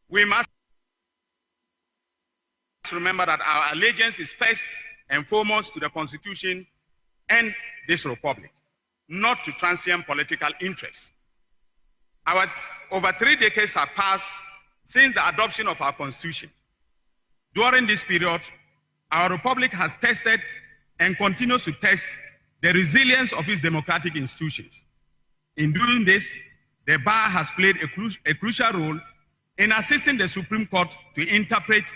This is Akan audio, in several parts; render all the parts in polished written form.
We must remember that our allegiance is first and foremost to the Constitution and this Republic, not to transient political interests. Over 3 decades have passed since the adoption of our Constitution. During this period, our Republic has tested and continues to test the resilience of its democratic institutions. In doing this, the bar has played a crucial role in assisting the Supreme Court to interpret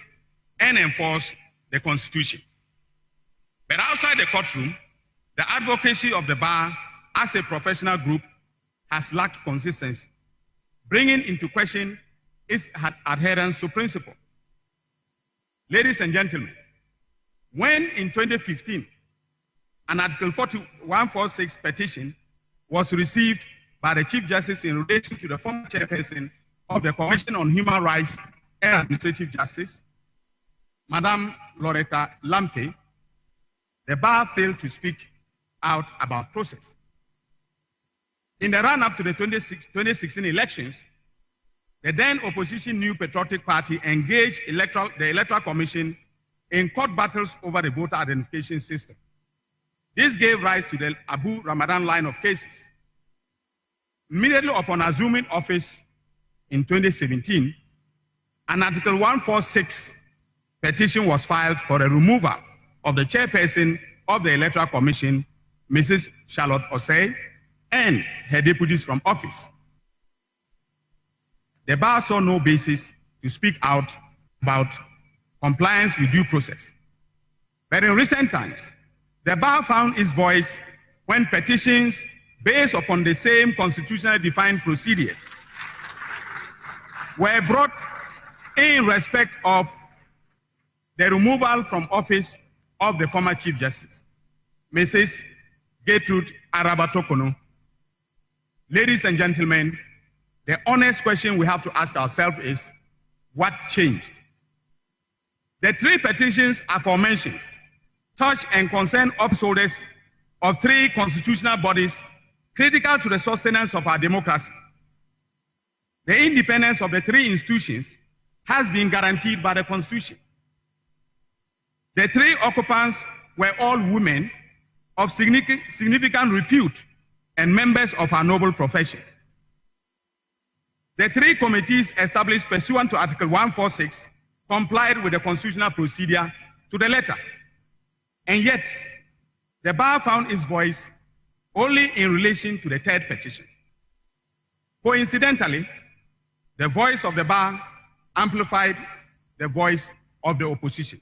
and enforce the Constitution. But outside the courtroom, the advocacy of the bar as a professional group has lacked consistency, bringing into question its adherence to principle. Ladies and gentlemen, when in 2015, an Article 146 petition was received by the Chief Justice in relation to the former chairperson of the Commission on Human Rights and Administrative Justice, Madame Loretta Lamte, the bar failed to speak out about process. In the run-up to the 2016 elections, the then opposition New Patriotic Party engaged the Electoral Commission in court battles over the voter identification system. This gave rise to the Abu Ramadan line of cases. Immediately upon assuming office in 2017, an Article 146 petition was filed for the removal of the chairperson of the Electoral Commission, Mrs. Charlotte Osei, and her deputies from office. The bar saw no basis to speak out about compliance with due process. But in recent times, the bar found its voice when petitions based upon the same constitutionally defined procedures were brought in respect of the removal from office of the former Chief Justice, Mrs. Gertrude Araba-Tokono. Ladies and gentlemen, the honest question we have to ask ourselves is, what changed? The 3 petitions aforementioned touch and concern officeholders of 3 constitutional bodies critical to the sustenance of our democracy. The independence of the 3 institutions has been guaranteed by the Constitution. The 3 occupants were all women of significant repute and members of our noble profession. The 3 committees established pursuant to Article 146 complied with the constitutional procedure to the letter. And yet, the bar found its voice only in relation to the 3rd petition. Coincidentally, the voice of the bar amplified the voice of the opposition.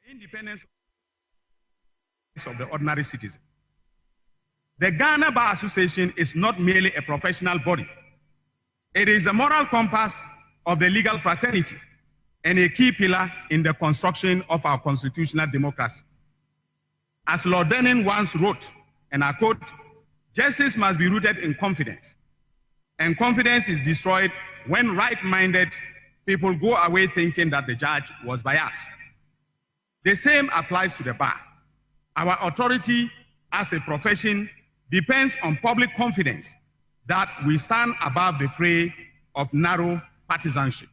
Independence of the ordinary citizen. The Ghana Bar Association is not merely a professional body. It is a moral compass of the legal fraternity and a key pillar in the construction of our constitutional democracy. As Lord Denning once wrote, and I quote, "Justice must be rooted in confidence, and confidence is destroyed when right-minded people go away thinking that the judge was biased." The same applies to the bar. Our authority as a profession depends on public confidence that we stand above the fray of narrow partisanship.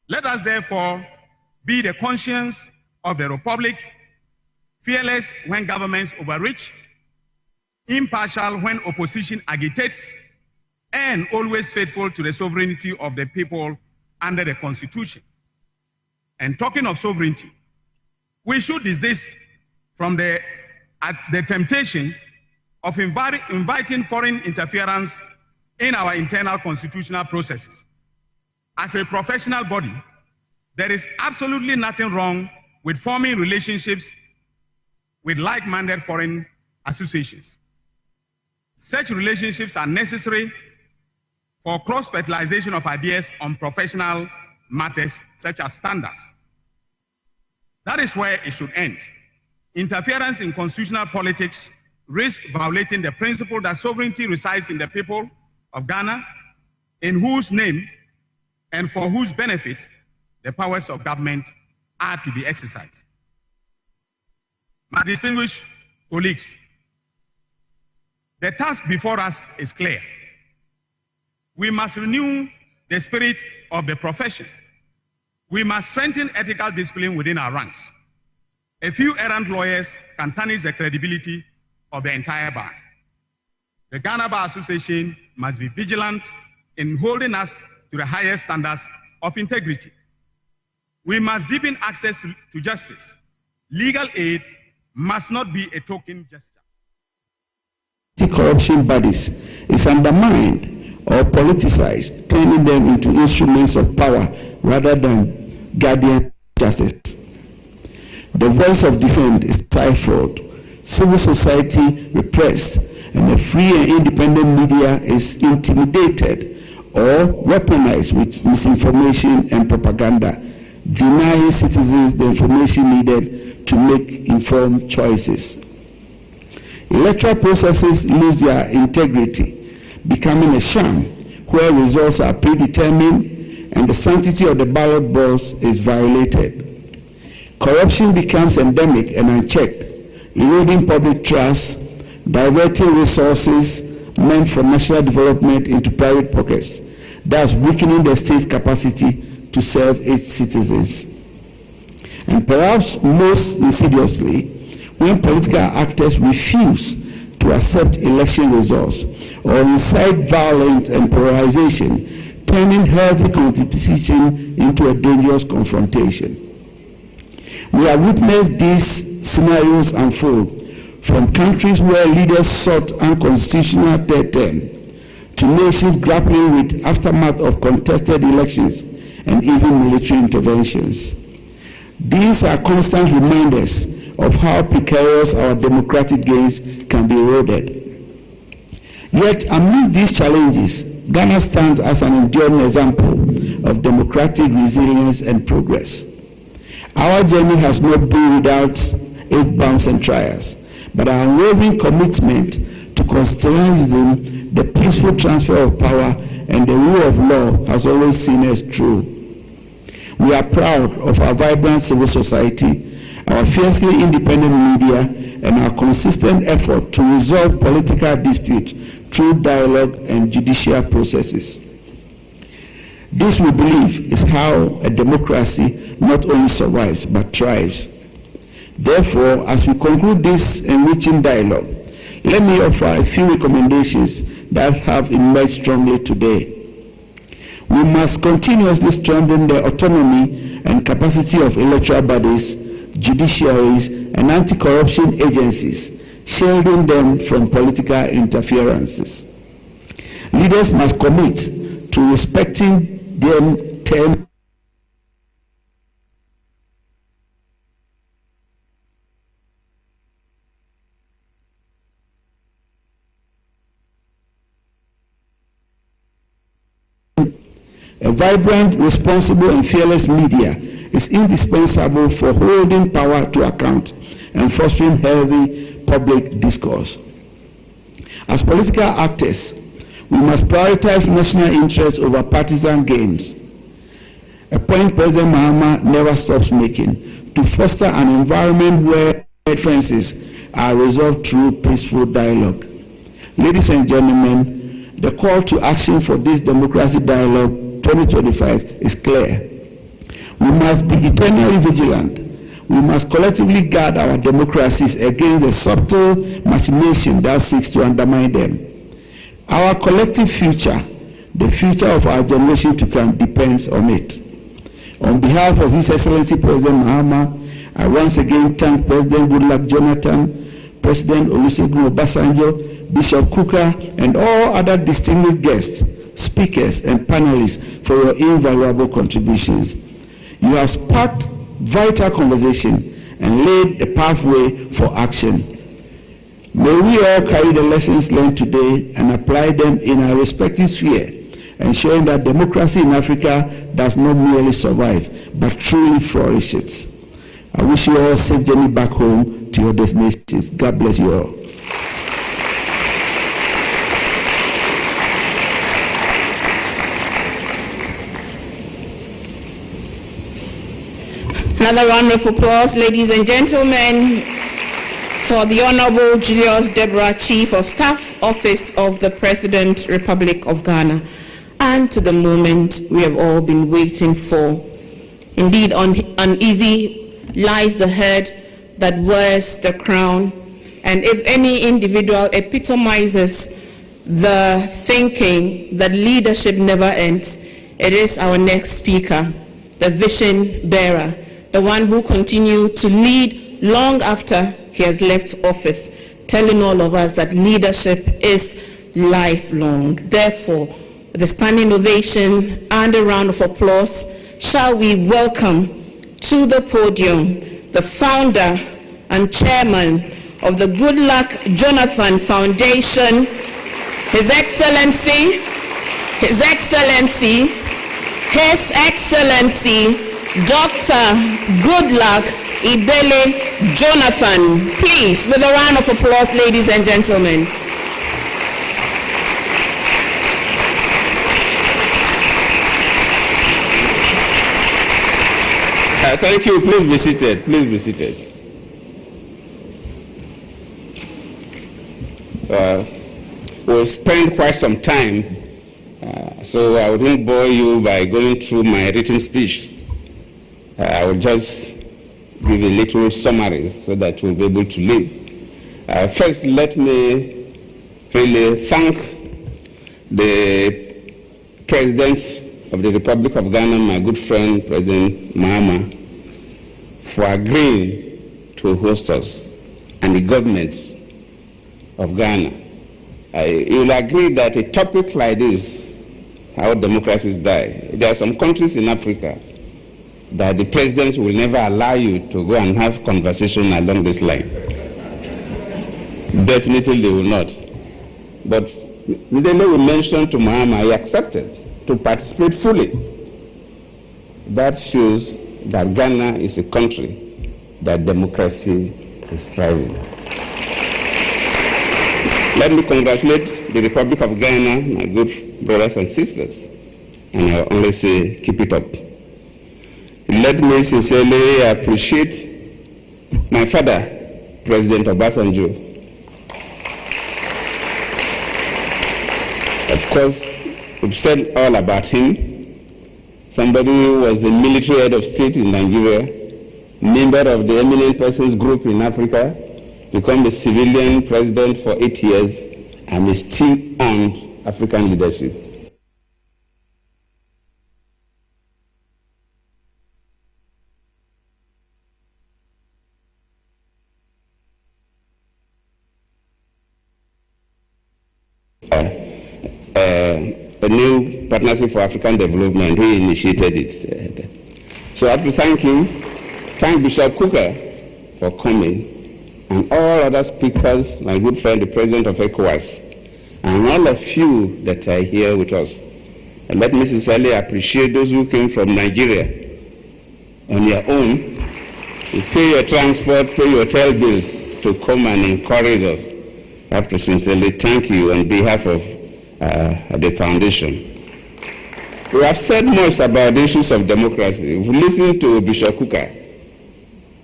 Let us therefore be the conscience of the Republic, fearless when governments overreach, impartial when opposition agitates, and always faithful to the sovereignty of the people under the Constitution. And talking of sovereignty, we should desist from the temptation of inviting foreign interference in our internal constitutional processes. As a professional body, there is absolutely nothing wrong with forming relationships with like-minded foreign associations. Such relationships are necessary for cross-fertilization of ideas on professional matters such as standards. That is where it should end. Interference in constitutional politics risks violating the principle that sovereignty resides in the people of Ghana, in whose name and for whose benefit the powers of government are to be exercised. My distinguished colleagues, the task before us is clear. We must renew the spirit of the profession. We must strengthen ethical discipline within our ranks. A few errant lawyers can tarnish the credibility of the entire bar. The Ghana Bar Association must be vigilant in holding us to the highest standards of integrity. We must deepen access to justice. Legal aid must not be a token gesture. Anti-corruption bodies is undermined or politicized, turning them into instruments of power rather than guardians of justice. The voice of dissent is stifled, civil society repressed, and a free and independent media is intimidated or weaponized with misinformation and propaganda, denying citizens the information needed to make informed choices. Electoral processes lose their integrity, becoming a sham where results are predetermined and the sanctity of the ballot box is violated. Corruption becomes endemic and unchecked, eroding public trust, diverting resources meant for national development into private pockets, thus weakening the state's capacity to serve its citizens. And perhaps most insidiously, when political actors refuse to accept election results or incite violence and polarization, turning healthy competition into a dangerous confrontation. We have witnessed these scenarios unfold from countries where leaders sought unconstitutional third term to nations grappling with aftermath of contested elections and even military interventions. These are constant reminders of how precarious our democratic gains can be eroded. Yet, amid these challenges, Ghana stands as an enduring example of democratic resilience and progress. Our journey has not been without its bumps and trials, but our unwavering commitment to constitutionalism, the peaceful transfer of power, and the rule of law has always seen us through. We are proud of our vibrant civil society, our fiercely independent media, and our consistent effort to resolve political disputes through dialogue and judicial processes. This, we believe, is how a democracy not only survives but thrives. Therefore, as we conclude this enriching dialogue, let me offer a few recommendations that have emerged strongly today. We must continuously strengthen the autonomy and capacity of electoral bodies, judiciaries, and anti-corruption agencies, shielding them from political interferences. Leaders must commit to respecting their term A vibrant, responsible, and fearless media is indispensable for holding power to account and fostering healthy public discourse. As political actors, we must prioritize national interests over partisan gains, a point President Mahama never stops making, to foster an environment where differences are resolved through peaceful dialogue. Ladies and gentlemen, the call to action for this democracy dialogue 2025 is clear. We must be eternally vigilant. We must collectively guard our democracies against the subtle machination that seeks to undermine them. Our collective future, the future of our generation to come, depends on it. On behalf of His Excellency President Mahama, I once again thank President Goodluck Jonathan, President Olusegun Obasanjo, Bishop Kuka, and all other distinguished guests, speakers, and panelists for your invaluable contributions. You have sparked vital conversation and laid the pathway for action. May we all carry the lessons learned today and apply them in our respective sphere, ensuring that democracy in Africa does not merely survive, but truly flourishes. I wish you all a safe journey back home to your destinations. God bless you all. Another round of applause, ladies and gentlemen, for the Honorable Julius Deborah, Chief of Staff, Office of the President, Republic of Ghana, and to the moment we have all been waiting for. Indeed, uneasy lies the head that wears the crown, and if any individual epitomizes the thinking that leadership never ends, it is our next speaker, the vision bearer, the one who continued to lead long after he has left office, telling all of us that leadership is lifelong. Therefore, with a standing ovation and a round of applause, shall we welcome to the podium the founder and chairman of the Good Luck Jonathan Foundation, His Excellency, Dr. Goodluck Ibele Jonathan. Please, with a round of applause, ladies and gentlemen. Thank you. Please be seated. Please be seated. We'll spend quite some time, so I wouldn't bore you by going through my written speech. I will just give a little summary so that we'll be able to leave. First, let me really thank the President of the Republic of Ghana, my good friend, President Mahama, for agreeing to host us, and the government of Ghana. You'll agree that a topic like this, how democracies die, there are some countries in Africa that the presidents will never allow you to go and have conversation along this line. Definitely they will not. But then we mentioned to Mahama, he accepted to participate fully. That shows that Ghana is a country that democracy is thriving. Let me congratulate the Republic of Ghana, my good brothers and sisters, and I'll only say keep it up. Let me sincerely appreciate my father, President Obasanjo. Of course, we've said all about him. Somebody who was a military head of state in Nigeria, member of the eminent persons group in Africa, become a civilian president for 8 years, and is still on African leadership. A new partnership for African development, he initiated it. So I have to thank him, thank Bishop Kuka for coming, and all other speakers, my good friend, the President of ECOWAS, and all of you that are here with us. And let me sincerely appreciate those who came from Nigeria on your own. You pay your transport, pay your hotel bills to come and encourage us. I have to sincerely thank you on behalf of the foundation. We have said much about the issues of democracy. We've listened to Bishop Kuka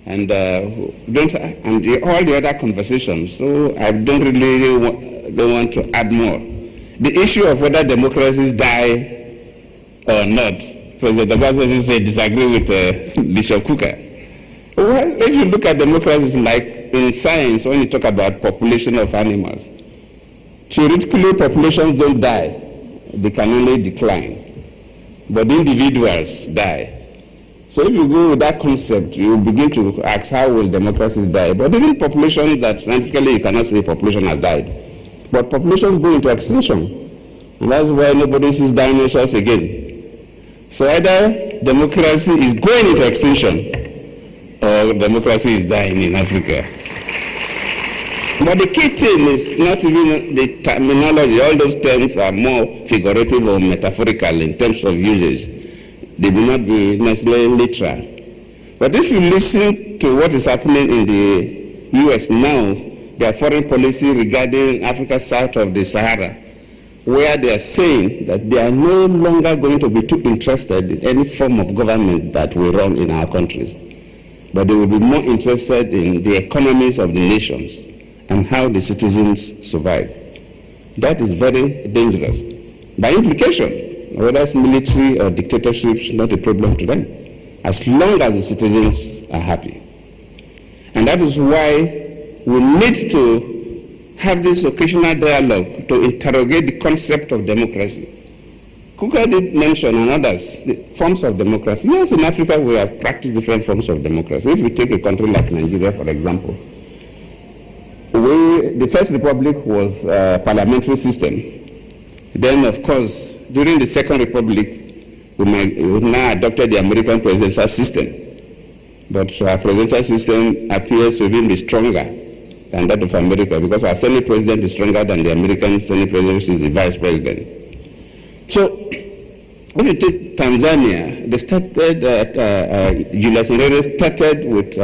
and all the other conversations, so I don't want to add more. The issue of whether democracies die or not, President Obasanjo said disagree with Bishop Kuka. Well, if you look at democracies like in science, when you talk about population of animals, theoretically populations don't die, they can only decline, but individuals die. So if you go with that concept, you begin to ask how will democracies die. But even populations that scientifically you cannot say population has died, but populations go into extinction. And that's why nobody sees dinosaurs again. So either democracy is going into extinction or democracy is dying in Africa. But the key thing is not even the terminology. All those terms are more figurative or metaphorical in terms of uses. They will not be necessarily literal. But if you listen to what is happening in the US now, their foreign policy regarding Africa south of the Sahara, where they are saying that they are no longer going to be too interested in any form of government that we run in our countries. but they will be more interested in the economies of the nations and how the citizens survive. That is very dangerous. By implication, whether it's military or dictatorship is not a problem to them, as long as the citizens are happy. And that is why we need to have this occasional dialogue to interrogate the concept of democracy. Kuka did mention, and others, the forms of democracy. Yes, in Africa we have practiced different forms of democracy. If we take a country like Nigeria, for example, the First Republic was a parliamentary system. Then, of course, during the Second Republic, we now adopted the American presidential system. But our presidential system appears to even be stronger than that of America, because our Senate president is stronger than the American Senate president, which is the vice president. So, if you take Tanzania, they started, Julius Nyerere started with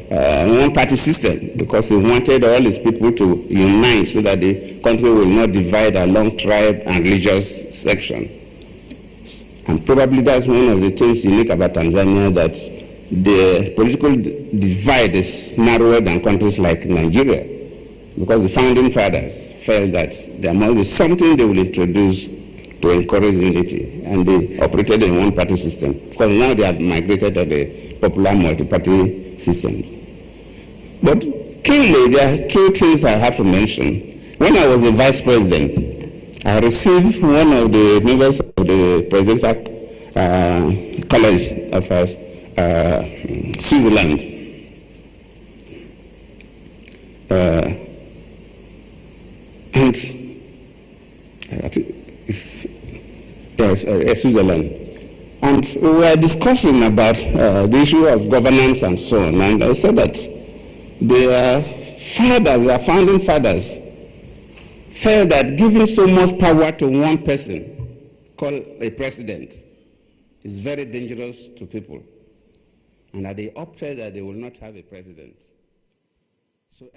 one-party system because he wanted all his people to unite so that the country will not divide along tribe and religious section. And probably that's one of the things unique about Tanzania, that the political divide is narrower than countries like Nigeria, because the founding fathers felt that there must be something they will introduce to encourage unity, and they operated in one-party system. Because now they have migrated to the popular multi-party system. But keenly, there are two things I have to mention. When I was the vice president, I received one of the members of the presidential college of Switzerland. And I think Switzerland. And we were discussing about the issue of governance and so on. And I said that their fathers, their founding fathers, felt that giving so much power to one person, called a president, is very dangerous to people. And that they opted that they will not have a president. So.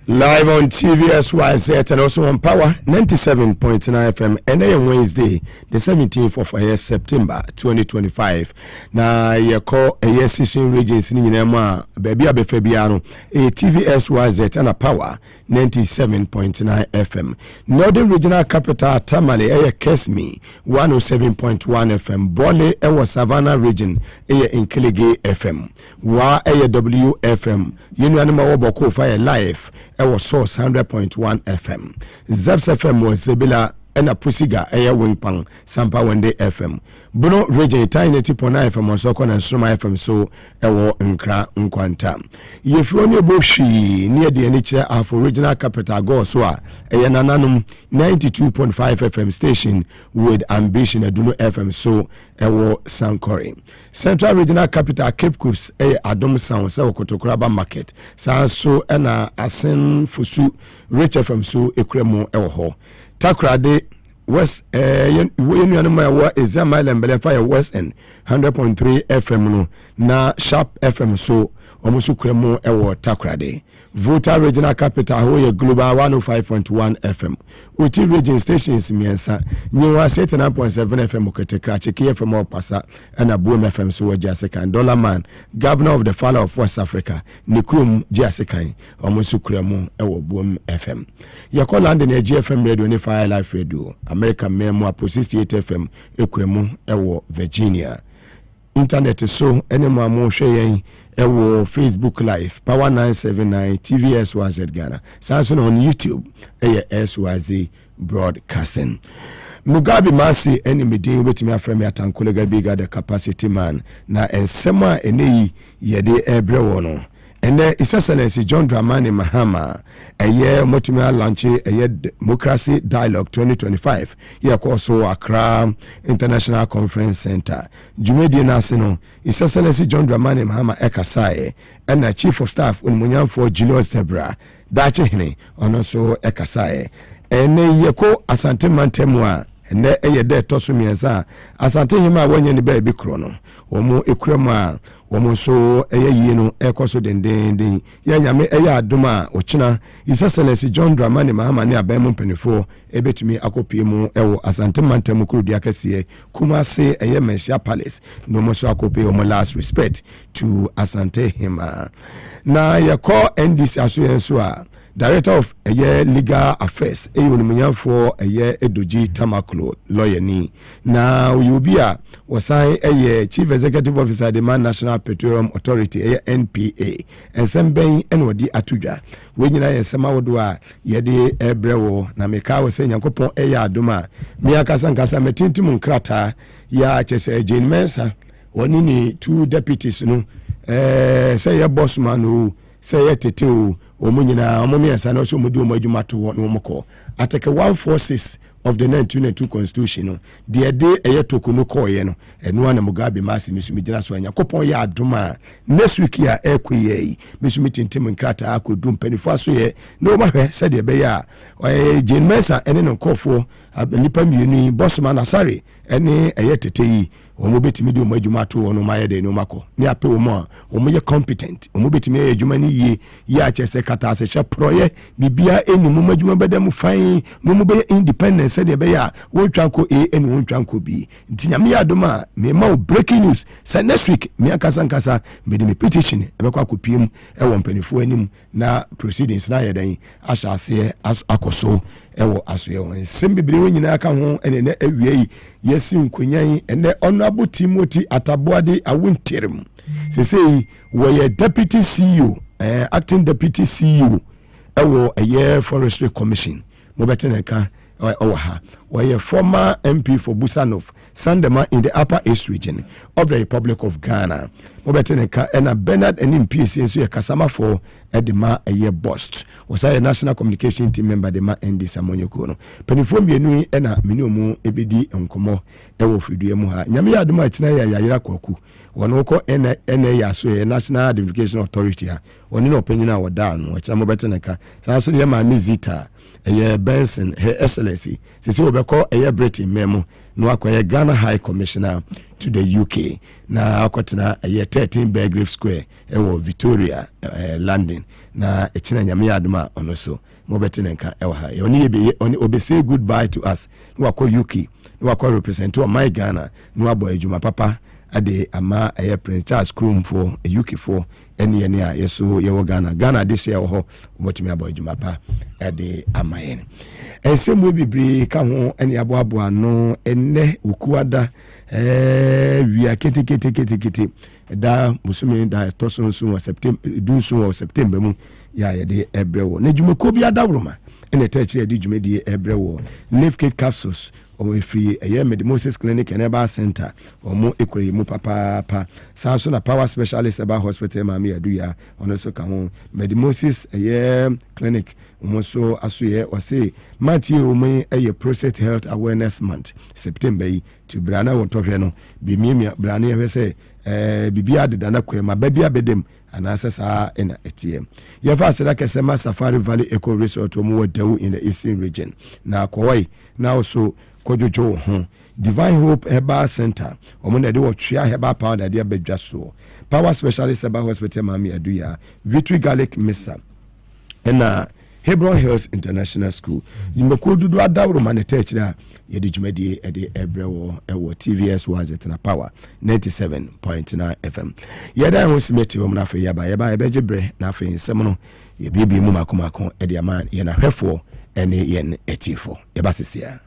Live on TVSYZ and also on Power 97.9 FM and on Wednesday, the 17th of September 2025. Na ye call a yes season regions in Yama, baby abe Fabiano, a TVSYZ and a Power 97.9 FM. Northern Regional Capital Tamale, a Kesmi 107.1 FM. Bole, a Savannah region, a Inkelege FM. Wa a WFM. Union Mawaboko Fire Life. Our source 100.1 FM. Zaps FM was Zebila and a Pusiga Aya Wingpang Sampa Wende FM. Bruno Region Tiny 90.9 FM on Sokon and Soma FM so Ewo Nkra Nkwanta. Yefroni Boshi near the NHA of original capital Goswa Aya Nananum 92.5 FM station with ambition Aduno FM so Ewo Sankori. Central Regional Capital Cape Coast Aya Adom Sound Sawo Kotokraba Market Sanso Ena Asen Fusu Rich FM so Ekremo Ewo Takrade West Yunuanuma is a mile and Belefire West End 100.3 FM no na Sharp FM so Omusu Kremo Ewo Takrade. Volta Regional Capital Hoye Global 105.1 FM. Uti Region Stations Miensa Nyewa 79.7 FM Uketekra Chiki FM Opasa and a Boom FM so Jasikan Dollar Man Governor of the Father of West Africa Nikrum Jasikan Omusu Kremo Ewo Boom FM. Yako London GFM Radio ni Fire Life Radio American Memo 68 FM Ekremo Ewo Virginia. Internet so anymore more share Ewo Facebook Live Power 979 TVSYZ Ghana Samsung on YouTube SYZ Broadcasting. Mugabe Maase enemy deal with me from me atankolega bigger the capacity man na ensema ene yede ebrewono. And then His Excellency John Dramani Mahama a year motumia launch a year Democracy Dialogue 2025 here also Accra International Conference Center. Jumedi Nasino His Excellency John Dramani Mahama Ekasai and the Chief of Staff Unmunyan for Julius Debra Dachehne on also Ekasai ene yeko asante mantemwa ene eyede toso miensa asante hima wanye ni ba bi kro no omo ekurem a omo so eyeye no ekoso dendenden ya nyame eya adoma ochina His Excellency John Dramani Mahama ne abemu mpenifo ebetumi akopie mu ewo asante mantem kurudi akese Kumase eye Mensia Palace no mo so akopie omo last respect to asante hima na yako NDC aso yenso a Director of Legal Affairs, for Edoji Tamaklo, lawyer ni. Now you be was a Chief Executive Officer the Man National Petroleum Authority, NPA, and Sembeng NOD Atuja. When you know Samawadua, Yedi Ebrewo, Nameka was saying Yankopon Eya Duma, Miakasan Kasa Metintimun Krata, Ya Chese Jane Mensa, Wanini, 2 deputies, no, say a boss man who say a tete. Omunyina omumiensa na so mudi omadwuma to no moko atake 146 of the 1992 constitution no de eyeto no koye no eno na Mugabe Maase misumigina so anya kopon ya adoma next week ya ekwe misumitintim nkrata akodum panifo aso ye no mahwe se de be ya Jane Mensa ene no kofo nipa mienu bossman asare ene eyetete yi omo betimi de omadwuma to no maye de no mako ni ape omo ye competent omo betimi adwuma ni yi ya chese kata se che proye bibia enu mo madwuma bedam fan no mo be independence de be ya wo twanko enu wo twanko bi ntinyame ya adoma me ma breaking news say next week me akasa me de me petition e be kwa akopiem e wo mpanifo anim na proceedings na yedan asase akoso e wo asoye won sembibire wonyina aka ho ene na awie yesi nkonyan ene honorable Timothy Ataboade awunterem say we deputy CEO acting deputy CEO ewo a forestry commission mo beteneka owaha we former MP for Busanov Sandema in the Upper East region of the Republic of Ghana mo beteneka and Bernard and MPC so kasama for edema a bust was a national communication team member de ma ND Samonyoko no penifo mienu na miniomu ebedi nkomo ewo fidue mu ha nyame ya adoma atina ya yayira kwaku wono ko ena ya so national identification authority ha woni no opanyina woda no akira mo beteneka sa so de ma mizita Benson Her Excellency sisi obeko Britain memo no akoye Ghana High Commissioner to the UK na akotena 13 Belgrave Square ewo Victoria London na echina nyame adoma ono so mo beteneka ewo ha oni obese goodbye to us no akọ UK no akọ represent o my Ghana no abo adwuma papa ade ama Prince Charles Krum for UK for ene a yeso yewo Ghana this year ho obotumi abo adwuma pa ade ama yen ensemu bibiri ka ho ene abo ano enne ukuada wia kete da musumi da toson wa September mu ya yede ebrewo na dwumako bi adawroma ene tachi yede dwumedi ebrewo leaf cake capsules omo free Mugabe Maase clinic and Eba center omo ekure mu papa sanso na power specialist Eba hospital mami aduya ono so ka ho Mugabe Maase clinic omo so asoye wase mati omo prostate health awareness month September yi to brana won tohwe no bi miemia brana ye se bibia de dana kwa ma babia bedem anasa sa ena etiem ye fa sera kesema Safari Valley Eco Resort omo wadawu in the eastern region na kowai na also kojojo ho Divine Hope Herbal Center omo na de wotwea herbal powder de abedwa so power specialist Eba hospital mami aduya Victory Garlic Mixer ena Hebron Hills International School yimeko dudu adawro manetechira yedi jumedi ede ebrewo ewo TVS was na power 97.9 FM yeda ho simeti wo mnafe yaba ebejebre na afi nsem no yebibi mu makomako ede aman ye na hwefo ene yen etifo yaba sisia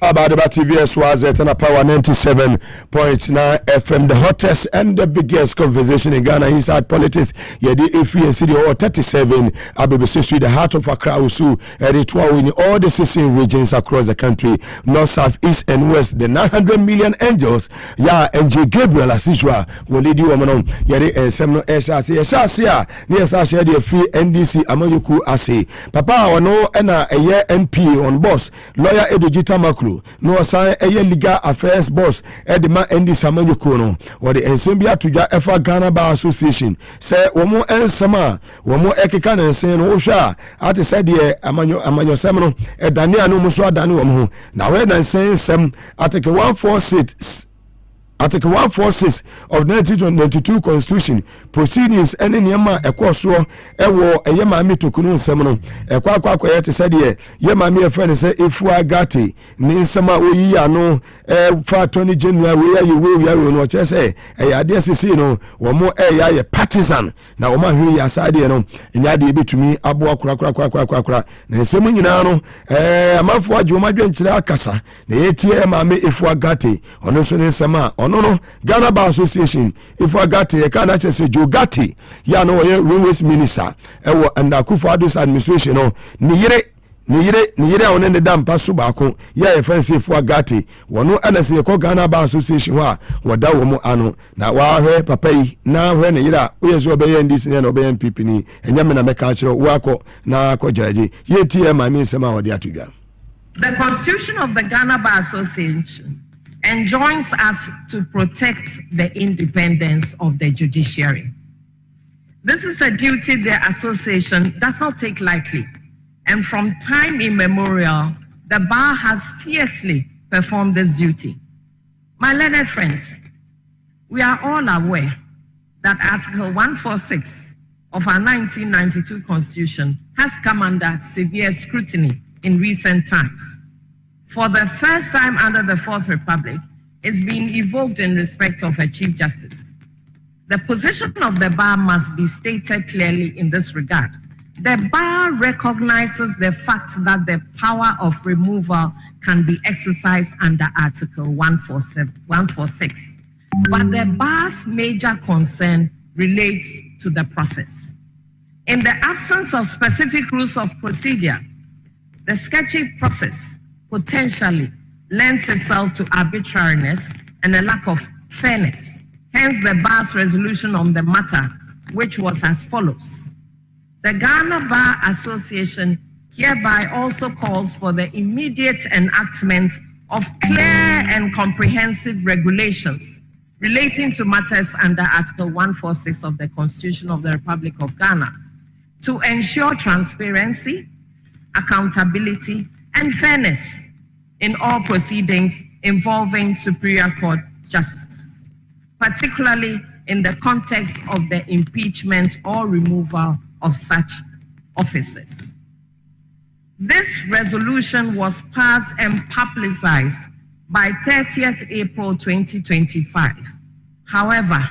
About TVS was at Power 97.9 FM, the hottest and the biggest conversation in Ghana inside politics. Yedi Ifri City or 37 Abebe Street, the heart of Accra, Usu, in all the 16 regions across the country, north, south, east, and west. The 900 million angels, NG Gabriel as usual, will lead you on. Yedi Semno Eshasia, near Sasha, the free NDC Amayuku Ase. Papa, or no, and a year MP on boss, lawyer Edujita Makru. No assign a legal affairs boss Edima Endi Samanyuko no or the Ensembia to Efa Ghana Bar Association say Womo and Sama Womo Ekikan and saying Osha at the said ye Amanyo Semino Dania no Muswa Dani Womo. Now when I say some Article 146 Article 146 of 1992 Constitution proceedings any nyama ekwoso ewo eyema mi tokunu nsem no ekwa yete said yema mi friend say efu agate ni nsema oyi ano fa 20 January we ya no che say ade sisi no wo mo ye partisan na wo ma hwe ya sade no nya de betumi abo akura na nsem nyina no amafo adwuma dwenkyere akasa na yetie ma me efu agate ono so ni nsema no Ghana Bar Association if I got a can actually say Joe Gatti ya no railways minister ewo and Akufo-Addo's administration no niyire on the dam pasu baako ya efense if I got it wono anase ko Ghana Bar Association wa wada wo mu ano na wa hwe papa yi na hwe ne yira uyezo obeye ndisi ne obeye MPP ni enyame na meka akiro wako na ko jaji yetie ma mi nsema wode atudwa. The Constitution of the Ghana Bar Association enjoins us to protect the independence of the judiciary. This is a duty the association does not take lightly, and from time immemorial, the bar has fiercely performed this duty. My learned friends, we are all aware that Article 146 of our 1992 Constitution has come under severe scrutiny in recent times. For the first time under the Fourth Republic, is being evoked in respect of a Chief Justice. The position of the bar must be stated clearly in this regard. The bar recognizes the fact that the power of removal can be exercised under Article 146, but the bar's major concern relates to the process. In the absence of specific rules of procedure, the sketchy process potentially lends itself to arbitrariness and a lack of fairness. Hence the bar's resolution on the matter, which was as follows. The Ghana Bar Association hereby also calls for the immediate enactment of clear and comprehensive regulations relating to matters under Article 146 of the Constitution of the Republic of Ghana to ensure transparency, accountability, and fairness in all proceedings involving Superior Court justice, particularly in the context of the impeachment or removal of such officers. This resolution was passed and publicized by 30th April 2025. However,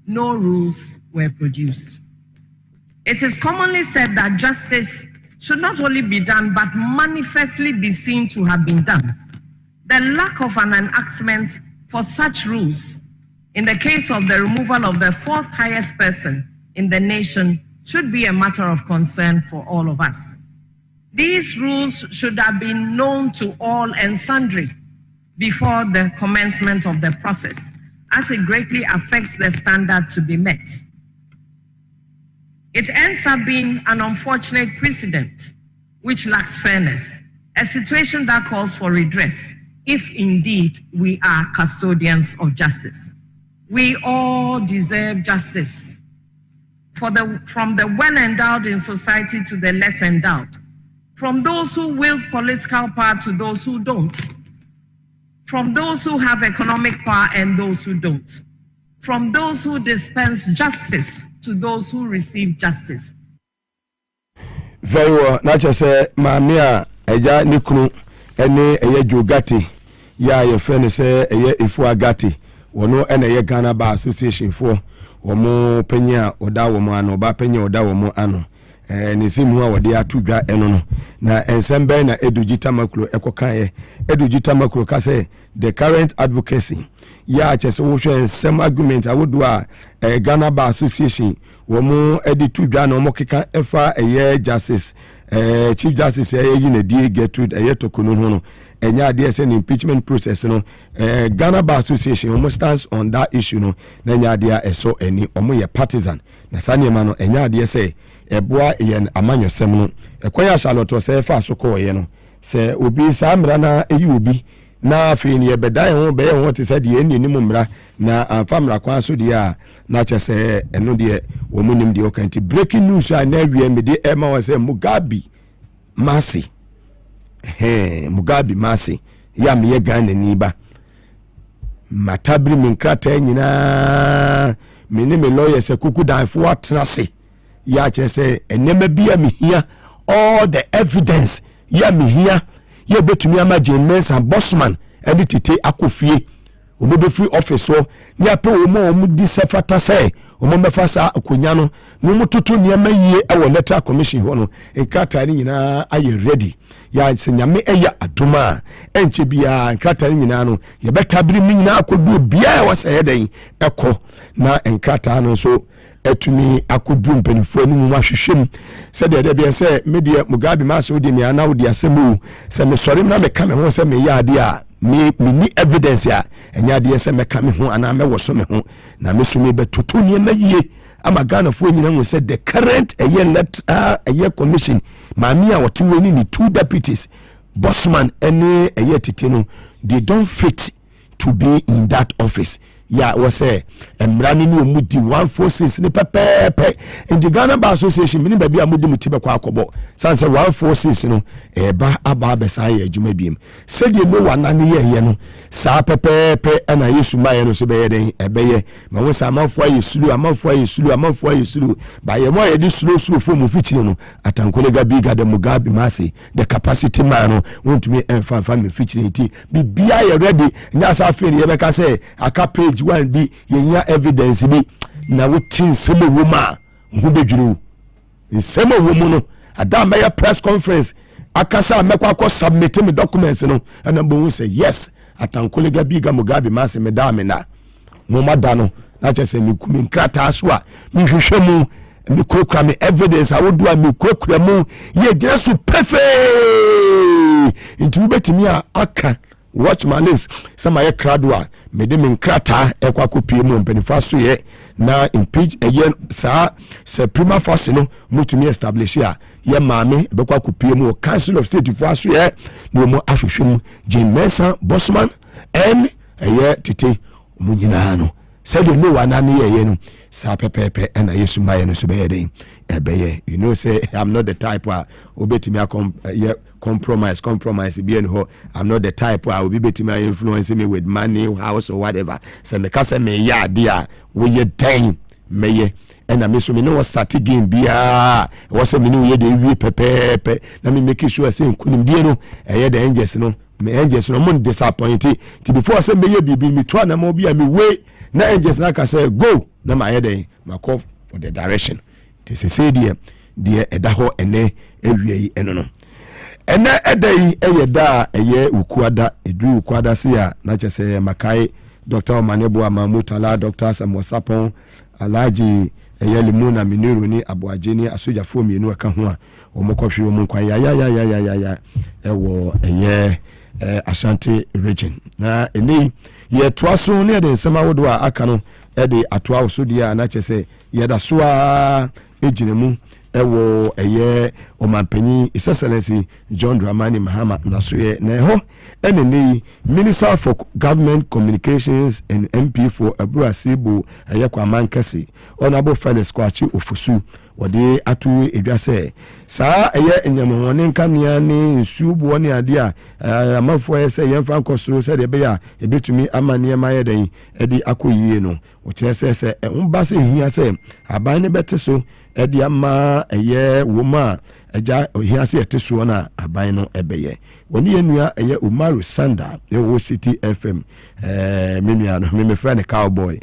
no rules were produced. It is commonly said that justice should not only be done, but manifestly be seen to have been done. The lack of an enactment for such rules, in the case of the removal of the fourth highest person in the nation, should be a matter of concern for all of us. These rules should have been known to all and sundry before the commencement of the process, as it greatly affects the standard to be met. It ends up being an unfortunate precedent which lacks fairness, a situation that calls for redress if indeed we are custodians of justice. We all deserve justice, from the well-endowed in society to the less endowed, from those who wield political power to those who don't, from those who have economic power and those who don't, from those who dispense justice to those who receive justice. Very well. Not just say, Mamia, Eja Nikunu, Ene Eye Jogati, ya your friend say Eye Ifuagati, Wono Ene Ghana Bar Association for Omo Penya Oda Womo Ano, Ba Penya Oda Womo Ano, ne simu a wode atudwa eno no na ensembe na edugita makro ekokan edugita makro ka say the current advocacy ya chese wo hwe some argument awodo a Ghana Bar Association wo mo edi tudwa na mo keka efa justice chief justice yi na die Gertrude tokono ho no enya ade ese impeachment process no Ghana Bar Association almost stands on that issue no na enya ade eso eni omo ye partisan na sane ma no enya ade ese eboa yen amanyosem no ekoya Charlotte se fa so ko ye no se obi samra na eyi obi na fe ni ebedan ho be ho te se de eni ni mumra na amfamra kwa so de a na che se eno de omunim de okanti breaking news a na wie me de ema wa se Mugabe Maase Mugabe Maase ya me ye Ghana ni ba matabri minkrata nyina me ne me lawyer se kuku dan fo atrase ya che se enema bia me hia all the evidence ya me hia ye betumi ama James and Bossman editete akofie omodo free office so ni ape omo di sefata say omo mefa sa akonya no no mututu niam yie e wo letter commission ho no enkrata ni nyina aye ready ya senyame eya adoma enche bia enkrata ni nyina no ye betabiri mi nyina akodu bia e wasa yeden eko na enkrata no so etumi akodu mpanifo ani mu ahwehwem se de bia se media Mugabe Maase odi mi ana odi asemu se me sori na me ka me ho se me ya ade a me ni evidence ya enya de se me ka me ho ana me woso me ho na me so me betoto ni mayie ama Ghana fo nyina ho se the current a commission maami a wote woni ni two deputies Bossman ene tete no they don't fit to be in that office ya was say emrani ni omudi 146 ni pepepe in the Ghana Bar Association mini baby amudi mutibe kwa akobo sanse 146 no eba aba besa ye adwuma biem sedi no wanani ye no sa pepepe na Yesu maye no so be ye den ebeye ma wo sa amafo ayesulu ba ye mo ye di slow fo mu fichine no atankolega biga de Mugabe Maase the capacity man no want me enfa me fichine ti bibia ye ready nya sa fe ye be ka say aka page one be yenya evidence bi na wotin sema woma hu bedwuru sema womu no adama ya press conference akasa mekwa submit me documents no and bo say yes atankolega biga Mugabe Maase me da me na mo mada no na che say me kumi nkrata so a me hwehwe mu me kokra me evidence awodo a me kokra mu ye gina so pefe intu betimi a aka watch my lips some aye kradwa me de nkrata ekwa kopie mu mpenifa so ye na impeach again sa prima facie no mutumi establish ya ye maame bekwa kopie mu council of state for so ye no mo ahwehwem James Bossman en aye tete mu nyina no said no one ani ye no sa pepepe na Yesu maye no so be ye den ebeye you know say I'm not the type where obetimi compromise be in ho I'm not the type where obi betimi influence me with money house or whatever say me ka say me ya dia we ye den meye na me so me no start game bia wo say me no ye dey wi pepepe na me make sure say nkunim die no eye the angels no me angels no mon disappoint ti before say me ye bibi me to na mo bia me we na angels na ka say go na my head ma call for the direction it say dear edaho ene ewie eno no ene edai eyeda eye ukuada edu ukuada se a na che say makai Dr. Omanebo Amamutala Dr. Samosapon Alaji Limuna Miniru ni Abuajini asoja fo mienu aka ho a omokɔhwe omunkwan ya ewo enye Ashanti region na eni ye toaso ne de nsema wodo a aka no de atoa osodia na che say ye da so a ejinemu ewo eye omampanyi His Excellency John Dramani Mahama na so ye na ho eneni Minister for Government Communications and MP for Abuasibu eye kwa mankasi Honorable Felix Kwachi Ofusu wode atu edwase saa eye enyamhone nkanea ne nsubu woni ade a amafo ye se yemfa nkosoro se de be ya ebetumi amane ma yeden edi akoyie no wo kire se se mbase hia se aban ne bete so Ediama eye woma eja ohiase eteso na aban no ebeye woni enua eye Umaru Sanda ewo City FM menua no me friend cowboy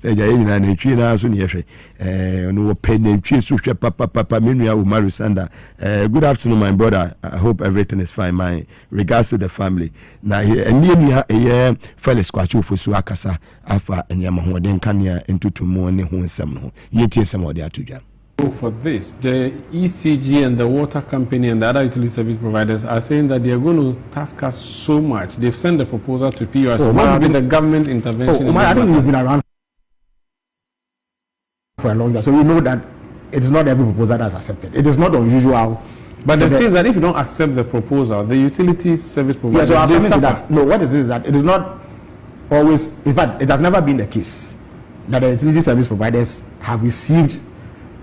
eja yina na twi na so ne yehwe ono wo penentwi so hwe papa menua Umaru Sanda. Good afternoon my brother, I hope everything is fine. My regards to the family. Na enua eye Felix Kwachu fosu akasa afa enema ho den kanea entutumo ne ho nsem no yetie nsem ode atudwa. For this, the ECG and the water company and the other utility service providers are saying that they are going to task us so much. They've sent the proposal to PURC. What have been the government intervention? I think we've been around for a long time, so we know that it is not every proposal that's accepted. It is not unusual. But the thing is that if you don't accept the proposal, the utility service providers, yeah, so they suffer. that, no, what is that it is not always, in fact, it has never been the case that the utility service providers have received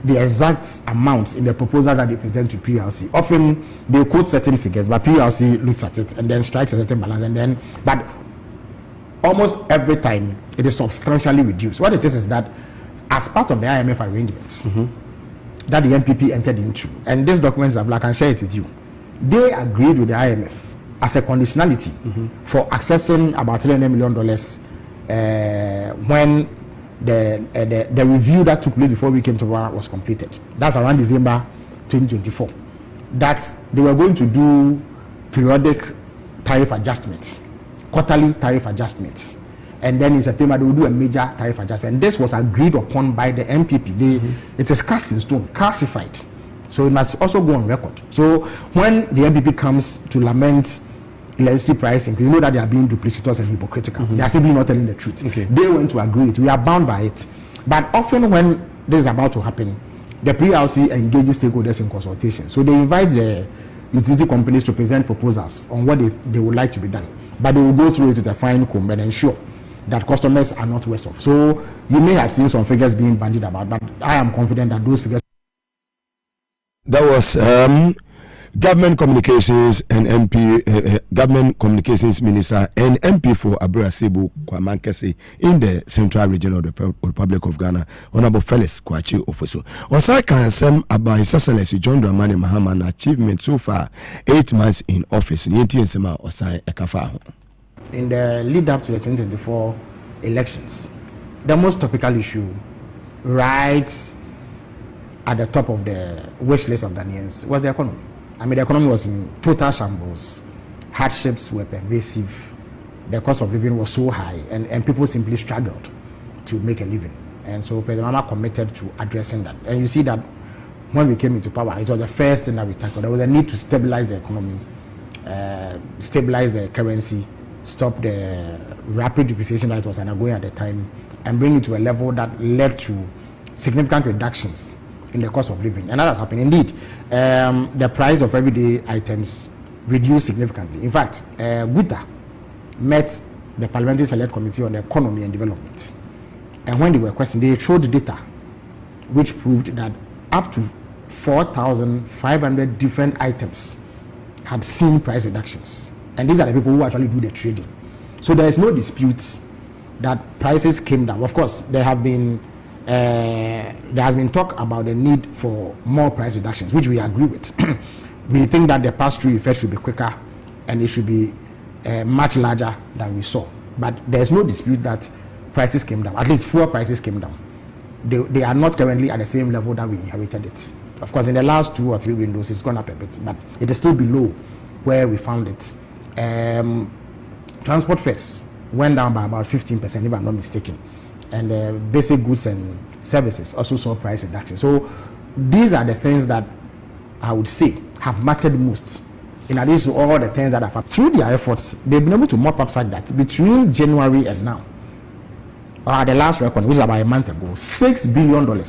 the exact amounts in the proposal that they present to PLC. Often they quote certain figures, but PLC looks at it and then strikes a certain balance, and then, but almost every time it is substantially reduced. What it is that as part of the IMF arrangements that the MPP entered into, and these documents I can share it with you, they agreed with the IMF as a conditionality for accessing about $300 million when the review that took place before we came to power was completed. That's around December 2024. That they were going to do periodic tariff adjustments, quarterly tariff adjustments, and then in September they will do a major tariff adjustment. And this was agreed upon by the MPP. It is cast in stone, calcified, so it must also go on record. So when the MPP comes to lament electricity pricing, you know that they are being duplicitous and hypocritical. They are simply not telling the truth. They went to agree it. We are bound by it. But often when this is about to happen, the PLC engages stakeholders in consultation. So they invite the utility companies to present proposals on what they would like to be done. But they will go through it with a fine comb and ensure that customers are not worse off. So you may have seen some figures being bandied about, but I am confident that those figures. That was Government Communications and Government Communications Minister and MP for Abrasibu Kwamankese in the Central Region of the Republic of Ghana, Honorable Felix Kwachi Ofosu. Also, can some about His Excellency John Dramani Mahama achievement so far 8 months in office. In the lead up to the 2024 elections, the most topical issue, right at the top of the wish list of Ghanaians, was the economy. I mean, the economy was in total shambles. Hardships were pervasive. The cost of living was so high, and people simply struggled to make a living. And so President Mahama committed to addressing that. And you see that when we came into power, it was the first thing that we tackled. There was a need to stabilize the economy, stabilize the currency, stop the rapid depreciation that was undergoing at the time, and bring it to a level that led to significant reductions in the cost of living. And that has happened. Indeed, the price of everyday items reduced significantly. In fact, Guta met the Parliamentary Select Committee on Economy and Development. And when they were questioned, they showed data which proved that up to 4,500 different items had seen price reductions. And these are the people who actually do the trading. So there is no dispute that prices came down. Of course, there has been talk about the need for more price reductions, which we agree with. We think that the pass-through effect should be quicker and it should be much larger than we saw. But there's no dispute that prices came down. At least fuel prices came down. They are not currently at the same level that we inherited it. Of course, in the last 2 or 3 windows, it's gone up a bit, but it is still below where we found it. Transport fares went down by about 15%, if I'm not mistaken. And basic goods and services also saw price reduction. So these are the things that I would say have mattered most, in addition to all the things that have happened. Through their efforts, they've been able to mop up such that between January and now, the last record, which was about a month ago, $6 billion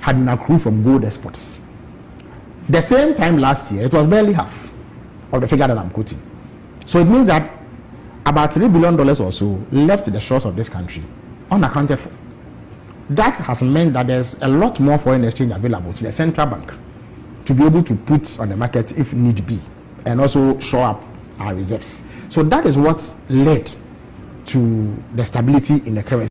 had been accrued from gold exports. The same time last year, it was barely half of the figure that I'm quoting. So it means that about $3 billion or so left the shores of this country unaccounted for. That has meant that there's a lot more foreign exchange available to the central bank to be able to put on the market if need be, and also shore up our reserves. So that is what led to the stability in the currency.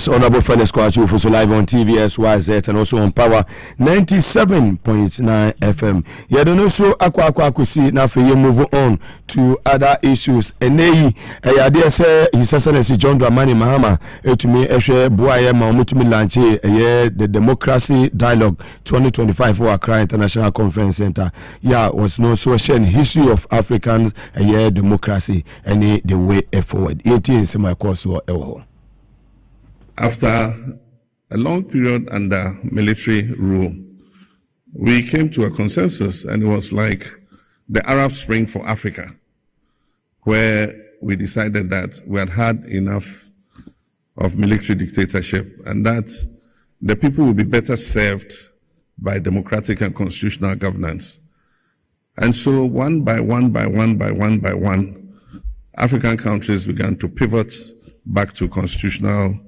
Honorable Felix Kwachu for live on TVSYZ and also on Power 97.9 FM. You don't know so akwa see now for you move on to other issues. And I dare say His Excellency John Dramani Mahama to me Buaya Mamutumi Lanche the Democracy Dialogue 2025 for Accra International Conference Center. Yeah, was no so sharing history of Africans democracy and the way forward. 18 semi course or After a long period under military rule, we came to a consensus, and it was like the Arab Spring for Africa, where we decided that we had had enough of military dictatorship and that the people would be better served by democratic and constitutional governance. And so one by one, African countries began to pivot back to constitutional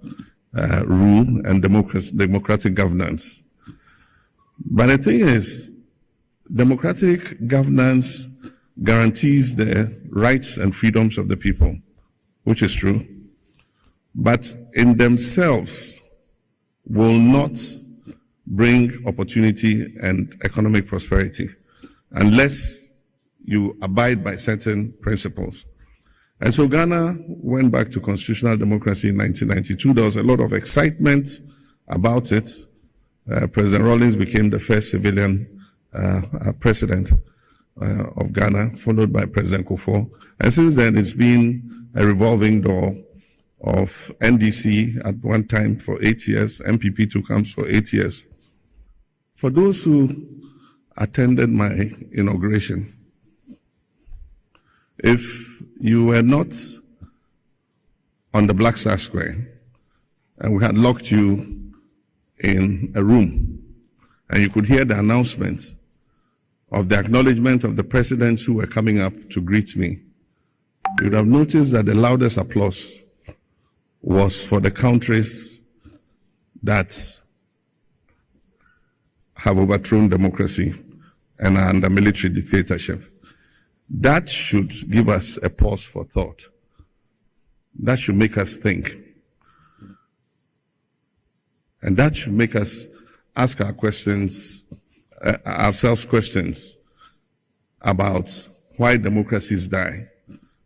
rule and democratic governance. But the thing is, democratic governance guarantees the rights and freedoms of the people, which is true, but in themselves will not bring opportunity and economic prosperity unless you abide by certain principles. And so Ghana went back to constitutional democracy in 1992. There was a lot of excitement about it. President Rawlings became the first civilian president of Ghana, followed by President Kufuor. And since then, it's been a revolving door of NDC at one time for 8 years, MPP 2 comes for 8 years. For those who attended my inauguration, if you were not on the Black Star Square and we had locked you in a room and you could hear the announcement of the acknowledgement of the presidents who were coming up to greet me, you would have noticed that the loudest applause was for the countries that have overthrown democracy and are under military dictatorship. That should give us a pause for thought. That should make us think. And that should make us ask ourselves questions about why democracies die.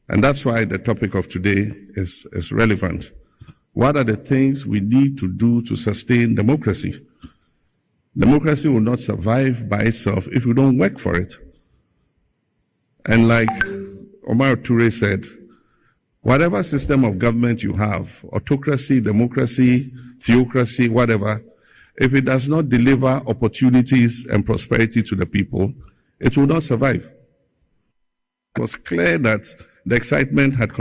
And that's why the topic of today is relevant. What are the things we need to do to sustain democracy? Democracy will not survive by itself if we don't work for it. And like Omar Toure said, whatever system of government you have, autocracy, democracy, theocracy, whatever, if it does not deliver opportunities and prosperity to the people, it will not survive. It was clear that the excitement had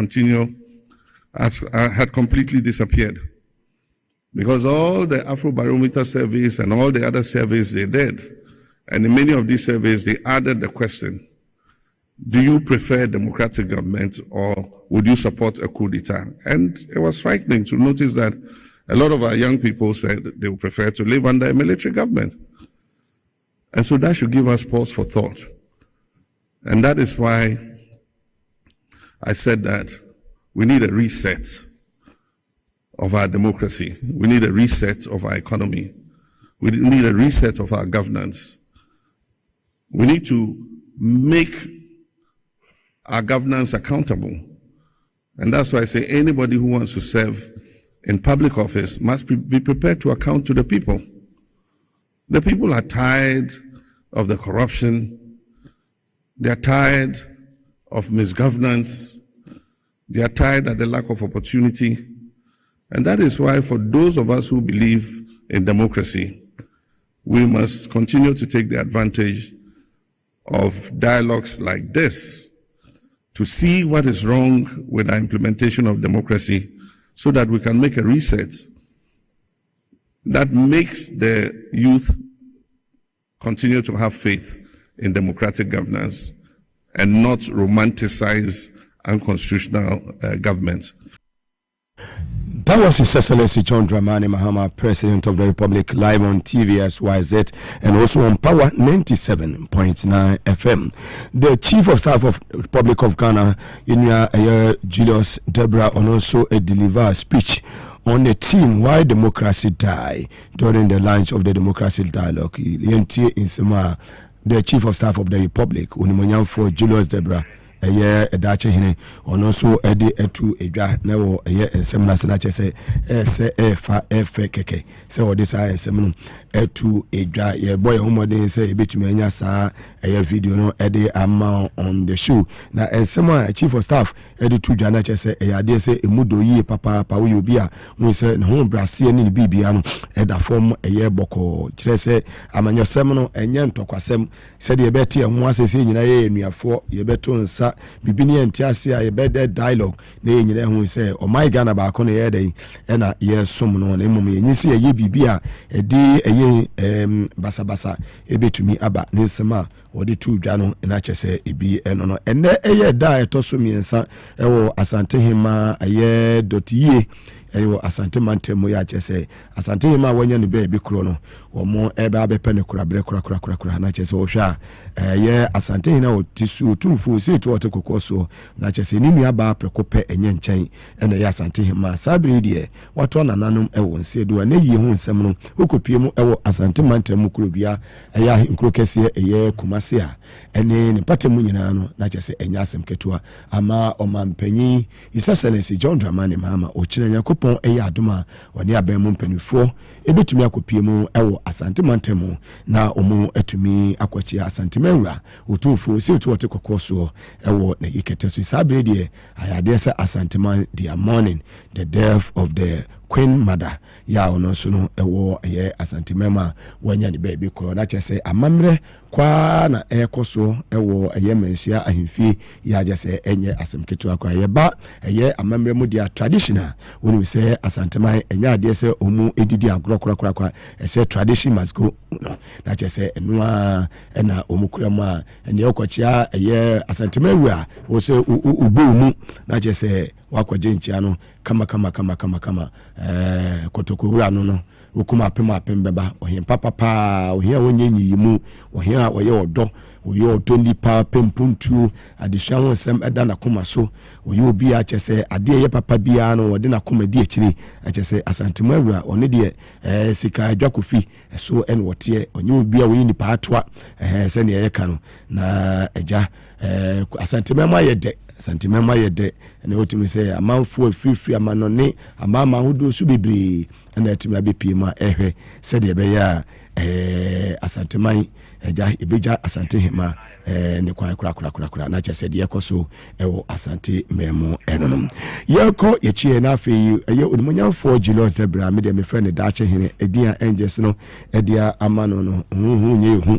completely disappeared. Because all the Afrobarometer surveys and all the other surveys they did, and in many of these surveys they added the question, do you prefer democratic government or would you support a coup d'etat? And it was frightening to notice that a lot of our young people said they would prefer to live under a military government. And so that should give us pause for thought. And that is why I said that we need a reset of our democracy. We need a reset of our economy. We need a reset of our governance. We need to make our governance accountable. And that's why I say anybody who wants to serve in public office must be prepared to account to the people. The people are tired of the corruption. They are tired of misgovernance. They are tired of the lack of opportunity. And that is why for those of us who believe in democracy, we must continue to take the advantage of dialogues like this to see what is wrong with our implementation of democracy so that we can make a reset that makes the youth continue to have faith in democratic governance and not romanticize unconstitutional government. That was His Excellency John Dramani Mahama, President of the Republic, live on TVSYZ and also on Power 97.9 FM. The Chief of Staff of the Republic of Ghana, Julius Deborah, and also deliver a speech on the theme Why Democracy Die during the launch of the Democracy Dialogue. The Chief of Staff of the Republic, Unimonyan for Julius Deborah. Dache hine ono so ede etu edwa na wo ensem na se na chese se efa efe keke se wo disa ensem no etu edwa ye boy homodin se ebetumi anya saa video no ede ama on the show na ensem a Chief of Staff ede tu dwa na chese ade se emudo yi papa pa wo yobi a wo se ne ho brase ni bibia no eda form boko kire se amanyosem no enye ntokwasem se de ebeti ho asese nyina ye enuafo ye beto nsa bibini entiase a yebede dialogue na yenyere hu se o my Ghana ba ko na yede na yesom no na emom yenyisi ye bibia edi basabasa ebetumi aba nsema wodi tu dwa no na chese ebi eno no ene da etoso miensa ewo Asante Hima aye.ye ewo Asante Mantemo ya chese Asante Hima wanya ne be kro no omo ebe abepe ne kura bre kura na chese wo hwa ye Asante Hina otisu tumfu se to otekokoso na chese ni nua ba prekope enye nchen ene ya Asante Hima sabri die wato nananom ewo nsedo na yi hu nsem no okopie mu ewo Asante Mantemo kurobia eya nkrokese eye kumase a ene ne patemu nyina no na chese enya asem ketua ama omampanyi His Excellency John Dramani Mahama ochiranya pon eya adoma woni abemu mpanifo ebetumi akopie mu ewo Asante Mantemo na omu etumi akwachi Asante Menwura otumfo si otu wote kokoso ewo na yiketeso sabre die ayade se Asante Man dia morning the death of the Queen Mother ya ono so no ewo ye Asante Mema wanya ne baby ko na chese amamre kwa na ekoso ewo ye mensia ahimfie ya jese enye asemketu akwa ye ba ye amamre mu dia traditional woni se Asante Man enya ade se omu edidi agro kwa se tradition must go no na chese enua na omu kurama a ene okochia ye Asante Menwura wo se ubu na chese wakwaje nchia no kama kotoko wura no ukuma apem beba ohien papa ohien wonye nyiyimu ohien a oye odo nipa pempuntu adesua won sem eda na koma so oye obi a chese ade ye papa bia no wode na koma di akiri a chese Asante Menwura one de sika adwakofi so en wote onye obi a we nipa atwa se ne ye ka no na eja Asante Mema yede Asante Mema yede ene otimi se amanfo free amanone amama hodo su bibiri ene etimi abepie ma ehwe se de be ya Asante Man eja ebeja Asante Hima ne kwan kura na chese de yekoso ewo Asante Memo enonom yeko yechie na afi eye onimonyamfo Julius Deborah me de me friend Dache Hine edia angels no edia amano no hu nye hu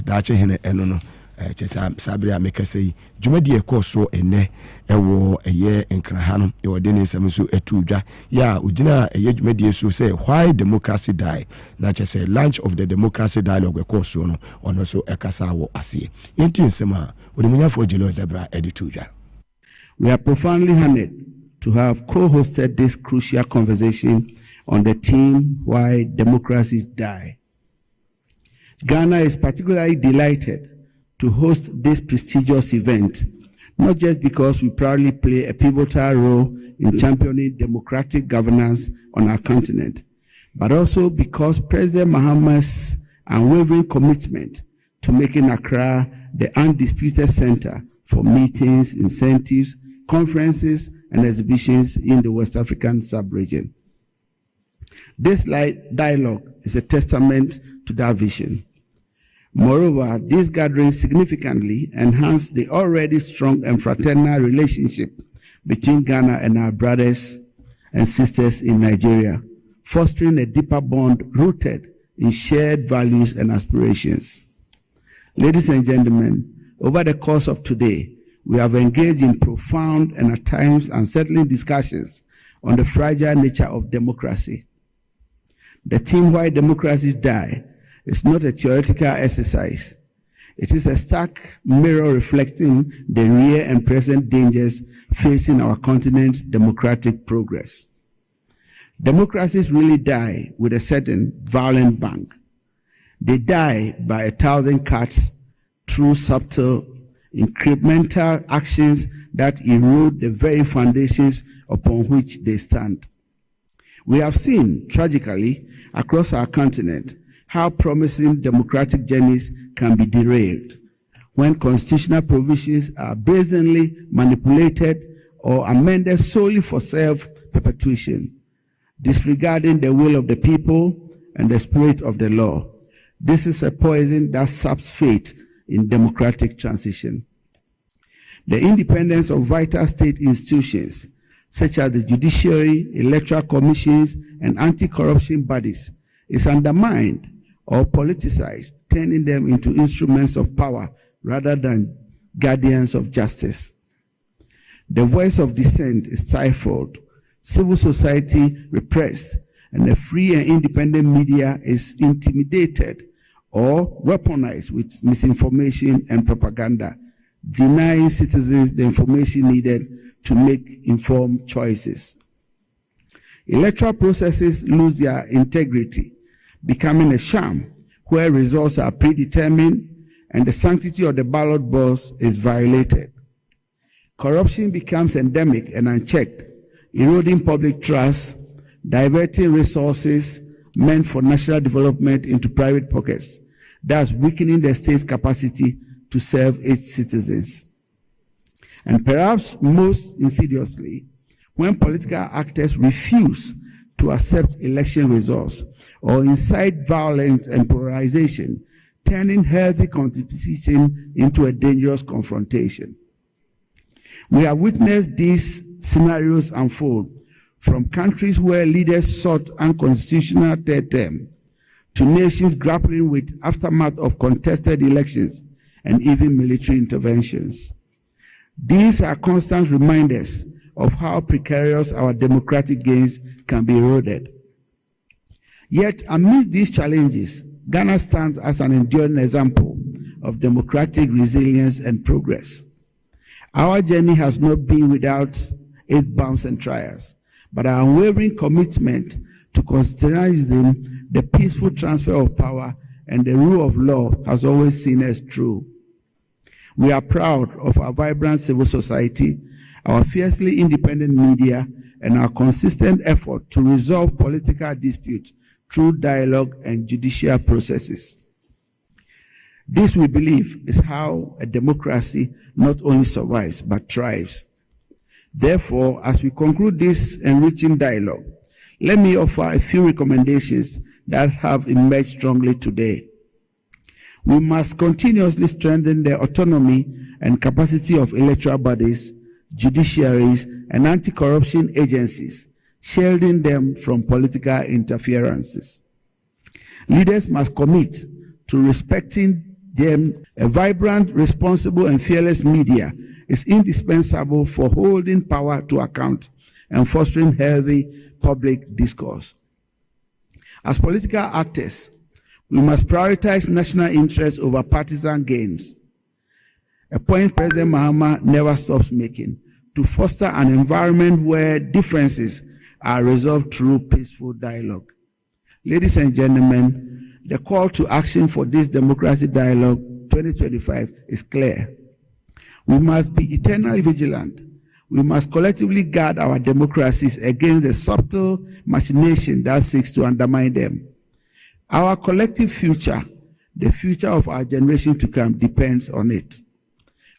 Dache Hine enono chesa sabria mekasei jumadi ekoso ene ewo eye enkraha no e wode ne samso etudwa ya ugina eye jumadi eso say why democracy die na chese launch of the democracy dialogue ekoso no ono so ekasa wo ase enti nsema odimunya for Julius Deborah editudwa. We are profoundly honored to have co-hosted this crucial conversation on the theme why democracies die. Ghana is particularly delighted to host this prestigious event, not just because we proudly play a pivotal role in championing democratic governance on our continent, but also because President Mahama's unwavering commitment to making Accra the undisputed center for meetings, incentives, conferences, and exhibitions in the West African sub-region. This dialogue is a testament to that vision. Moreover, these gatherings significantly enhance the already strong and fraternal relationship between Ghana and our brothers and sisters in Nigeria, fostering a deeper bond rooted in shared values and aspirations. Ladies and gentlemen, over the course of today, we have engaged in profound and at times unsettling discussions on the fragile nature of democracy. The theme why democracies die is not a theoretical exercise. It is a stark mirror reflecting the real and present dangers facing our continent's democratic progress. Democracies really die with a certain violent bang. They die by 1,000 cuts through subtle, incremental actions that erode the very foundations upon which they stand. We have seen, tragically, across our continent, how promising democratic journeys can be derailed when constitutional provisions are brazenly manipulated or amended solely for self-perpetuation, disregarding the will of the people and the spirit of the law. This is a poison that saps faith in democratic transition. The independence of vital state institutions, such as the judiciary, electoral commissions, and anti-corruption bodies, is undermined or politicized, turning them into instruments of power rather than guardians of justice. The voice of dissent is stifled, civil society repressed, and the free and independent media is intimidated or weaponized with misinformation and propaganda, denying citizens the information needed to make informed choices. Electoral processes lose their integrity, becoming a sham where results are predetermined and the sanctity of the ballot box is violated. Corruption becomes endemic and unchecked, eroding public trust, diverting resources meant for national development into private pockets, thus weakening the state's capacity to serve its citizens. And perhaps most insidiously, when political actors refuse to accept election results or incite violence and polarization, turning healthy competition into a dangerous confrontation. We have witnessed these scenarios unfold from countries where leaders sought unconstitutional third term to nations grappling with aftermath of contested elections and even military interventions. These are constant reminders of how precarious our democratic gains can be eroded. Yet, amidst these challenges, Ghana stands as an enduring example of democratic resilience and progress. Our journey has not been without its bumps and trials, but our unwavering commitment to constitutionalism, the peaceful transfer of power, and the rule of law has always seen us through. We are proud of our vibrant civil society, our fiercely independent media, and our consistent effort to resolve political disputes through dialogue and judicial processes. This, we believe, is how a democracy not only survives, but thrives. Therefore, as we conclude this enriching dialogue, let me offer a few recommendations that have emerged strongly today. We must continuously strengthen the autonomy and capacity of electoral bodies, judiciaries, and anti-corruption agencies, shielding them from political interferences. Leaders must commit to respecting them. A vibrant, responsible, and fearless media is indispensable for holding power to account and fostering healthy public discourse. As political actors, we must prioritize national interests over partisan gains, a point President Mahama never stops making, to foster an environment where differences are resolved through peaceful dialogue. Ladies and gentlemen, the call to action for this Democracy Dialogue 2025 is clear. We must be eternally vigilant. We must collectively guard our democracies against the subtle machination that seeks to undermine them. Our collective future, the future of our generation to come, depends on it.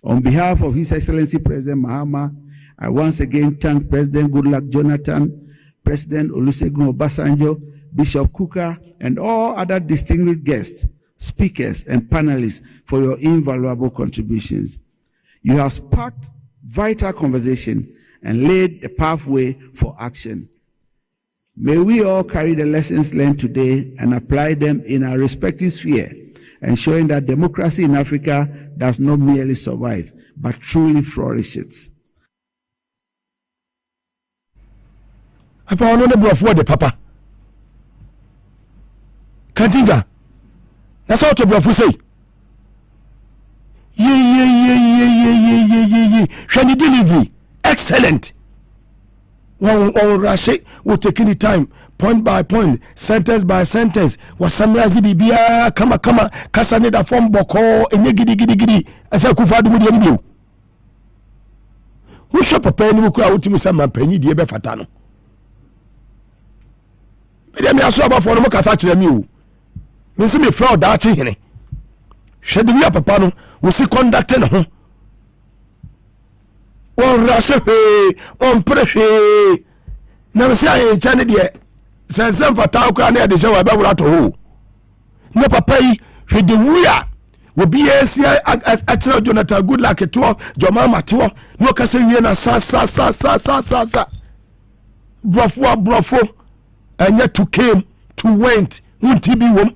On behalf of His Excellency President Mahama, I once again thank President Goodluck Jonathan, President Olusegun Obasanjo, Bishop Kuka, and all other distinguished guests, speakers, and panelists for your invaluable contributions. You have sparked vital conversation and laid the pathway for action. May we all carry the lessons learned today and apply them in our respective sphere, ensuring that democracy in Africa does not merely survive, but truly flourishes. Papa, I know the bluff word, Papa. Kantinga. That's how to bluff we say. Yeah. Shani delivery. Excellent. One rush will take any time, point by point, sentence by sentence. Was summarize bibia kama kasa ne da form boko enye gidi asa kufadu mu de mu. Who shop papa ni mu kura wotimi sama panyi de be fata no. Me me aso aba for no kasa kire mi o. Me se me fraud da chi hene. Hwe de wi papa no wo si conduct ne ho. On rase on pressure na me say en chane de sensem fata ko na de shewa ba wura to ho ne papa yi hwe de wuya obi esia atira Jonathan good luck to Joma Mateo no ka se wie na sa brofo anya to came to went nti bi wom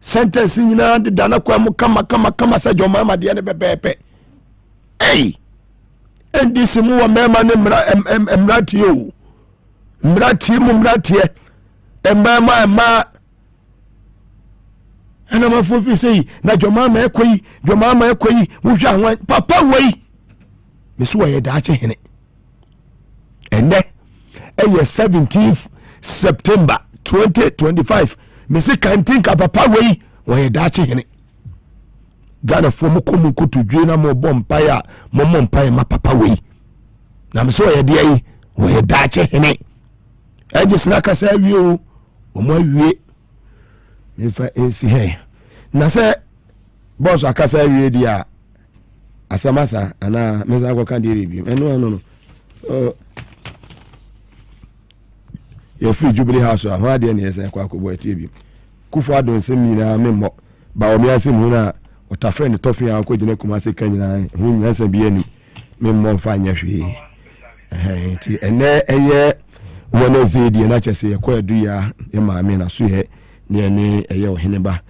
sentence nyina de dana kwa mu kama sa Joma ma de ne bebepe ndisi mu wa mema ne mrati yo mrati emma ana mafofi sei na Joma ma ekoyi wo hwa hwan papa wei mesu wa ye daache hene ende 17th September 2025 mesi kantin ka papa wei wa ye daache hene Ghana for mo komu kutu dwe na mo bompa ya mo ma papa wei na me so ye de yi wo ye daache hene eje sina kasa awie o mo awie ifa esi he na se boss akasa awie dia asamasa ana meza kwa kandi rebi no so your free Jubilee house a ma de na yesa kwa akobọ eti bi kufu adon se mi na memmo ba o mi asem hu na wata friend tofi ya ko jine kuma se kanyina hu nyansa bi ani memmo fa anya hwe ti ene eye wona zedi na chese ye ko adu ya e ma me na so ye ne eye oheneba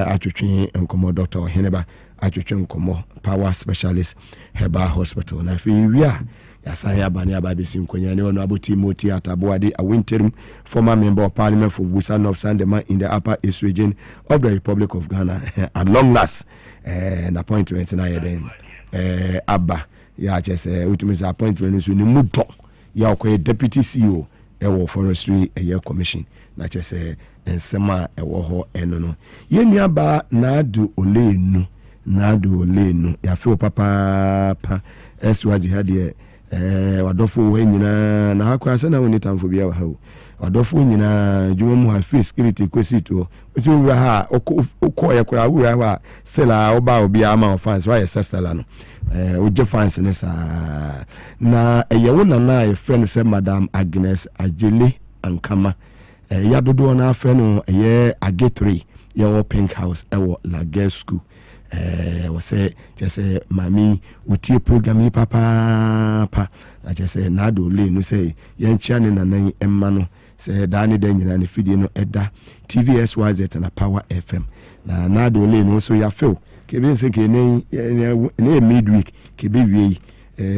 atwetwe nkomo doctor oheneba atwetwe nkomo power specialist Herbal Hospital na fi wia ya sanya bani ababesi nkonya ne ono aboti moti ataboade a winterim former member of parliament for Busa North Sandema in the Upper East region of the Republic of Ghana at long last an appointment na yeden abba ya chese ultimate appointment so ni mudo ya ko deputy CEO ewo forestry commission na chese ensema ewo ho eno no yenua ba nadu olenu ya fe papa eswaji hade wadofo we nyina na hakura se na woni tamfo bia wa hawo wadofo nyina dwuma mu ha free security kwesito oti wura ha okọ ya kura wura wa sela oba obi ama fans wa yesestala no oje fans ne sa na eyewo na ye friend se Madam Agnes Ajele Ankama ya dodo na afa no eye Age3 ya wo Pink House ewo La Girls School wase jese mami utie program papa na jese nado le no say yenchia ne nanan emma no say dani da nyina ne fidie no eda TVS YZ na Power FM na nado le no so ya feel kebe nse ke ne midweek kebe wie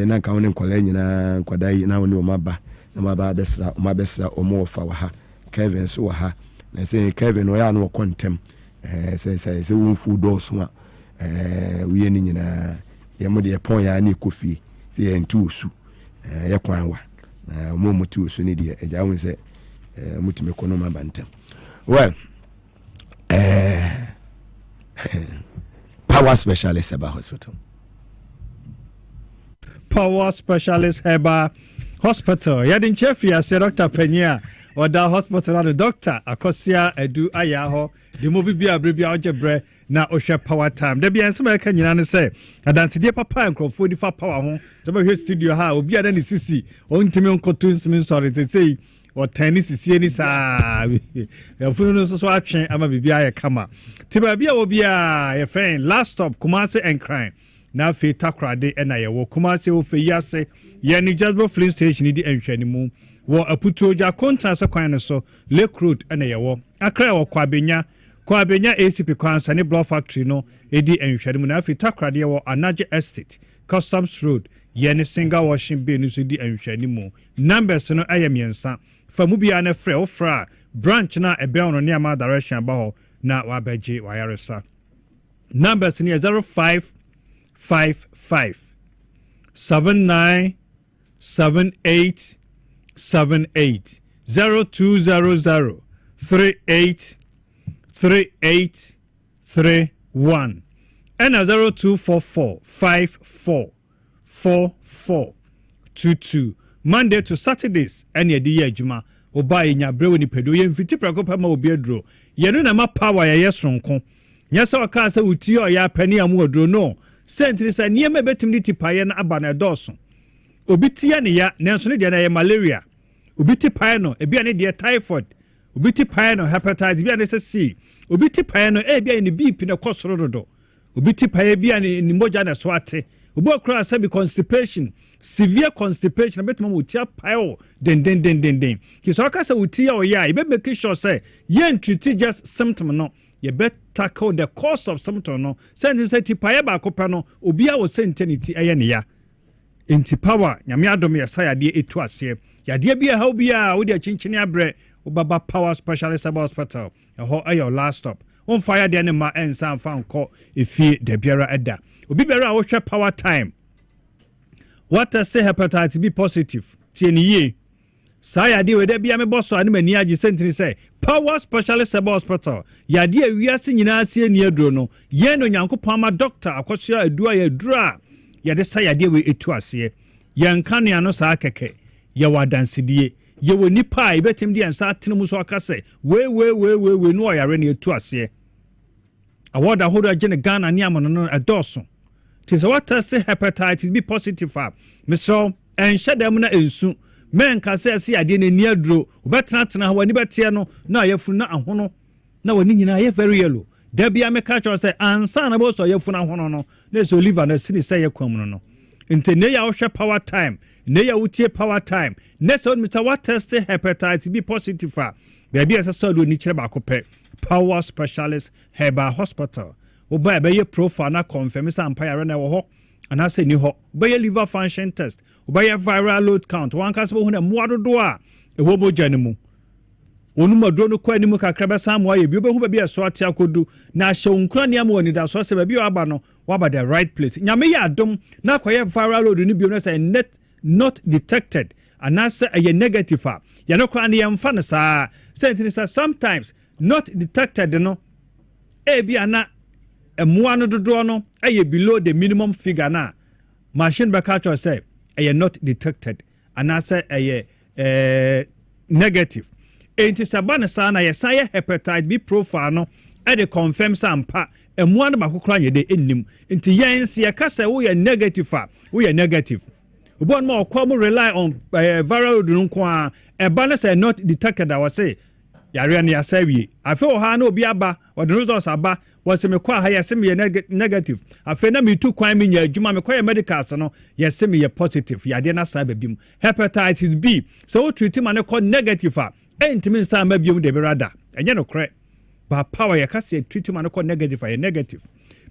na ka woni nkole nyina nkwadai na woni o maba besra omo ofa wa ha Kevin so wa ha na say Kevin o ya no kontem say wonfu do so we ni nyina ye mo de pon ya na kofi se ye ntu osu ye kwan wa na mo mutu osu ni de eja won se mutu me kono ma bantem well Power Specialist Herbal Hospital Power Specialist Herbal Hospital yadin chef ya se Dr. Penya oda hospital na doctor akosia edu ayaho de mo bibia brebia ojebre na ohwe power time da bia nsema ka nyina ne se adansede papa nkrofo di fa power ho so be hwe studio ha obi ada ne sisi ontimi nkoto nsimi sorry sei o tani sisi ni sa afunu no so atwen ama bibia ye kama ti ba bia obi a ye friend last stop Kumasi and crime na fe takrade na ye wo Kumasi wo fe yase ye ni Jasper Flint station di enhwani mu wo aputoja kontrasa kwan ne so Lake Road na ye wo akra wo kwabenya ACP kwansa ne Block Factory no edi enhwere mu na afi takrade wo Anaje Estate Customs Road ye ne single washing bay no so di enhwere mu numbers no ayemiensa famu bia na frɛ wo fra branch na ebe ono ne ama direction ba ho na wa beje wa yaresa numbers ni 0555 7978 38 0200 38 38 31 and 0244 54 44 22 Monday to Saturdays and ye di adwuma oba enya brewe ni pedo ye mfiti prakopa ma obi aduro ye no na ma power ye yesronko nyesa oka se uti o ya pani amu oduro no sentri sa niema betim ti paye na aba na doso obi tia ne ya nenso ne de na ye malaria obi ti paye no ebia ne de typhoid obi ti paye no hepatitis bia ne se C obi ti paye no bia ne BP na kosoro dodo obi ti paye bia ne moja na so ate obi okra say be constipation severe constipation betima utia paye den kiso aka say utia o ya e be make sure say ye treat just symptom no you better tackle the cause of symptom no send say ti paye ba kopa no obi a wo sentenity eye ne ya enti power nyame adom ya say ade etu ase ya de bia ha obi a wo de chinchini abre Obaba Power Specialist Hospital. Ho your last stop. On fire the anima and some fan call if ye de biara edda. Obi bera wo power time. What say hepatitis B positive? Tieni ye. Saya di we de bia me boss so anima ni agi sentry say Power Specialist Hospital. Ya di wiase nyina asie ni aduro no. Ye no nyankopon ma doctor akosua adua ya dura. Ya de saya di we etu ase. Ye nkane ano saa keke. Ye wadansidie. Ye wo nipa ibetim di ansa atene so aka say we no oyare ne etu ase award ahodo agene Ghana ni amono no edoso tise what say hepatitis B positive misro en shedam na ensu men ka say se ade ne ni aduro obetena wani betie no na ayefu na ahono na wani nyina ye very yellow da bia me ka cho say ansa na bo so ayefu na ahono no na so liver na sini say yekwam no intene ya wo power time ne ya wutie power time ne so Mr. What test hepatitis B positive baby asa so do ni kire ba kope Power Specialist Herbal Hospital oba be ye profile na confirm say empire na wo ho ana say ni ho be ye liver function test oba ye viral load count wan ka se bo hu na moadodo a e wo boja ni mu onu madro no kwa ni mu kakra be sam wa ye bi obehu be so ate akodu na hye nkura ne am woni da so se be aba no waba the right place nyame ya adom na kwaye viral load ni bi no say not detected and answer a negative ya no kwa ne yemfa no saa sentence sometimes not detected no bia na emua no dodo no below the minimum figure na machine be catch say not detected and answer a negative enti sabana saa na ye say hepatitis B profile no the confirm sampa emua no bakokra ye de ennim enti yense ye ka say we negative we negative Ubon mo kwa rely on viral dunukwa balance not detected I was say yare na yasawie afi ha na obi aba o the results aba was me kwa ha yase me negative afi na me tu kwan me nya adwuma me kwa medicals no yase me positive yade na sa ba bim hepatitis B so treat man ko negative entimi sa ma bim de be rada enye no kre ba power yakase treat man ko negative negative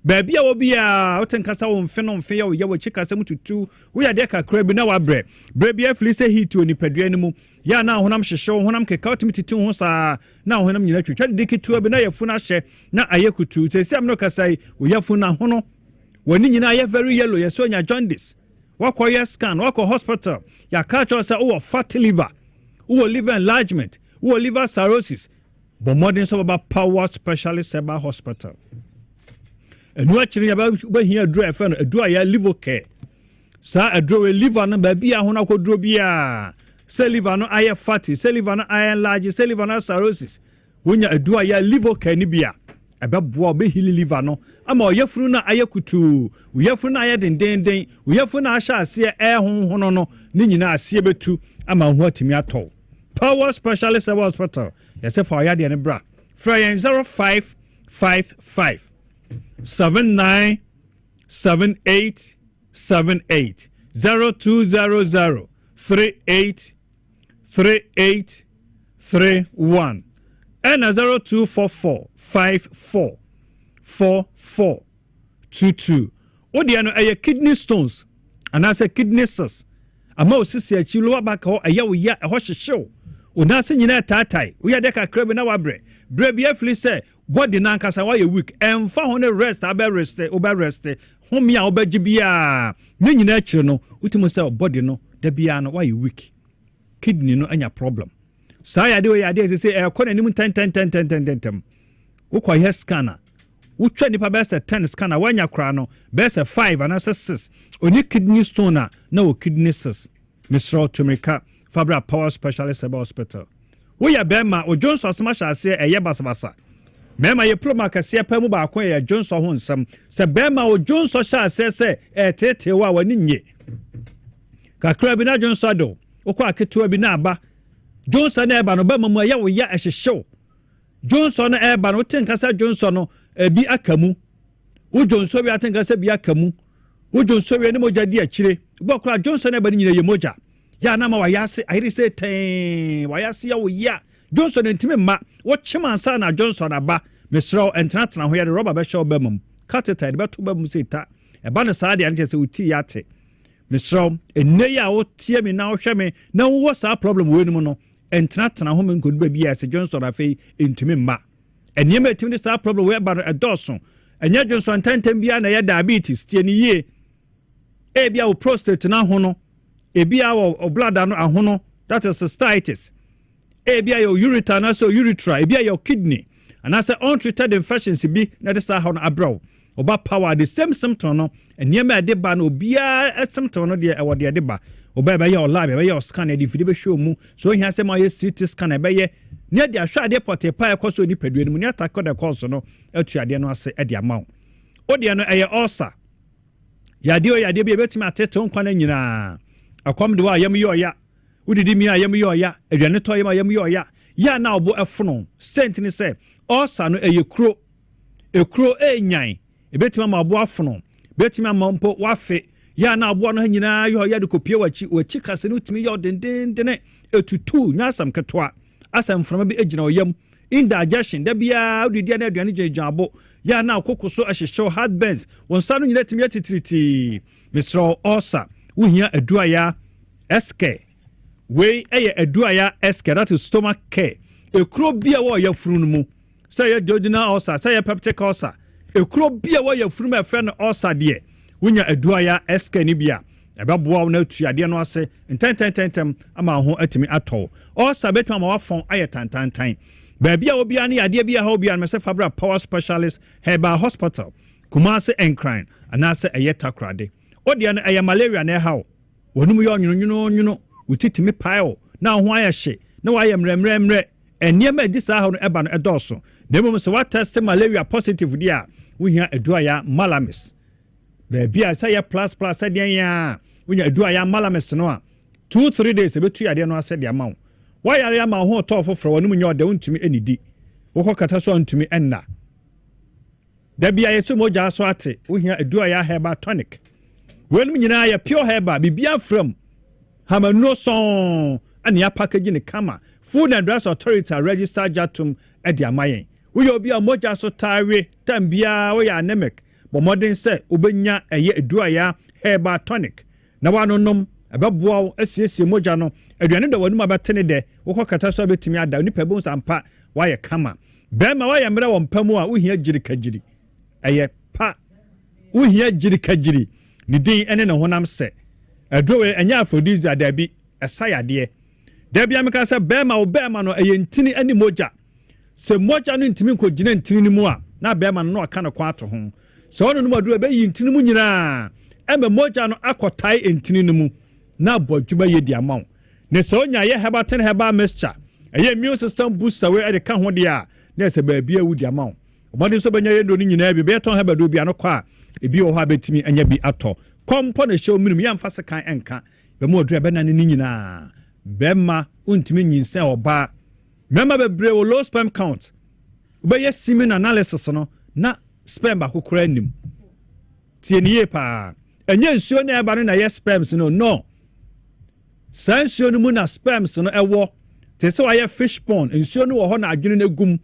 Baby obi a wotenkasa wo mfe no mfe ye wo chikasa mututu wo ya de kakra bi na wabre baby afli se hit oni padua ni mu ya na honam hyehye honam keka otimititu ho sa na honam nyina twetwa de kitu bi na yafu na hye na ayekutu sesi am no kasai wo yafu na hono woni nyina ye very yellow ye so nya jaundice wakoye scan wako hospital ya catch say wo fatty liver wo liver enlargement wo liver cirrhosis but modern so about Power Specialist Herbal Hospital enu akiri ya ba hia adro efe no adro ya liver care sa adro we liver no ba bia ho na kodro bia se liver no aye fatty se liver no aye large se liver no cirrhosis wonya adro ya liver care ni bia ebeboa obe hili liver no ama oyefuru na aye kutu oyefuru na aye dendenden oyefuru na ahya ase honhono no ni nyina ase betu ama ho atimi atọ Power Specialist Hospital yese fa ya de ne bra fra 0555 797878 0200 383831 and 0244 544422 odi no kidney stones and as a kidney cells ama osisi achi lo abaka ho wo ya ho hyehyew onase nyina tatai wo ya de kakra bi na wabre bre bi afli se body na nkasa wa ye weak emfa ho ne rest abe rest ho mi a obaji bia ne nyina akire no utimo se body no da bia no wa ye weak kidney no anya problem saa yade we yade say e kɔ nanim 10 wokɔ yɛ scanner wotwa nipa bɛsɛ 10 scanner wanya kra no bɛsɛ 5 anasɛ 6 oni kidney stone na o kidney 6 Mr. Tumika Fabra Power Specialist Hospital we ya bema o Jones asema hyase eye basabasa mema ye ploma kase pa mu ba akon ye Jones ho nsam se bema o Jones hyase se tete wa wani nye kakra bi na Jones ado okọ aketo bi na aba Jones na eba no bema mu ye wo ya ehyehyew Jones na eba no tenkasa Jones no bi akamu wo Jones bi atenkasa bi akamu wo Jones bi ne moja di akire bokra Jones na eba ni nyina ye moja ya na ma wayase ayire se ten wayase ya wo ya Johnson ntime ma wo chima ansa na Johnson aba mesro entana ho ya de rubber be show bamum catheter de beto bamum se ta e ba no saa de ante se uti yate mesro enne ya wo tie me na wo hwe me na wo saa problem we nimu no entana ho me nkodu ba bia se Johnson afei ntime ma enne ma timi de saa problem we ba no edoso enya Johnson tentem bia na ya diabetes tie ni ye e bia wo prostate na ho no ebia wo blood no ahono that is cystitis ebia your ureter na so urethra ebia your kidney and as untreated infections bi na this how abrow oba power the same symptom no enema de ba na obia symptom no de e wo de ba oba be your lab be your scan e di fidi be show mu so hia say ma ye CT scan e be ye ne de ahwa ade pote pa e koso ni padua mu ne attack the course no atuade no ase e de amaw o de no e ye ulcer yade bi betimi atete nkwa nyina akwam de wa yam yo ya udidi mi ayam yo ya aduane to yam ayam yo ya na obo efono sent ni se osa no ekro enyan ebetima ma obo afono betima ma mpo wafe ya na obo no nyina yo ya de kopie wachi kase no timi yo dendendene etutu nyasam ketwa asam frama bi egina oyam indigestion da bia udidi na aduane jejabo ya na kokoso ahyehyew heartburns wonsa no nyina timi atitriti misro osa wuhia aduaya SK we eye aduaya SK that is stomach care ekro bia wo ya furu mu say ya duodenal ulcer say ya peptic ulcer ekro bia wo ya furu ma fe no ulcer de wunya aduaya SK ni bia ebeboa na tuade no ase enten ama ho atimi atɔ ulcer betuma ma wafon aye tantantan ba bia wo bia ne ade bia ha bia me se Fabra Power Specialist Herbal Hospital Kumase Encrine anase eye takrade ode no eye malaria na ha wonum yo nwunwunu utitimi paio na ho ayehye na waye mremremre eniema di saa ho no eba no edoso na mum se wa test malaria positive dia wuhia aduaya malamis ba bia say plus adian ya wunya aduaya malamis no a 2-3 days ebetu ade no ase dia mawo wayare ama ho to foforo wonum nya ode untumi enidi wokokata so untumi enna da bia yeso moja so ate wuhia aduaya herbal tonic wenum nyina ya pure herbal bibia from Hamano son and ya packaging kama Food and Drugs Authority registered jatum edi amayen we obi a moja so tare tambia we anemic but modern say ubenya eye aduaya herbal tonic na wanonom ebeboa asiesie moja no aduane da wanum abatene de wokokata so betimi ada nipa bon sampa waye kama bema waye mre wo mpamu a uhia girikagiri eye pa uhia girikagiri ni din ene ne honam se adrowe anya afrodisi adabi esayade dabi ameka se bema wo bema no eyentini ani moja se moja no ntimi nkogina ntini ni mu a na bema no aka no kwa ato ho se ono no adrowe be yintini mu nyina eme moja no akotai entini ni mu na bodwuma yedi amawo ne se onya ye herbal mixture eye immune system booster we e ka ho de a na se ba bia wudi amawo omode so benya ye ndo ni nyina bi be ton hebado bia no kwa ebi wo ha betimi anya bi ato kompo na show minimum yamfa sekan enka be mo odre be na ni nyina bema untimi nyinsen oba mema bebre wo low sperm count be semen analysis no na sperm ba kokora nim tie niye pa enye nsuo na eba no na yes sperms no san nsuo no mu na sperms no ewo te se wa ye fish pond nsuo no wo ho na adwene na gum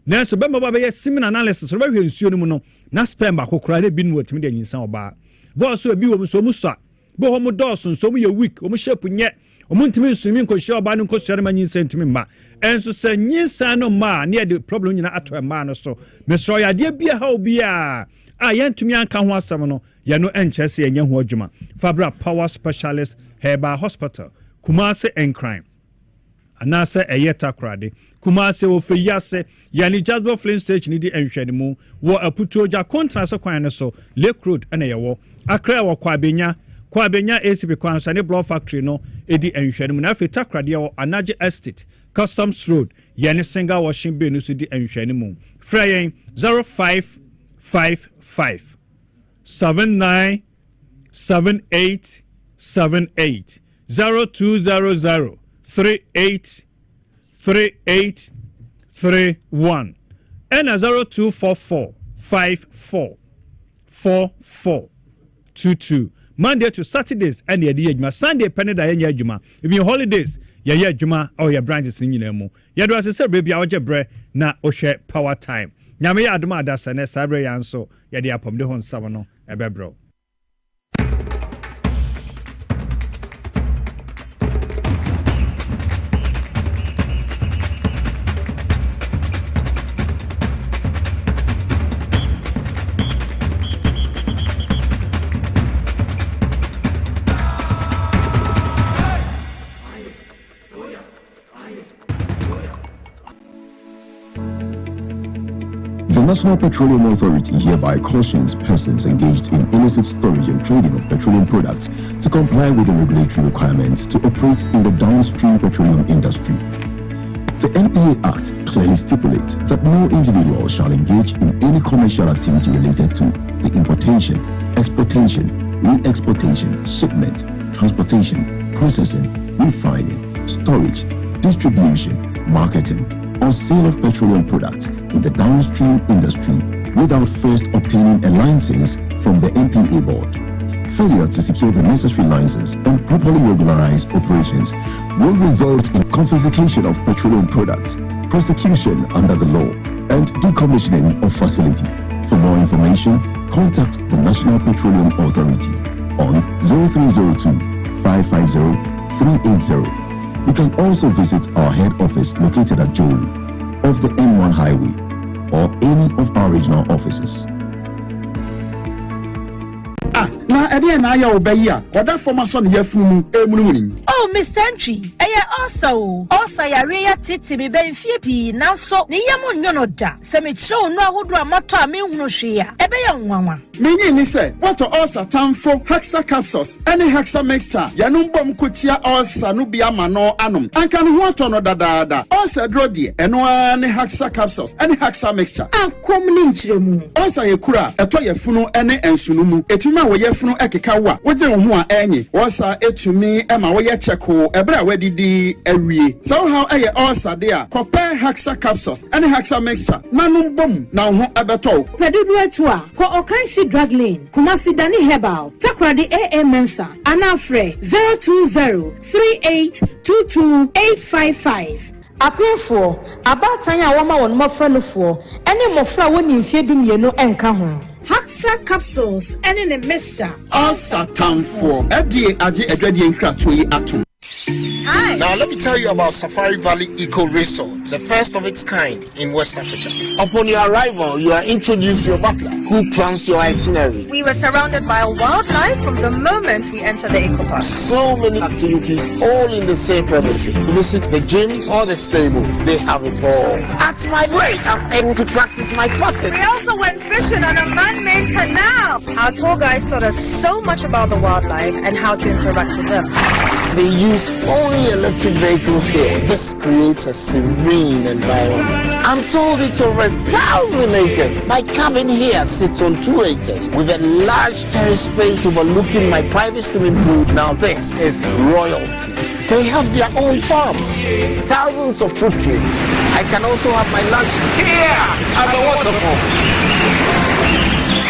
nanso bema ba be semen analysis be hwe nsuo no mu no na sperm ba kokora na bi no watimi de nyinsen oba boss obi wo so mu sa bo ho mu dawson so mu ye week o mu shape nye o mu ntimi nsumi nko hye oba no nko sore ma nyinsa ntimi ma enso se nyinsa no ma na de problem nyina ato ma no so mesro ya de bia ha obi a yentumi anka ho asem no ye no enche se enye ho adwuma Fabra Power Specialist Herbal Hospital Kumase Encrine anase eye takrade Kumase wo fe yase yani Jasper Flint station di enhwede mu wo aputuoja contrast kwan ne so Lake Road ene yewo Accra wo kwabenya ACP kwanso ne block factory no edi enhwede mu na fe takrade wo Anaje Estate Customs Road yani single washing bay no so di enhwede mu Freyen 0555 79 78 78 0200 38 3831 and 0244 54 4422 Monday to Saturdays and the Yajuma Sunday penny da Yajuma if you holidays ya Juma or your branches in Yinemo Yadu as a baby algebra na Oshe power time Nyame Aduma da Sane Sabre Yanso Yadi Apom de Hon Savano Ebebro. The National Petroleum Authority hereby cautions persons engaged in illicit storage and trading of petroleum products to comply with the regulatory requirements to operate in the downstream petroleum industry. The NPA Act clearly stipulates that no individual shall engage in any commercial activity related to the importation, exportation, re-exportation, shipment, transportation, processing, refining, storage, distribution, marketing, or sale of petroleum products in the downstream industry without first obtaining a license from the NPA board. Failure to secure the necessary license and properly regularize operations will result in confiscation of petroleum products, prosecution under the law, and decommissioning of facility. For more information, contact the National Petroleum Authority on 0302 550 380. You can also visit our head office located at Jolu of the N1 Highway or any of our regional offices. Na ede na ya obeya oda formason yafunu emunumuni. Oh Mr. Entry eya also yare ya titi be benfie pi nanso ne yam nyono da se me kire onu ahodo amato a me hunu hwe ya ebe ya nwanwa menyi ni se what ulcer tamfo hexa capsules any hexa mixture yanum bom kotia ulcer no bia ma no anom anka no ho ato no dadaada ulcer dro de eno ani hexa capsules any hexa mixture ankom ni nchiremu ulcer yekura eto yefunu ene ensunumu etuma wo yefunu ekeka wa wogye ho a enye ulcer etumi ema wo ye cheko ebra wadidi awie so how eye ulcer de a compare hexa capsules any hexa mixture nanum bom na ho abeto pedudu etu a ko okanshi drug lane Kumasi Dani Herbal Takradi AA Mensa Anafre 02038228555 Apefo abatanya woma won mofranofo ene mofra woni mfie dumienu enka ho Haxa capsules ene ne mixture ulcer tamfo edie age edwadie nkratoyi atom. Hi. Now let me tell you about Safari Valley Eco Resort, the first of its kind in West Africa. Upon your arrival, you are introduced to your butler, who plans your itinerary. We were surrounded by wildlife from the moment we entered the eco park. So many activities, all in the same premises. Visit the gym or the stables, they have it all. At my break, I'm able to practice my putting. We also went fishing on a man-made canal. Our tour guides taught us so much about the wildlife and how to interact with them. They used only electric vehicles here. This creates a serene environment. I'm told it's over 1,000 acres. My cabin here sits on 2 acres with a large terrace space overlooking my private swimming pool. Now this is royalty. They have their own farms, thousands of fruit trees. I can also have my lunch here at the waterfall.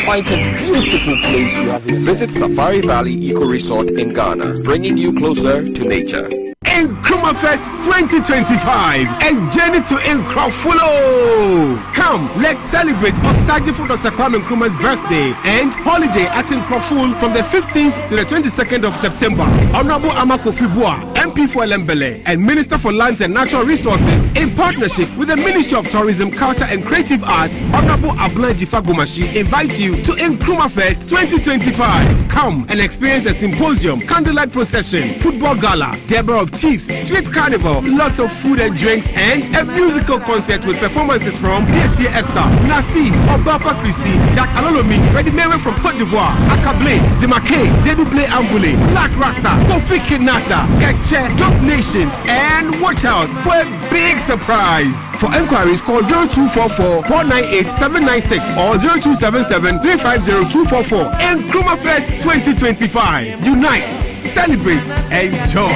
Quite a beautiful place you have here. Visit Safari Valley Eco Resort in Ghana, bringing you closer to nature. Nkrumah Fest 2025, a journey to Nkrumah. Come, let's celebrate Osajifo Dr. Kwame Nkrumah's birthday and holiday at Nkrumah from the 15th to the 22nd of September. Honorable Amako Fibua, MP for Lembele, and Minister for Lands and Natural Resources, in partnership with the Ministry of Tourism, Culture and Creative Arts, Honorable Abla Jifagumashi, invite you to Nkrumah Fest 2025. Come and experience a symposium, candlelight procession, football gala, Deborah of Chiefs, street carnival, lots of food and drinks, and a musical concert with performances from PSC Esther, Nassi, Obapa Christie, Jack Alolomi, Freddie Merwe from Cote d'Ivoire, Akable, Zimake, Jeduble Ambule, Black Rasta, Kofi Kinata, Eche, Dope Nation, and watch out for a big surprise. For enquiries, call 0244 498 796 or 0277 350 244. And Nkrumah Fest 2025. Unite, celebrate, enjoy.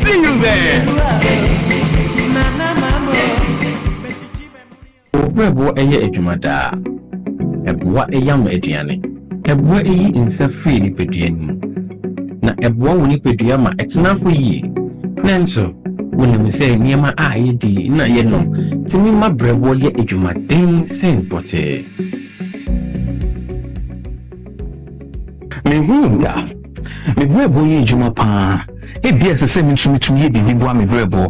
See you there. Obrebo eye ejumada. Ebwa eyam eduane. Ebwa eyi insa free ni peduani. Na ebwa woni pedua ma etena ho yi. Nanso woni say niema a yedi na yenom. Timi ma brebo ye ejumaden sen pote. Mehunda. Me brebo ye ejuma pa. Ebia se me tumi bibi bo me brebo.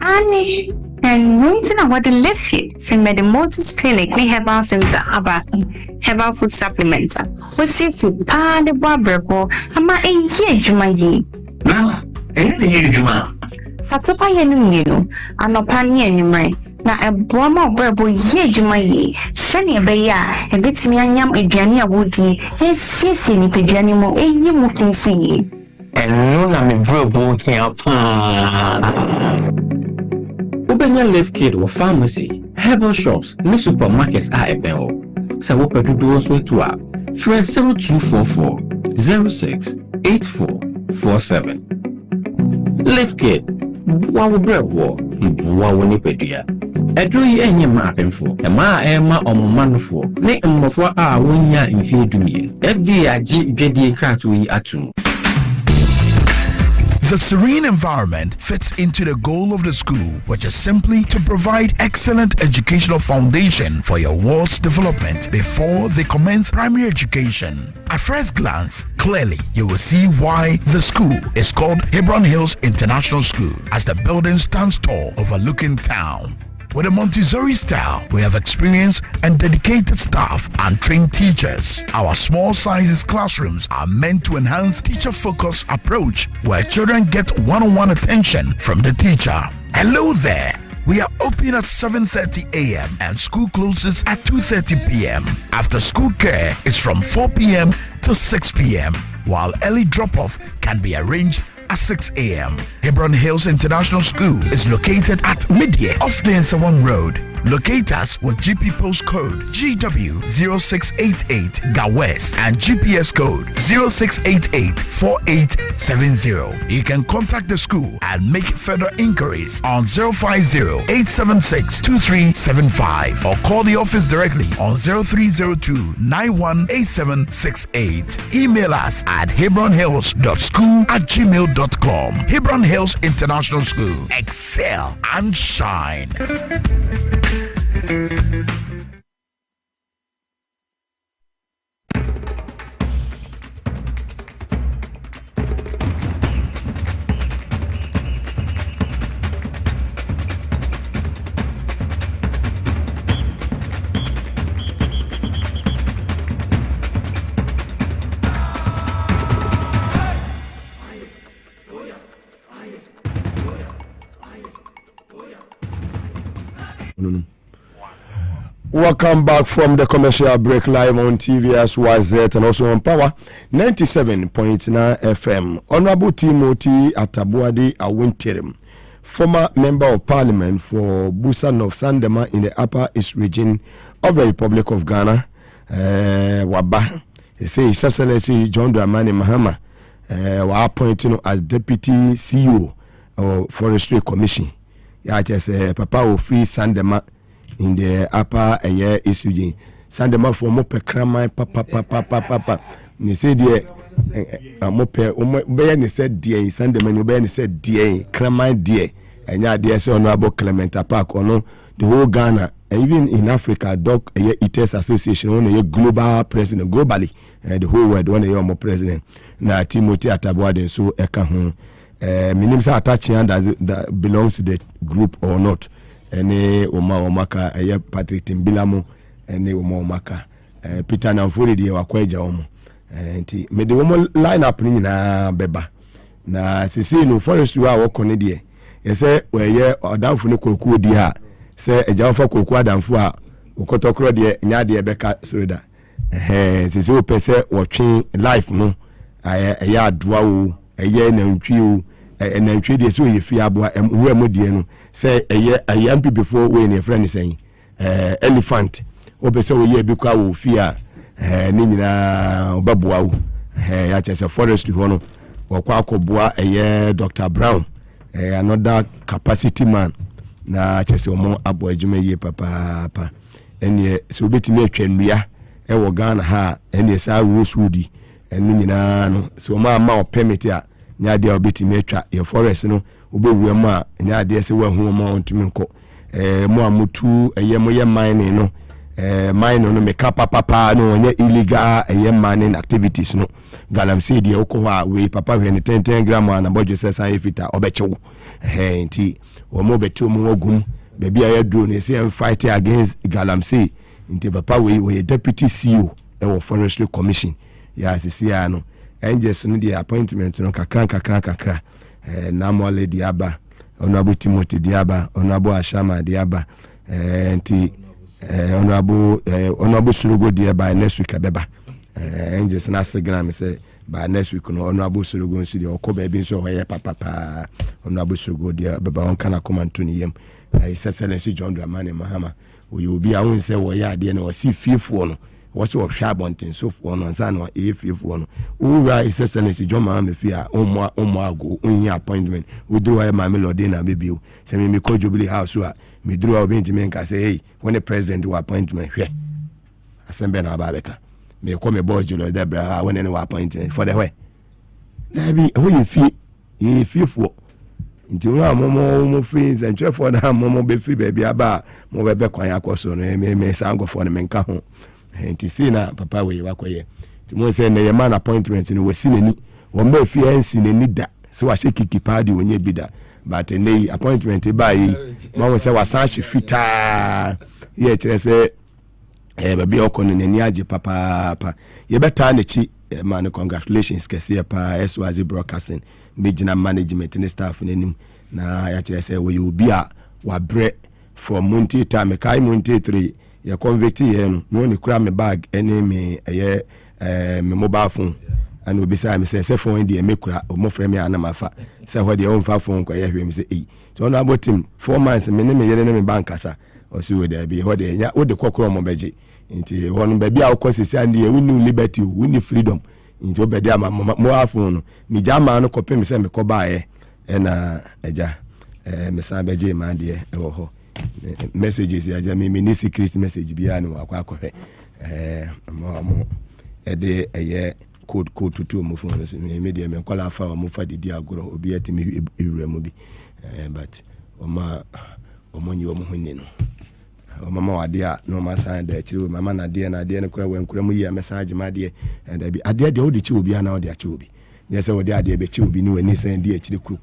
Ani and winter what the left it from the Moses Clinic we have our center about herbal food supplements. We see pa the brebo ama e ye ejuma ye. Na ye ejuma. Fatopa ye no anopa ne enwumre. Na eboma obrebo ye ejuma ye sene ebeya ebetimi anyam aduane awodi esiesi ni peduane mo eyi mo finsi ye eno na me brebo kia pa Ubenya Life Kid or pharmacy, herbal shops, ni supermarkets are ebeo. Sa wo pedudo so to a 0244 06 8447. Life Kid wa wo brebo wa wo ni pedua. Edro yi enye ma apemfo e ma ema omomanfo ne mmofo a wonya mfie dumie FDA agi dwedie krato yi atum. The serene environment fits into the goal of the school, which is simply to provide excellent educational foundation for your ward's development before they commence primary education. At first glance, clearly you will see why the school is called Hebron Hills International School, as the building stands tall overlooking town. With a Montessori style, we have experienced and dedicated staff and trained teachers. Our small sizes classrooms are meant to enhance teacher-focused approach where children get one-on-one attention from the teacher. Hello there. We are open at 7:30 a.m. and school closes at 2:30 p.m. After school care is from 4 p.m. to 6 p.m. while early drop-off can be arranged at 6 a.m. Hebron Hills International School is located at Midye off the Nsawam Road. Locate us with GP postcode GW0688 GA West and GPS code 06884870. You can contact the school and make further inquiries on 050-876-2375 or call the office directly on 0302-918768. Email us at hebronhills.school@gmail.com. Hebron Hills International School. Excel and shine. Welcome back from the commercial break, live on TVSYZ and also on Power 97.9 FM. Honorable Timothy Atabuade Awintirim, former member of parliament for Busa North Sandema in the Upper East region of the Republic of Ghana, Waba. He says His Excellency John Dramani Mahama was appointed as Deputy CEO of Forestry Commission. Yeah, just Papa of Free Sandema in the Upper East region. Sandema for Mope Kramai Papa. He said, "Dear, Mope, Bayani said, dear, Sandema, Bayani said, dear, Kramai, dear." And yeah, dear, so Honorable Clement Park, or no, the whole Ghana, and even in Africa, Dog Eaters Association, one a global president, globally, the whole world, one a more president. Now, Timothy Atabuade, so Eka, Minim sa attaching that belongs to the group or not. Ene Omaka, Patrick Timbilamo, Ene Omaka, Peter Namfuri, the Wakweja Omo. nti me de wo line up ni nyina beba na sisi no forest wa wo kɔ ne de yɛsɛ wɔyɛ ɔdamfo ne kokuo di a sɛ agya fa kokuo adamfo a wokɔtɔkorɔ de nya de bɛka sorida sisi wo pɛ sɛ wɔtwe life no ɛyɛ adoa wo ɛyɛ nantwi wo nantwi de sɛ oyɛ fie aboa nwura mu die no sɛ ɛyɛ ampi before we ne friend sɛn elephant wo pɛ sɛ wɔyɛ bi kwa wo fie a ne nyinaa ɔbɛboa wo ya kyɛ sɛ forest hɔ no wɔkɔ akɔboa ɛyɛ Dr. Brown another capacity man na kyɛ sɛ ɔmo aboa adwuma yie papaapa ɛneɛ sɛ wobɛtumi atwa nnua ɛwɔ Ghana ha ɛneɛ saa rosewood ɛno nyinaa no sɛ ɔmo ama ɔ permit a nya adeɛ a wobɛtumi atwa yɛ forest no wobɛwua mu a nya adeɛ sɛ woahu ɔma ɔntumi nkɔ mo a motu ɛyɛ moyɛ mining no mining no meka papa no ɔnyɛ illegal mining activities no galamsey deɛ wokɔ hɔ a wei papa hwɛ ne 10 gram a na bɔdwe sɛ san yɛfita ɔbɛkyew nti wɔmo bɛtew mu wɔgum baabi a yɛduro no ɛsɛ fight against galamsey nti papa wei wɔyɛ deputy CEO ɛwɔ forestry commission yɛ asisi a no angels no deɛ appointment no kakra namole de aba honorable Timothy de aba honorable Ashama de aba nti honorable Surugo de by next week abeba angels na signal me say by next week no honorable Surugo nso de okoba bi nso hoye papa honorable Surugo de beba on kana command to niyem his excellency John Dramani Mahama we obi a won say wo ya de na o si fiefo no what's your shabontin so for no ansa no efifo no ura his excellency John Mahama fi a omo ago onye appointment we do why my melody na baby o say me call Jubilee House a me drew a bench men ka say hey when the president do appointment hwe asembe na babeka me call me boss Julius Debra when any appointment for the way na bi wo ye fifo nti wa mo friends and try for na mo be free baby aba mo be kwan akoso no me sango for no menka ho nti si na papa we wakoye nti mo say na ye man appointment no wasi nani wo ma fi ansi nani da se wa she kiki party wonye bi da but nei appointment ba yi mo say wasan she fita ye kire say baby okono nani age papa ye beta na chi man congratulations kese pa SYZ broadcasting major management and staff nanim na ya kire say we obi a wa bre from Monte time kai Monte 3 ya convict ye no ni kura me bag ene me me mobile phone and obi say me say phone dey me kura o mo frame ya na mafa say ho dey on fa phone ko ye hwe me say so na about him 4 months me ne me yere ne me bank asa o si we dey be ho dey nya o de kokoro mo beje nti won baby a ko sisi ande we ni liberty we ni freedom nti obedi ama mo afun no mi jama no kopem se me ko baaye na eja me san beje ma de e wo ho messages ya ja me ni secret message bia no akwa akɔhwɛ mo ede eye code to mo phone so me de me kwala afa mo fa didi agoro obi atimi ewura mo bi but omo nyi omo hunni no mama wade a no ma san da chiri mama na de no kura wankura mu yi message ma de and abi ade de odi chi obi ana odi achi obi yes odi ade be chi obi ni wani san de chiri kuru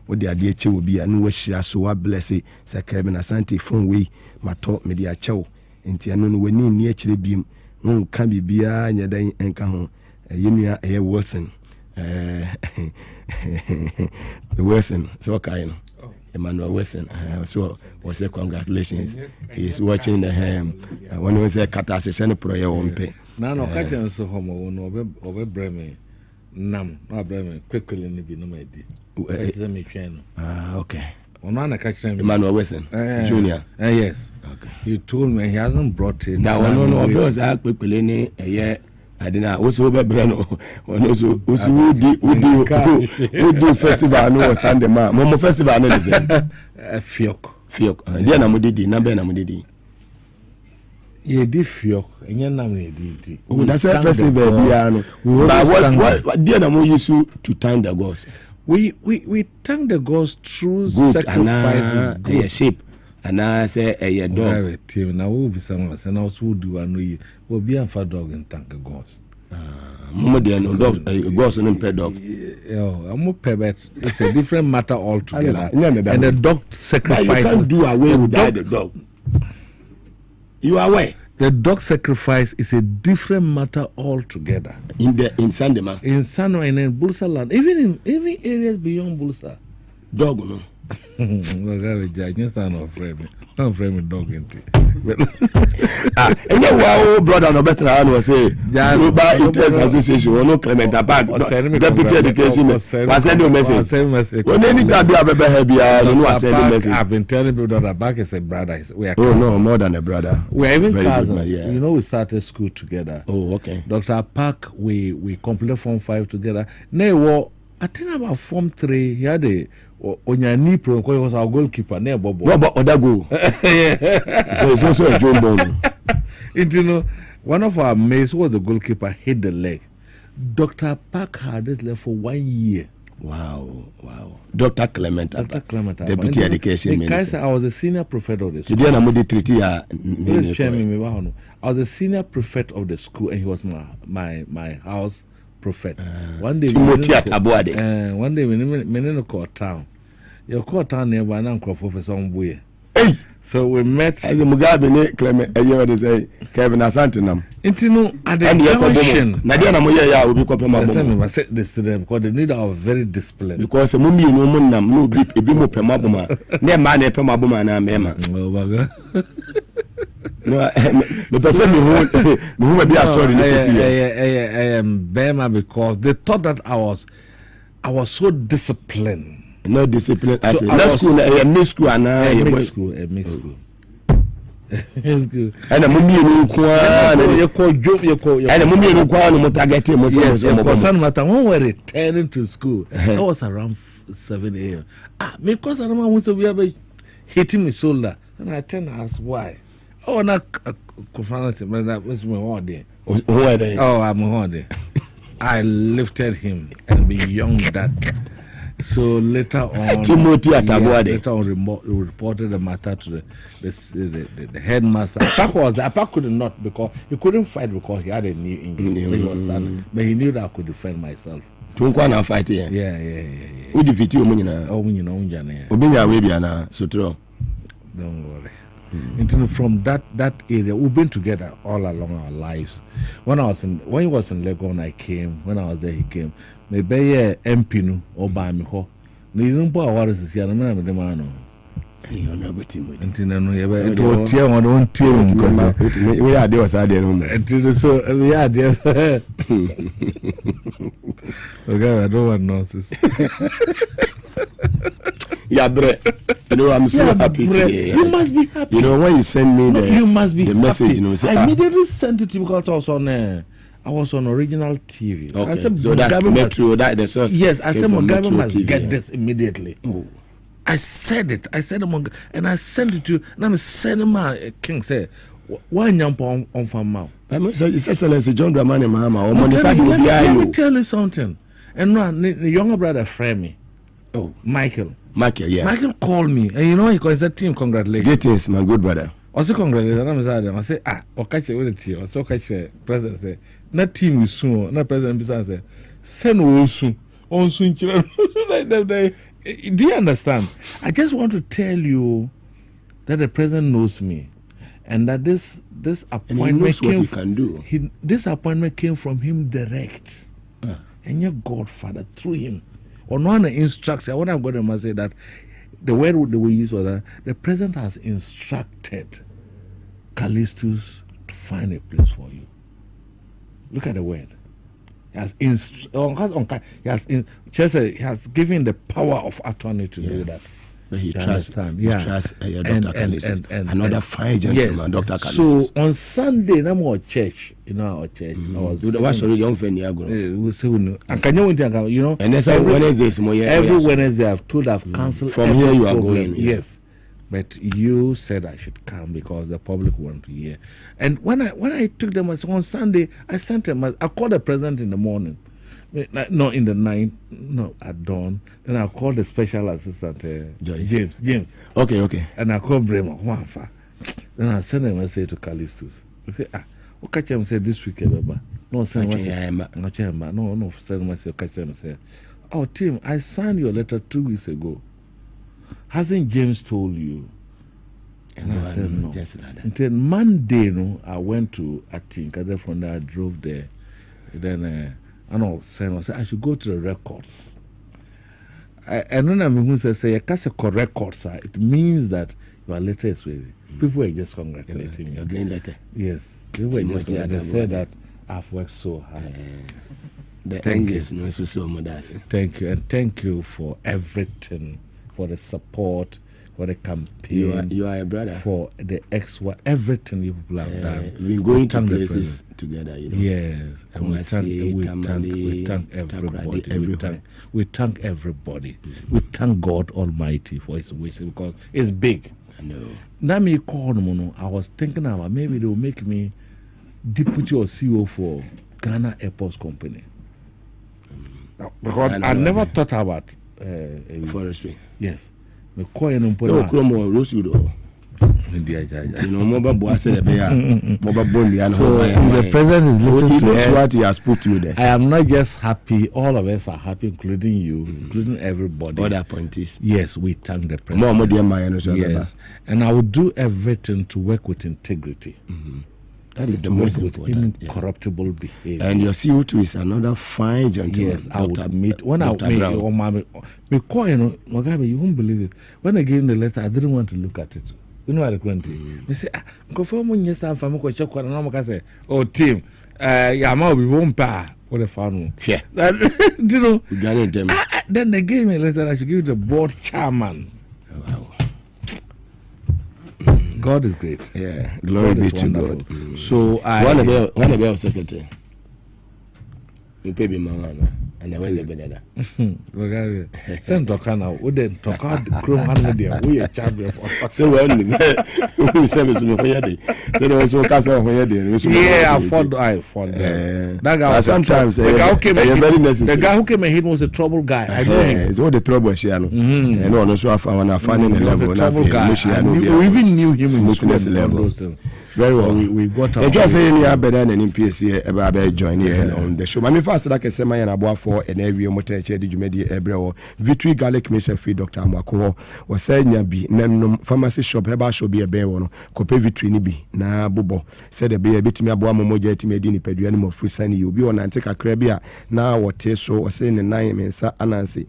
odi ade chi obi anu wa hira so wa bless sakebe na santi phone we mato me de achew enti anu no wani ni achire biem no ka bibia nya dan enka ho yenua Wilson Wilson so kai no Emmanuel Wilson so was say congratulations he is watching the when we say kata se send pro ye ompe na no ka chen so homo no obe breme nam na breme quickly ni bi no ma di me twen no okay ono na ka chen Emmanuel Wilson Junior yes okay he told me he hasn't brought it now no obe say quickly ni eye adina oso be breno ono so oso udi festival no Sunday ma mo festival no dey fiok dia na mo didi na be na mo didi ye di fiok enye na mo didi we na say festival bia no what dia na mo use to thank the gods we thank the gods through sacrifices good shape and I say a dog team now will be some and also do and we will be a fat dog and thank the gods. Mama dear no dog gods and pet dog. I'm a pet, it's a different matter altogether. And the dog sacrifice. You can't do away with the dog. You are away. The dog sacrifice is a different matter altogether. In Sandema. In Sandema and in Bulsa land, even areas beyond Bulsa. Dog, no. I'm afraid me dog into. And your brother no better than was say Global Interest Association or no Clement Abag Deputy Education was sending a message. When any time you have ever had no send a message. I've been telling people that Abag is a brother. We are no, more than a brother. We are even very cousins. Good, yeah. You know, we started school together. Oh, okay. Dr. Park, we completed Form 5 together. Now, I think about Form 3. He had a Onyani Pro, because he was our goalkeeper. Near Bobo. What about Odago? So it's also a John Bone. You know, one of our mates who was the goalkeeper hit the leg. Dr. Park had this left for 1 year. Wow. Dr. Clement, Deputy Education Minister. I was a senior prefect of the school. I was a senior prefect of the school, and he was my house prophet. One day, Timothy Atabuade. One day, we didn't call town. You call town nearby now, Professor Mbuye. Hey! So we met. As a Mugabe, Clement, a year say, Kevin Asantinam. Intino at the junction. Nadiana Moya will be copying my I said this to them because they need our very discipline. Because a mummy no munam, no deep, a bimo pemabuma. Ne man a pemabuma and mema. Oh, my God. No, the person who may be a story. I am Bema because they thought that I was so disciplined. No discipline. So school, a mixed school, and a mixed school. It's good. And a mummy in Kwan, and you call Job, and a mummy in Kwan, Mutagati, yes, when we were returning to school, that was around 7 a.m. Because I don't want to be hitting my shoulder, and I turned to ask why. Oh, not confronted him, but that was my order. Oh, I'm order. I lifted him and beyond that. So later on, Timothy Atabuade. Later on, reported the matter to the headmaster. Apak could not because he couldn't fight because he had a knee injury. He was standing, but he knew that I could defend myself. Tunkwana fight here. Yeah. Who defeat you, Munina? Oh, Munina, Unjana. Obinya Webiana, so true. Don't worry. From that area, we've been together all along our lives. When he was in Legon, I came. When I was there, he came. Maybe MP or by me ho. You don't put what is the man the man. You know what him with. Until tear on one tear. We are there was I there. So we are there. Okay, I don't want nonsense. Yeah, bre. You know, I'm so happy today. You must be happy. You know, when you send me you must be the message, you know, say, I immediately sent it to you because I was on original TV. Okay. I said, so that's Metro, that the source. Yes, I said Mugabe must get this immediately. Oh. I said it. I said and I sent it to you. And I'm sending my king say, why jump on farm now? His Excellency John Dramani Mahama. Let me tell you something. And the younger brother friend me. Oh, Michael, yeah. Michael called me, and you know he calls that team. Congratulations. Greetings, my good brother. I say congratulations. I say catch it with the team. I say catch the president say that team is soon. Not president Bisa say send also on soon. Do you understand? I just want to tell you that the president knows me, and that this appointment this appointment came from him direct, and your Godfather through him. On one instruction, when I got them, I say that the word that we use was that the president has instructed Callistus to find a place for you. Look at the word. He has given the power of attorney to do that. But he trusts Dr. Callistus. Another fine gentleman, yes. Dr. Callistus. So on Sunday, I'm at church. You know, our church. I was young friend. We say we know. And can you know? And that's every Wednesday, I've told I've cancelled. From here, you are going. Yes, but you said I should come because the public want to hear. And when I took them on Sunday, I sent them. I called the president in the morning. No, in the night, no, at dawn. Then I called the special assistant, James. Okay. And I called Bremer. Then I sent a message to Callistus. I say, catch him say this week, Baba. No, send message. No, send message. Catch him say, oh, Tim, I signed your letter 2 weeks ago. Hasn't James told you? And I said no. Until Monday, I went to Atin, from there I drove there. Then I said I should go to the records. And then who say you can't say records. It means that your letter is ready. People were just congratulating me. Your green letter. Yes, people were just they said that I've worked so hard. Thank you. Thank you, and thank you for everything, for the support, for the campaign. You are a brother. For the everything you people have done. We've been going to places together, Yes, and we thank everybody. We thank everybody. We thank God Almighty for His wishes because it's big. I know. Now me call them. I was thinking about maybe they will make me deputy or CEO for Ghana Airports Company. Because I never thought about forestry. Yes. Me call them. So the president is listening to us. What he has put you there. I am not just happy, all of us are happy, including you, including everybody. Other appointees. Yes, we thank the president. Yes. And I will do everything to work with integrity. That is the most important. Incorruptible behavior. And your CO2 is another fine gentleman. Yes, I would meet. When I meet me call, Mugabe, you won't believe it. When I gave him the letter, I didn't want to look at it. You know what I couldn't do? They say, conform yes, I'm from Moko say, oh, team, Yama, we won't pay. What a fun. Yeah. You know, then they gave me a letter I should give the board chairman. Wow. God is great. Yeah, glory be to God. So I want to be our secretary. You pay me my and I went better. Send Tokana, wouldn't talk out the crew 100. We are champion for. So when we say, so yeah, I fought. That guy sometimes the guy who came and hit was a trouble guy. I know him. It's all the trouble she had. And also when I found in the level, trouble guy. We even knew him in smoothness level. Very well. We got out. Just saying, you better than MPSC about join here on the show. My first like I say, my and for an area motor chair did you made the Victory Garlic Maase free Dr. Mwako was saying ya be num pharmacy shop heba should be a bear one cope Victory ni bi na bobo said the beer bit me aboa momoja timedi ni pedu animal free sunny you be on and take a crabia na what so was saying the 9 mensa anansi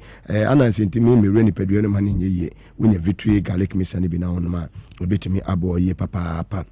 intimi me reni pedu animal in ye when your Victory Garlic Maase ni bi na on ma bit me abo ye papa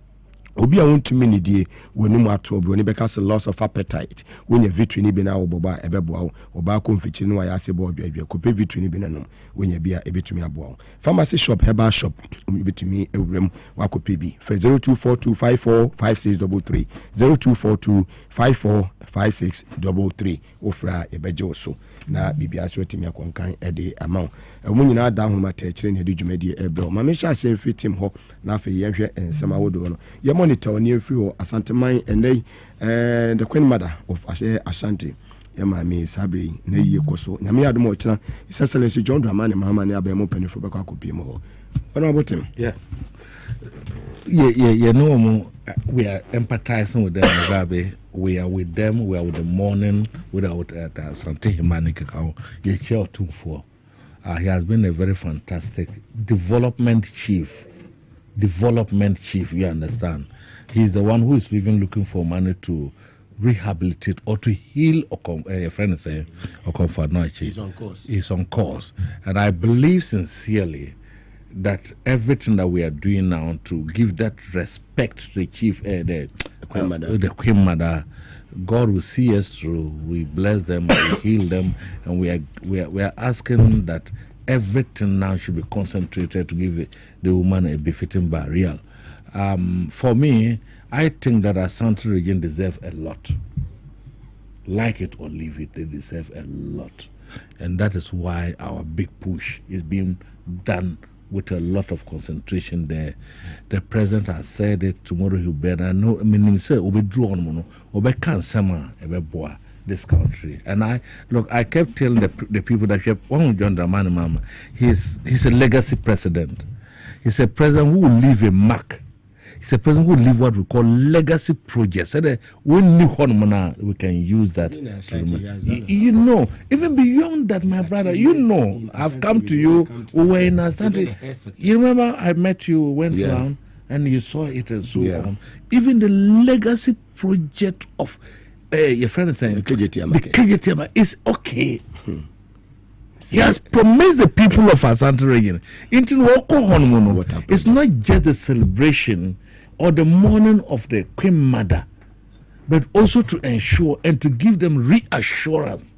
obi a wontumi ne die wonum ato obi oni beka se loss of appetite when your Victory ni bi na oboba ebeboa oba konfichiri no ya ase bo odwa kope Victory ni bi nanom when your bia ebetumi aboa pharmacy shop herbal shop ebetumi ewrem wakope bi for 0242545633 0242545633 ofra ebeje so na bibia so timi akonkan ede amount omunyina da ho matachire ne de dwumadi ebro ma me sha se fitim ho na afa yenhwe ensema wodo no ye monitor ne free ho asanteman enei the queen mother of Ashanti yama me sabre na yiye koso nyame adom ochina His Excellency John Dramani Mahama ne abemo panifo beka akopie mo ho wana abotem yeah no we are empathizing with them Mugabe. We are with them. We are with the morning. Without Asante Himanikao, he has been a very fantastic development chief. You understand? He's the one who is even looking for money to rehabilitate or to heal. A friend is saying, he's on course. He's on course, and I believe sincerely that everything that we are doing now to give that respect to the chief, the Queen Mother, God will see us through. We bless them, we heal them, and we are asking that everything now should be concentrated to give the woman a befitting burial. For me, I think that Asante region deserve a lot. Like it or leave it, they deserve a lot, and that is why our big push is being done with a lot of concentration there. The president has said it, tomorrow he'll be there. No, I mean, say, we draw on mono, we can't sema, this country. And I kept telling the people that one John Dramani Mahama, he's a legacy president. He's a president who will leave a mark. He's a president who will leave what we call legacy projects. So that when we can use that. You know, even beyond that, my brother, you know, I've come to you. We were in Asante. You remember I met you, went around. and you saw it and so on. Even the legacy project of your friend is saying the KJTM is okay. He has promised the people of Asante region. It's not just the celebration or the mourning of the Queen Mother, but also to ensure and to give them reassurance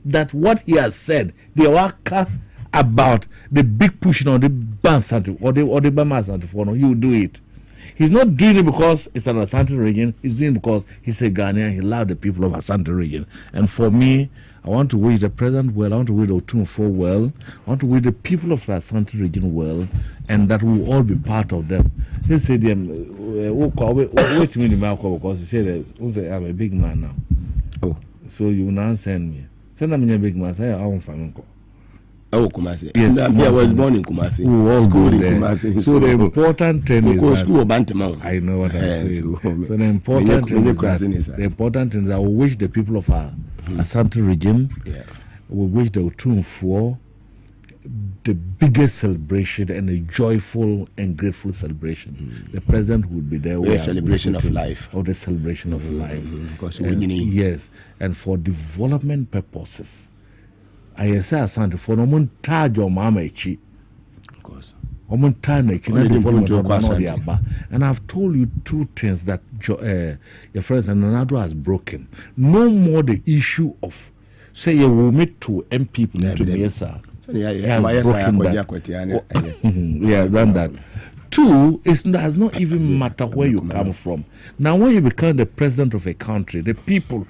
that what he has said, the waka about the big pushing on the Bansante or the Bama Asante for no, he will do it. He's not doing it because it's an Asante region. He's doing it because he's a Ghanaian. He loves the people of Asante region. And for me, I want to wish the president well. I want to wish the Otumfuo well. I want to wish the people of the Asante region well, and that we will all be part of them. They say them, wait a minute, because he said, I'm a big man now. Oh, so you will not send me. Send me a big man. Say, I won't find me. Oh, Kumasi. Yes, I was born in Kumasi. We all school go there. In Kumasi. So the important thing is that school Bantamount. I know what I'm saying. So the important thing is that we wish the people of our Asante region, we wish the Otumfuo the biggest celebration and a joyful and grateful celebration. The president would be there. A celebration of life. Or the celebration of life. Because yes, and for development purposes. I say Asante for no one charge your mama echi. Of course. And I've told you two things that your friends and Ronaldo has broken. No more the issue of say you will meet two MP to Mesa. Yeah, done that. Two, it does not even matter where you come from. Now, when you become the president of a country, the people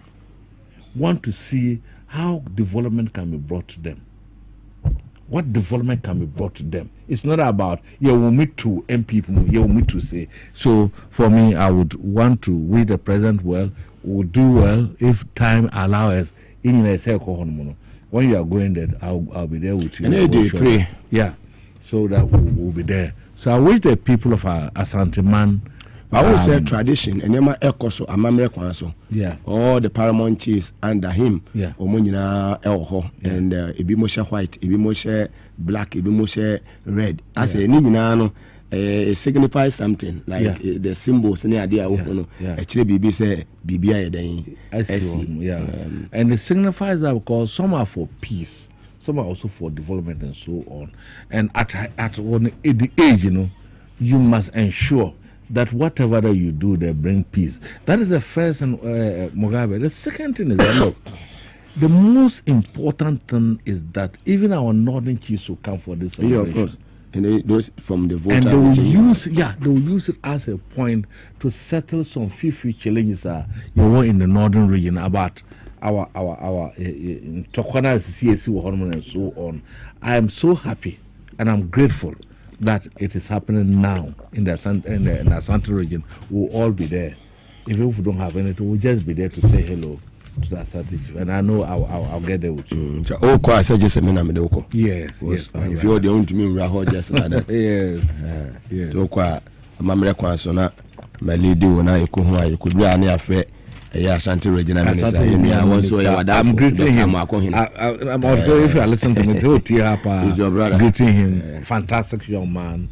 want to see how development can be brought to them. What development can be brought to them? It's not about you will meet to MP, you will meet to say. So for me, I would want to wish the president well. Would do well if time allows us. When you are going there, I'll be there with you. And day 3, yeah. So that we'll be there. So I wish the people of Asante man. I would say tradition and Yama Ekoso Amamre Kwanso. Yeah. All the paramount chiefs under him. Yeah. Omunina Elho and Ibimosha white, Ibimosha black, Ibimosha red. I say Ninano it signifies something like the symbols in the idea of actually BB say BBI yeah. And it signifies that because some are for peace, some are also for development and so on. And at the age, you must ensure that whatever that you do, they bring peace. That is the first and Mugabe. The second thing is that look, the most important thing is that even our northern chiefs will come for this celebration. Yeah, of course. And those from the voter, and they will use it as a point to settle some few challenges in the northern region about our Tokwana CSC and so on. I am so happy and I'm grateful that it is happening now in the Asante region. We'll all be there. Even if we don't have anything, we'll just be there to say hello to the Asante. And I know I'll get there with you. Yes. If you're the only to me, we'll just like that. Yes. My lady, when I could be an affair. Asante region. I'm greeting him. I'm if you listen to me, he's your brother. Greeting him. Fantastic young man.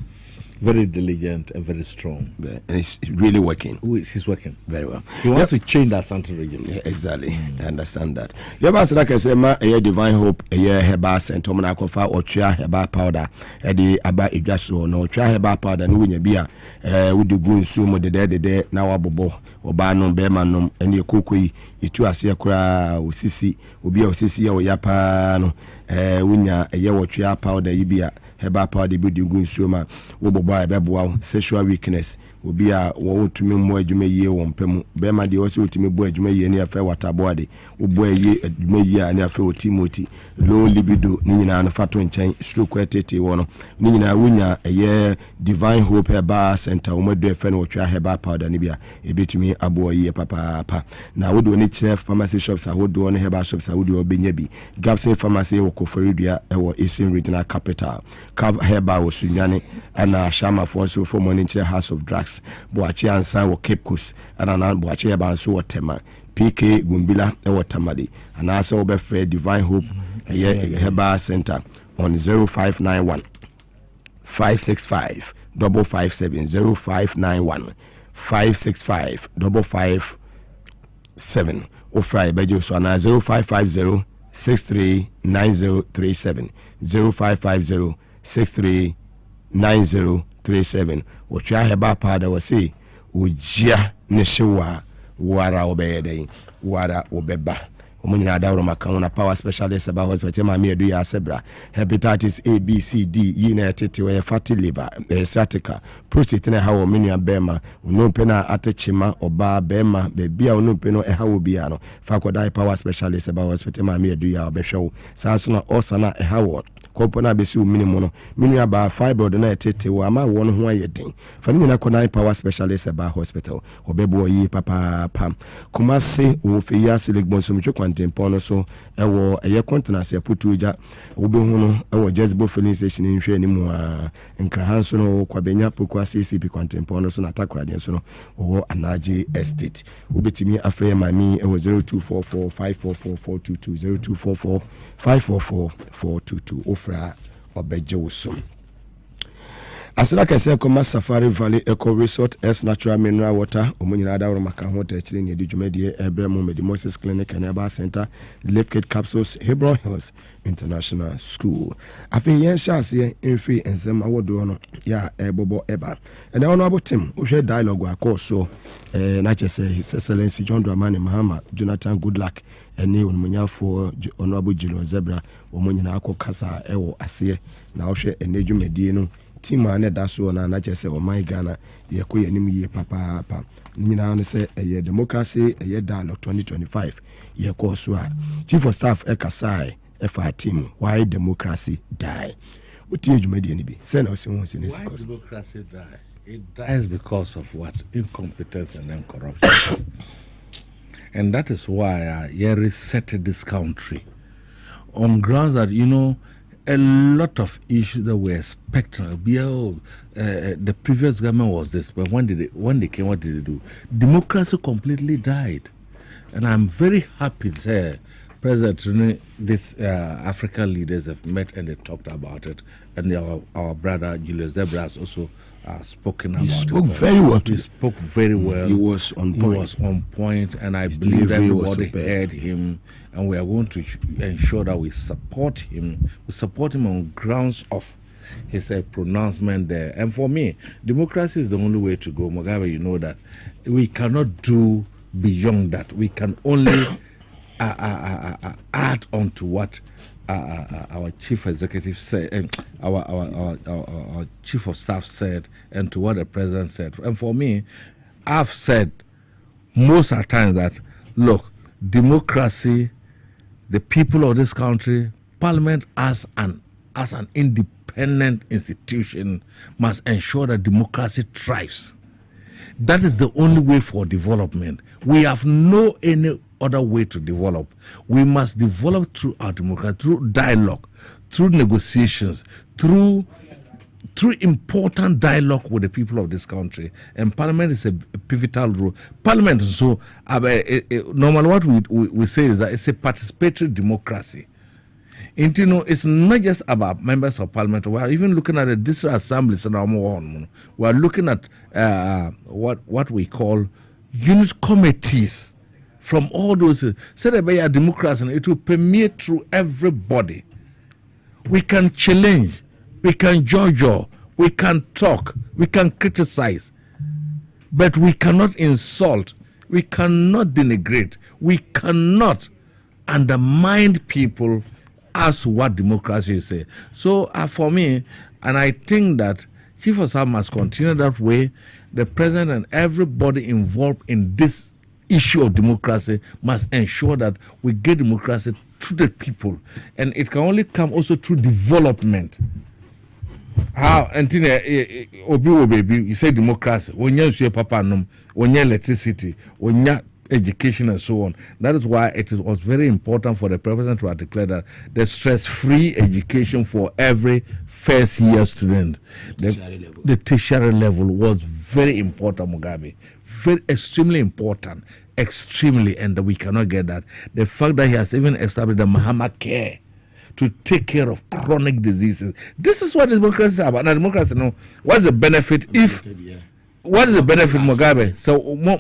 Very diligent and very strong. And he's really working. He's working very well. He wants to change that Asante region. Yeah, exactly. I understand that. Yabas like I say, a divine hope, a year hebas and Tomana Kofa or Chia heba powder, Eddie Aba Ijaso, no Chia heba powder, no win beer, with the goon sumo the day, now abobo, or banon bemanum, and your cookui, you two are seacra, or sissy, will be a sissy or yapano, winya, a year or Chia powder, ibia, heba powder, the goon suma, Woboba, Bebwa, sexual weakness. Will be a want to me more you may year one pemu. Bema de also to me boy you may near fair water body. Boy ye may year near fair Timothy. Low libido, Nina and Fatu and chain, stroke quetty one. Nina winner a year divine hope her bar center, Umo friend or try her bar powder nibia. A bit to me a boy ye papa. Now would do any chef pharmacy shops, I would do on her bar shops, I would do a binyabi. Gapsay pharmacy or Koforidia or Eastern Regional Capital. Cab her bar was Sunyani and Shama for so for morning chair house of drugs. Boachi ansa wo Cape Coast ana Boachi eba nso wo Tema PK Gumbila e wo Tamale and also be free Divine Hope Herbal Center on 0591 565 557 0591 565 557 or fry bejo so na 0550 639037 0550 639037 wo twa heba pada wo say ojia ne hyewa wara obeyeden wara obeba omunyina dawro makana power specialist about hospital ma me edu ya sebra hepatitis A B C D yina tete we fatty liver sciatica prostate na hawo menua bema onompe na atechima oba bema bebia onompe no hawo bia no fakoda power specialist about hospital ma me edu ya obehwewo sanso na osana hawo kopona besi minimum no menua ba fibroid na tete wa ma won ho ayeden fani na kona power specialist about hospital obebo yi papa pam kumase wo feya selegbon so mcho tempono so ewo eye continence aputuja obehu no ewo jezbo filling station nhwe ni mu a nkrahanso no kwabenya pokwa CCP contempono so na takraden so no owo anaje estate obetimi afre mami ewo 0244544422 0244544422 ofra obeje woso Asira kese koma Safari Valley Eco Resort S Natural Mineral Water omunyina dawro maka ho ta chiri ne djumedie Ebremo Medimosis Clinic and Eba Center Lift Kit Capsules Hebron Hills International School afi yen shase enfi ensem awodo no ya ebobo eba ene ono abotim ohwe dialogue akoso na chese His Excellency John Dramani Mahama Jonathan Goodluck ene onmunyafo Honorable Jilo Zebra omunyina akokasa ewo ase na ohwe ene djumedie no tima ne daso na chese o my Ghana ye ko yanim ye papa nyina ne se eye democracy eye dialogue 2025 ye ko so a chief of staff ekasai efa team why democracy die utie dwumadi ni bi se na o se won se ne why democracy die it dies because of what incompetence and then corruption and that is why you reset this country on grounds that a lot of issues that were expected. The previous government was this, but when they came, what did they do? Democracy completely died, and I'm very happy to say, President, these African leaders have met and they talked about it, and our brother Julius Zebra has also spoken about it. He spoke very well. He spoke very well. He was on point. He was on point, and I believe everybody heard him. And we are going to ensure that we support him. We support him on grounds of his pronouncement there. And for me, democracy is the only way to go. Mugabe, you know that. We cannot do beyond that. We can only add on to what our chief executive said, and our chief of staff said, and to what the president said. And for me, I've said most of the time that, look, democracy, the people of this country, Parliament as an independent institution must ensure that democracy thrives. That is the only way for development. We have no any other way to develop. We must develop through our democracy, through dialogue, through negotiations, through important dialogue with the people of this country. And Parliament is a pivotal role. Parliament, so normally what we say is that it's a participatory democracy. And it's not just about members of Parliament. We are even looking at the district assemblies and our own. We are looking at what we call unit committees from all those. Say that by a democracy, it will permeate through everybody. We can challenge. We can judge, we can talk, we can criticize, but we cannot insult, we cannot denigrate, we cannot undermine people as what democracy says. So for me, and I think that Chief of Staff must continue that way, the President and everybody involved in this issue of democracy must ensure that we get democracy to the people, and it can only come also through development. How obi baby, you say democracy, when you papa num, when you electricity, when you education and so on. That is why it was very important for the president to declare that the stress-free education for every first year student, the tertiary level was very important, Mugabe. Very extremely important. Extremely, and we cannot get that. The fact that he has even established the Mahama Care to take care of chronic diseases. This is what democracy is about. Now, democracy, no, what's the benefit if... What is the benefit, Mugabe? So, more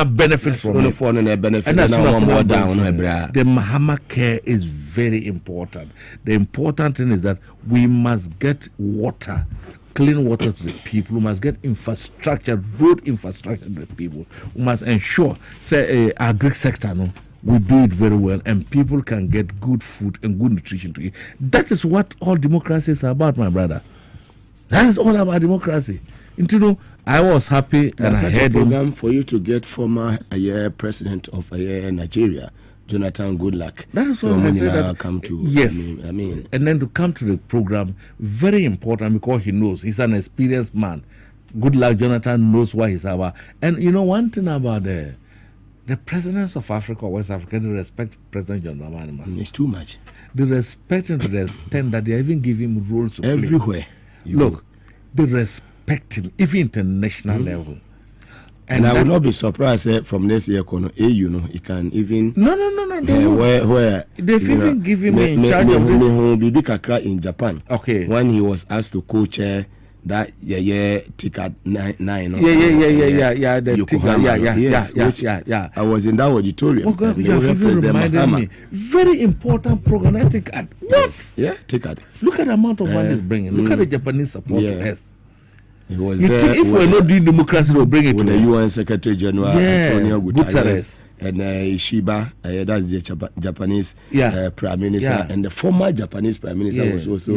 benefit from it. And that's the Mahama care is very important. The important thing is that we must get water, clean water to the people. We must get infrastructure, road infrastructure to the people. We must ensure, say, our Greek sector, no, we do it very well, and people can get good food and good nutrition to eat. That is what all democracy is about, my brother. That is all about democracy. You know, I was happy and I heard a program for you to get former president of Nigeria, Jonathan Goodluck. That is what I said. That come to. Yes, I mean, and then to come to the program, very important because he knows he's an experienced man. Goodluck Jonathan knows what he's about. And you know one thing about the presidents of Africa or West Africa, they respect President John Dramani. It's too much. They respect him to the extent that they even give him roles to everywhere. Look, they respect him, even international level. And I will not be surprised from next year, you know, he can even... No. Where they've even given him in charge of this... Bibi Kakra in Japan. Okay. When he was asked to co-chair that ticket 9. The ticket, yeah. I was in that auditorium. Oh God, you have even reminded me. Very important program. Ticket. What? Yeah, ticket. Look at the amount of money it's bringing. Look at the Japanese support to us. He was there. If we're not doing democracy, we'll bring it to the UN Secretary General Antonio Guterres. And Shiba, that's the Japanese Prime Minister, and the former Japanese Prime Minister was also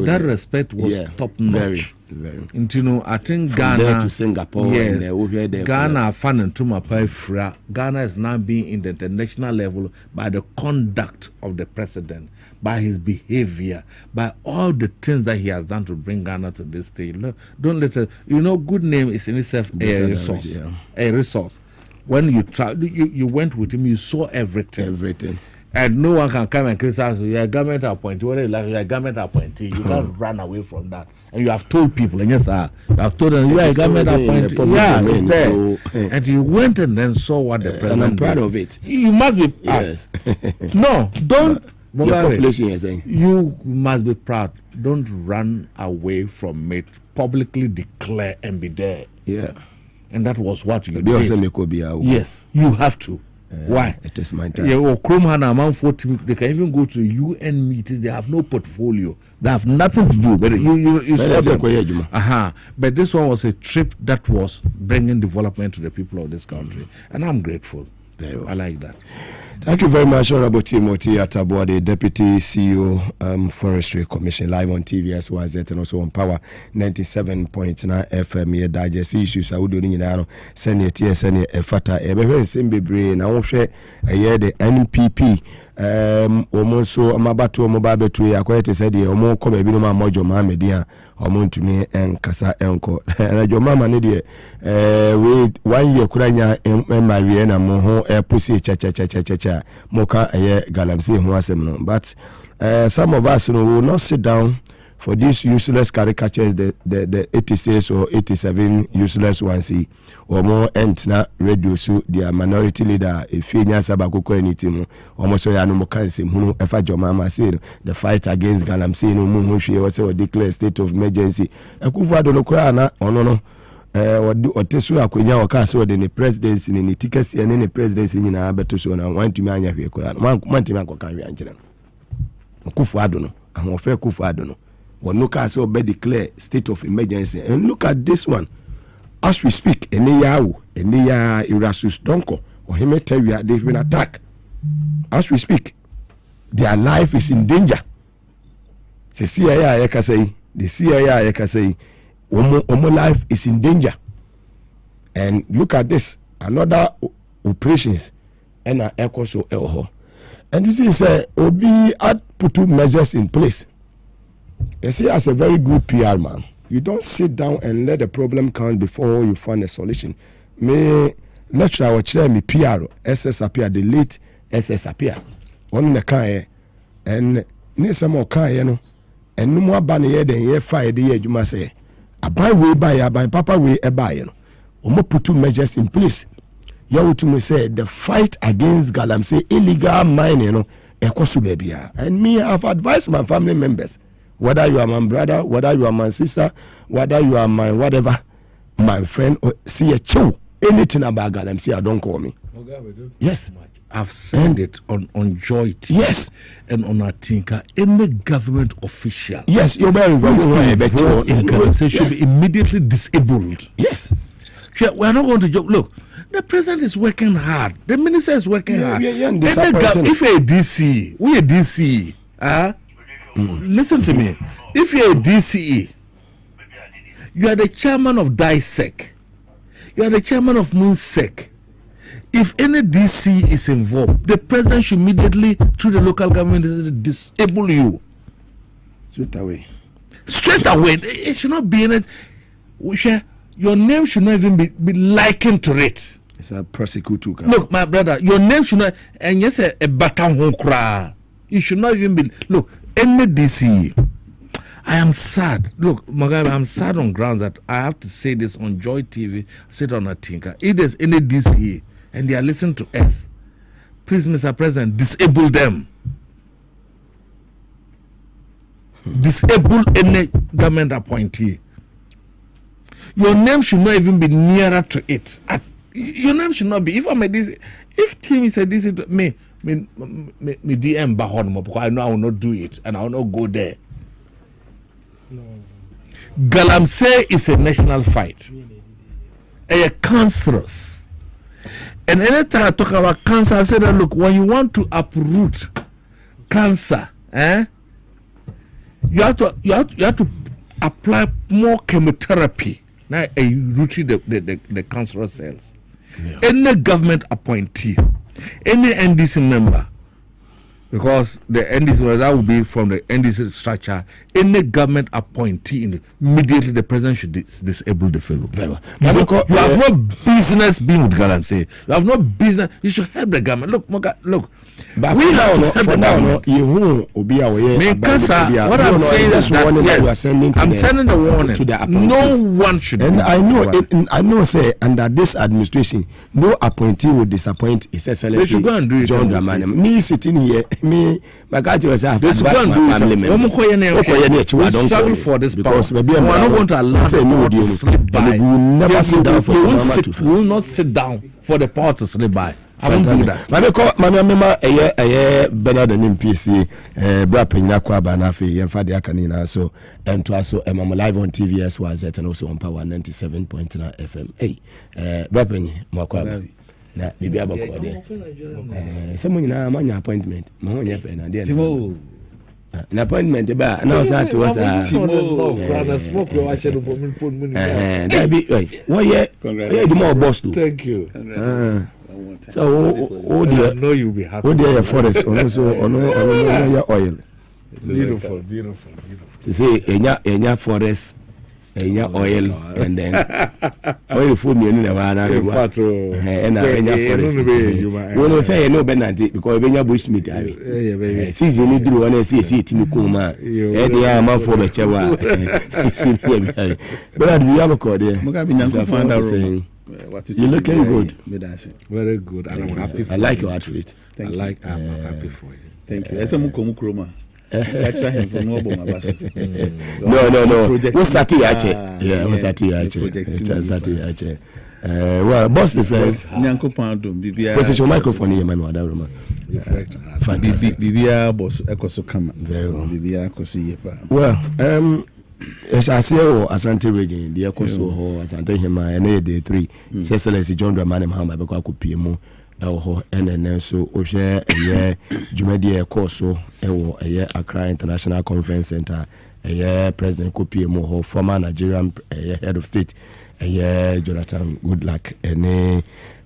that there. Respect was top notch. Very. And you know, I think from Ghana there to Singapore, Ghana fan and Tumapai Ghana is now being in the international level by the conduct of the president, by his behavior, by all the things that he has done to bring Ghana to this stage. Don't let it. You know, good name is in itself a resource. A resource. When you went with him, you saw everything. And no one can come and criticize you. You're a government appointee. Whether you like, you're a government appointee. You can't run away from that. And you have told people, and yes, sir, you have told them you are a government appointee. Yeah, it's there. And you went and then saw what the president and I'm proud did. Of it. You must be proud. Yes. No, don't. Your population is saying. You must be proud. Don't run away from it. Publicly declare and be there. Yeah. And that was what you did. Yes, you have to. Why? It is my time. Yeah, they can even go to UN meetings. They have no portfolio. They have nothing to do. But you saw them. But this one was a trip that was bringing development to the people of this country. And I'm grateful. I like that. Thank you very much, Honorable Timothy Atabua, the Deputy CEO, Forestry Commission, live on TVS YZ and also on Power 97.9 FM. Here, digest issues. I would do it. Send it here, send it. Fata. Every simple brain. I won't share the NPP. Almost so. I'm about to Mugabe to ya. Quite said the Omo come a bit of my mojo Mamedia. Omo to me and Kasa Enko. And your mama need it. With 1 year, Kuranya and Mariana Moho. Pussy cha moka galamsey ho asem no. But some of us will not sit down for these useless caricatures, the 86 or 87 useless ones or more entna radio so their minority leader if nya sabakoko anything almost so ya no kanse hunu efa Joma Maase the fight against galamsey no mu hwe we say declare state of emergency Akufo-Addo no kura na ono no otesu akonya okase ode ne presidency ne tikasi ne presidency nyina abeto so na wantumi anya hwe kura wantumi akoka hwe ankyere Akufo-Addo no ahofe Akufo-Addo no wono kase obe declare state of emergency. And look at this one as we speak eniya Irasus Donko or Hemetewia, they've been attacked as we speak. Their life is in danger. The CIA say Omo life is in danger. And look at this, another operations and echo so elho. And this is Obi had put measures in place. You see, as a very good PR man, you don't sit down and let the problem count before you find a solution. Me lecturer wa chair me PR SS appear the late SS appear. One the kan and ni some kan no and no more ban here than here fire the year you must say. A buy way by a buy papa way a buy no. Omo put two measures in place. You to me say the fight against galamsey illegal mining no ekosu baby. And me, I've advised my family members, whether you are my brother, whether you are my sister, whether you are my whatever, my friend, or see a show, anything about Ghana, see, don't call me. Yes. I've sent it on Joy TV. Yes. And on Atinka, any government official. Yes, you're very involved in Ghana should be immediately disabled. Yes. We are not going to joke. Look, the president is working hard. The minister is working hard. If you're a DC, we a DCE. Listen to me. If you're a DCE, you are the chairman of DISEC. You are the chairman of MUNSEC. If any DC is involved, the president should immediately, through the local government, disable you. Straight away. It should not be in it. Your name should not even be likened to it. It's a prosecutor. Look, my brother, your name should not, and yes, a baton cry. You should not even be. Look, any DC. I am sad. Look, Mugabe, I'm sad on grounds that I have to say this on Joy TV, sit on a tinker. If there's any DC and they are listening to us, please, Mr. President, disable them. Disable any government appointee. Your name should not even be nearer to it. Your name should not be. If I'm a DC, if team is a DC, me DM Bahon, because I know I will not do it and I will not go there. No. Galamsey is a national fight. A cancerous. And anytime I talk about cancer, I say that look, when you want to uproot cancer, you have to apply more chemotherapy. Now rooting the cancerous cells. Yeah. Any government appointee, any NDC member, because the NDC that will be from the NDC structure, any government appointee, immediately the president should disable the fellow. Very well. You have no business being with Galamsey. You have no business. You should help the government. Look, look. But we have to help the government. What I'm saying is that yes, I'm sending the warning to the appointees. No one should. And I know, say under this administration, no appointee will disappoint His Excellency. They should go and do it. John Dramani. Me sitting here, my God, you have advised my family members. We struggle for this because we are not going to allow the power to slip by. We will never sit down for the we will not sit down for the power to slip by. I don't do that. Mama Bernard and MPC, Brapin Kwaba Nafi, and Fadi Akanina, so and to also live on TVS was and also on Power 97.9 FM. Hey, Brapin Makwaba. Na bibi abako de someone na manya appointment ma ho nya fe na de na appointment ba na o sa to was smoke wa shedo for me pon money that be what ye the more boss do. Thank you. So oh dear, I know you'll be happy. Oh dear, forest also your oil. Beautiful. You see enya forest, enya oil, and then oil food me no na na and enya forest. We no say no benanti because enya bush meat ari. Season ni duru wana see timi kuma. E dey am for be chewa. But we have a code there. You're looking good. Very good. And I'm happy for I like your outfit. I'm happy for you. Thank you. Esa mukroma. No. What's that yache? Yeah, what's that yache? Well, boss said Nyanko Pandum Bibia. Position microphone here, man. Fantastic. Bibia boss Ekoso Kama. Very well. Bibia Kosi Yepa. Well, as I say, Asante region, the Ekoso ho Asante Hema, and day 3. Excellency John Dramani Mahama Beko Kupiemo. And so we share a year Jumedi Ekoso, a year Accra International Conference Center, a year President Kupiemo, former Nigerian head of state, a year Jonathan Goodluck,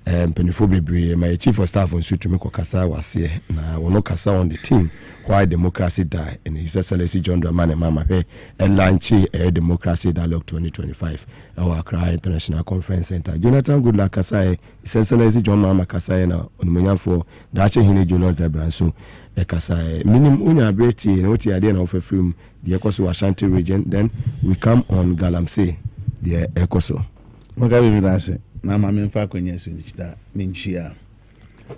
and Penifobibri, my chief of staff on Sutumiko Kasa was here. Now, we no Kasa on the team. Why democracy die? And His Excellency John Dramani Mahama and launch a democracy dialogue 2025. Our Accra International Conference Center. Jonathan Goodluck Kasa, His Excellency John Mahama Kasa na onumenya for dache hini Jonas Debranso Kasa. Minimum unya breti no ti ade na ofa film the Ekoso Ashanti region. Then we come on Galamsey the Ekoso. Mugabe Maase na mama mfa kwanya so nchida menchia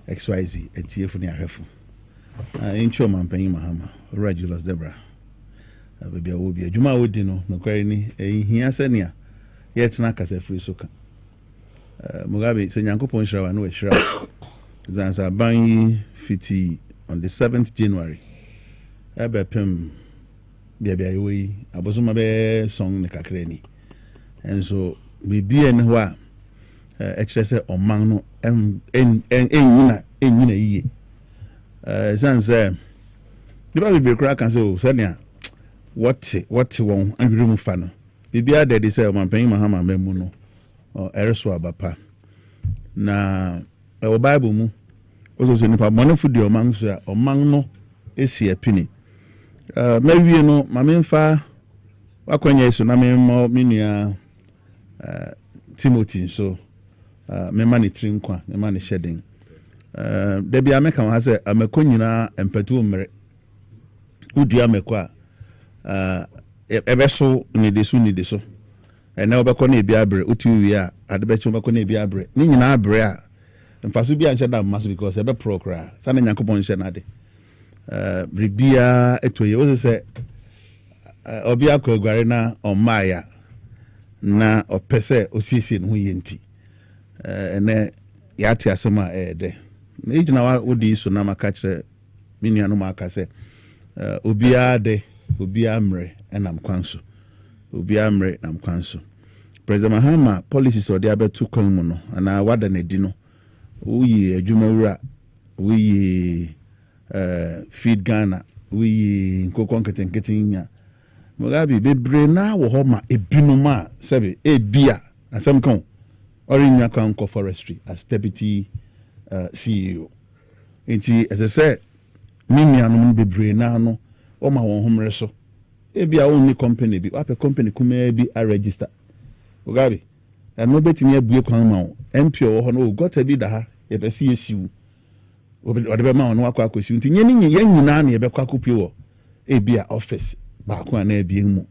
XYZ etiefu ne ahwefo. Incho Mampenyi Mahama, Regulus Debra. Baby, I will be a Juma Woodino, no quarry, he has any yet not as a free soka. Mugabe, Senyanko Ponshra, and Weshra. Zanza Banyi Fiti on the 7th January. Ebepem, Baby, I was on my song Nekakreni. And so, we be and wha, HSA or Mano, and ye. Sans, the baby be crack and so, Sanya. What won and room fan. Bibia de say Mampenyi Mahama Memuno or Ereswa Bapa. Na our Bible mu also nipa money for the omanso or mangno esi epini. Maybe you know mamemfa wakwenye so na memmo minia Timothy so me mani trinkwa me mani shedding. De bia meka ha say amekonyina empatu mmere. Udu amekwa ebeso ni deso ene obekọ na ebi abre otu wi a adebecho obekọ na ebi abre ni nyina abre a mfaso bi anche da mass because ebe procra sana nyankopon hye na de ribia etoye wo se obi akọ agware na omaya na opese osisi no yenti ene yati asema de na ejina wa odi so na maka kire minua no maka se obi ade obi amre enam kwanso obi amre nam kwanso President Mahama policies or the abetu kwan mu no ana wada na di no uyi adwuma wura uyi feed Ghana uyi nkokon ketenketinya Mugabe bebre na wo ho ma ebinum a sebe ebia asem kan orinya kan ko forestry as deputy CEO enti as I say minianum bebre na no o ma won homre so ebia won company bi ape company kuma bi a register Mugabe and no betimi abue kwan ma wo MP wo ho no gota bi da ha ye be se yesiwu o de be ma won akwa akosi nti nyeni nyina na ye be kwa kopie wo ebia office ba kwa na ebie mu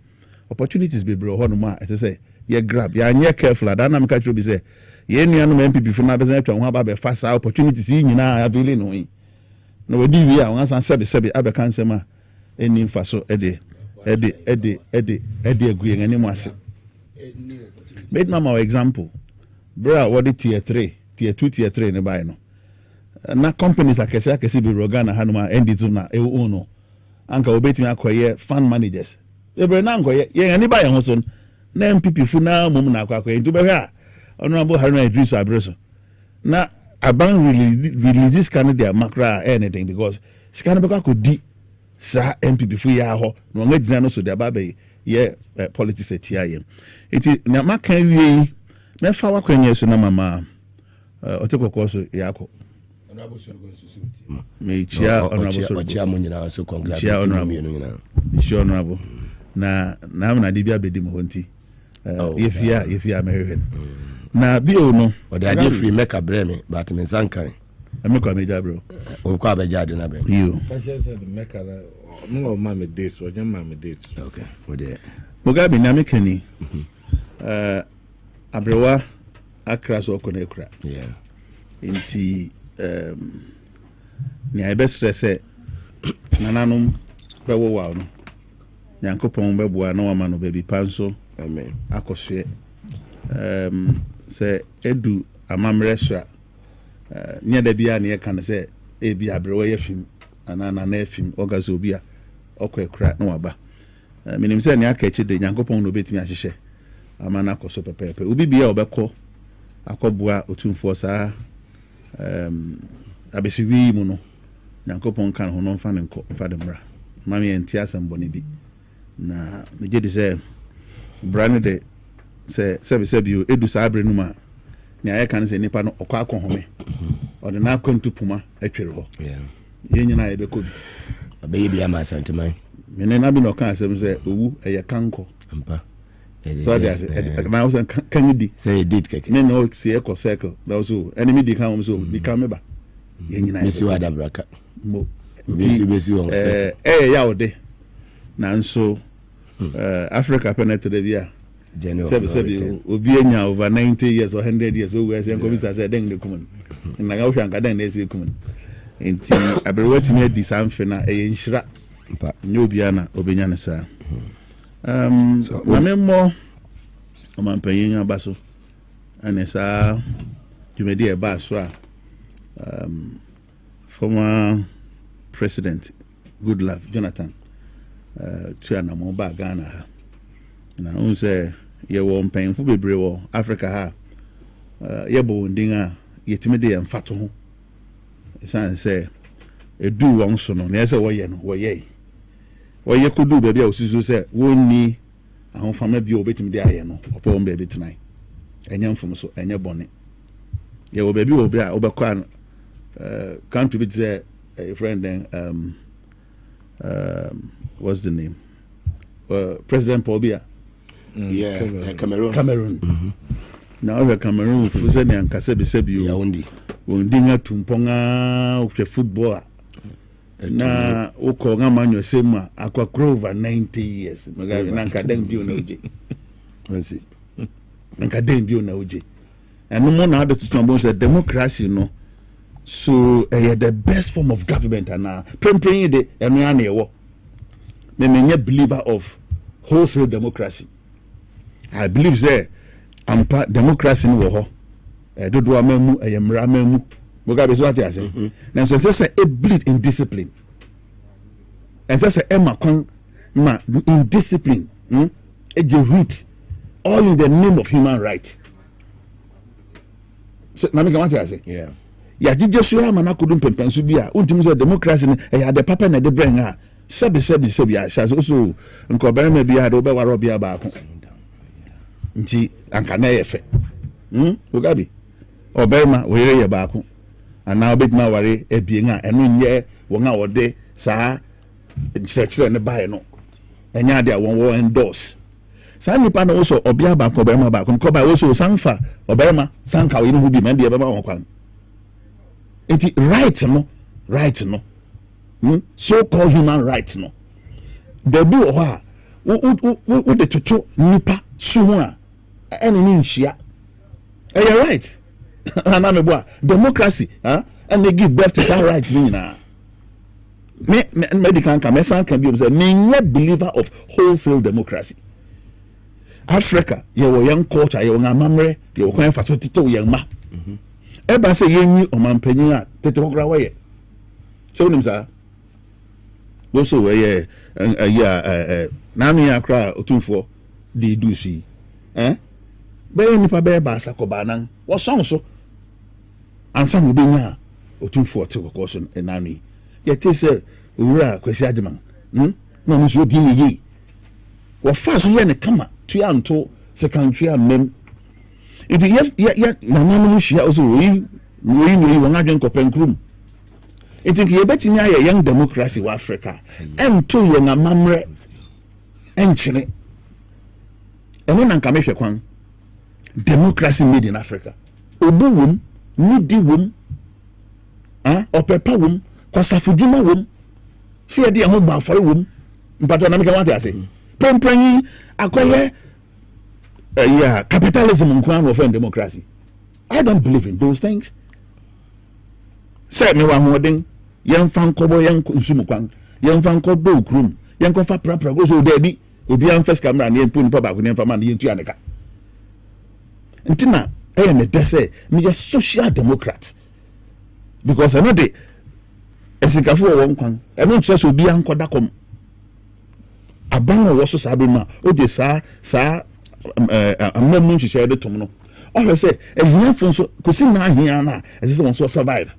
opportunities be bro ho no ma I say ye grab ya anye careful da na me ka tro bi say ye nuanu MPP fu na be say atwa ho aba be fast opportunities nyina avele no yi na wodi wi a won san sebe abe kan sema eni mfaso ede aguye ngani mu ase made mama example bra what the tier 3 tier 2 tier 3 ne buy no na companies akese bi rogana hanuma endizu na e ono anka obetimi akoye fund managers ebre na ngoye ye ngani buy ho so na MPP fu na mum na akoye ntu be hwa honorable Haruna Idris Abreso na aban release this kind of their macro anything because scan be ko di sa MPP fu ya ho no ngajina no so de ababe ye politics etia ye enti na maka wie me fa wakwenye so na mama otekoko so yako honorable so go so me chia honorable so chia mo nyina so congratulate me no nyina chia honorable na na de bia bedi mo honti if you American na bi o no o de ade free make abreme but me sankan amekwa meja bro o kwa abeja de na be you said the make no mama dates or your mama dates okay we there Mugabe na mekani abrewa akra so konekura yeah inti ni ai best stress nananum bewo wa no nyankopon beboa na wama no baby panso amen akosue se edu amamre so nya da bia na ye kan se e bia abrewa ye fim anana na fim ogazo bia okwekura na waba minim se ne aka echi de nyankopon no betimi ahyehye amana akoso pepepe obi bia obekọ akọbua otumfo saa abesiwi mu no nyankopon kan ho no mfa ne nkọ mfa de mra mami enti asem boni bi na meje de se brane de se sebi edu saa abre no ma ne aye kan se nipa no okọ akọhome ode na akwantu puma atwere ho ye nyina ye bekobi abaye bia ma santeman mene na bi no kan asem se owu eye kanko ampa so that na was can you say did keke me no see eco circle na so enemy di kan so bi kan meba ye nyina ye si wada braka mo besi won se ya ode na nso Africa penetrate the bia sebi obi enya over 90 years or 100 years o we say ko bisa say den de kumun na ga hwa nka den na esi kumun nti aberewa timi adi samfe na nhyira nyobiana obenyane sa mamemo omampanyin abaso anesa jumedi e ba so a former president Goodluck Jonathan tuana mo ba Ghana ha na unse ye wo mpanfo bebre wo Africa ha ye bo ndinga yetime de mfato ho san say edu won so no na ese woye no woye kodu be bia osusu say wonni ahofama bia obetime de aye no opo on be betinai enya mfom so enya bone ye wo be bia obi a obekwa country bit say a friend then what's the name President Paul Biya Cameroon now we Cameroon fuze ni ankase be sebio ya wondi nga tumponga ukwe football na uko nga manyo sema akwa over 90 years Mugabe nanka den bio na uje onsi nanka den bio na uje and no na ado tutumbo say democracy no so the best form of government and praying the eniane wo me menye believer of wholesale democracy. I believe say ampa democracy no wo ho dodo amamu eyemra amamu Mugabe so ati ase na so say e bleed in discipline and say emma kon ma in discipline e get root all in the name of human right so na me kan ati ase ya jijesu ya mana kodum pempensu bia untim say democracy ne ya de papa na de brain ha sebi ya sha so nko berema bia de obewaro bia ba ko nti anka na yefe Mugabe oberema were ye ba ko ana obetma ware ebien a eno nye won a wode saa chire ne bae no enya de won wo endorse saa nipa na wo so obia ba ko oberema ba ko ba wo so sanfa oberema sanka wo inu bi man de be ma won kwan enti right no so called human right no the do ho wo de toto nipa so ho a ene ni nhia right na me boa democracy and they give birth to some rights ni na me medical can me san can be say me believer of wholesale democracy Africa ye wo young culture ye wo ngamamre ye wo kwan fa so tete wo yang ma eba say yenyi omampanyin a tete wo gra wo ye so nim sa wo so we ye na me akra otumfo di dusi be nipa be ba sakoba nan wo son so ansa no be nya otumfo te ko so enani ye te se owura kwasi ajeman no no so bi yi wo fa so ye ne kama tu anto secondary amem it ye na manu hia also we won adwen kopenkrum it ye betimi aye young democracy wa Africa to ye na mamre enchene eno na nka mehwe kwan democracy made in Africa obuwum nidi wum opepa wum kwasafuduma wum se ye de ho ba afore wum mpato na me ka wante ase pempranyi akoye capitalism nkwan of democracy. I don't believe in those things. Say me wa hoden yen fan kobo yen nsumu kwan yen fan ko do krum yen ko fa prapra go so there bi obi an first camera na yen pu nipa ba ko yen fa man yen tu aneka ntina me de say me just social democrat because I know the esikafo wo nkwan e no nkyerɛ so obi an ko dakom aban wo so sabe ma o de sa amam nhyehyɛ de tom no ɔhwɛ sɛ ehiafo nso kosi na ahia na ɛsɛ sɛ wɔn so survive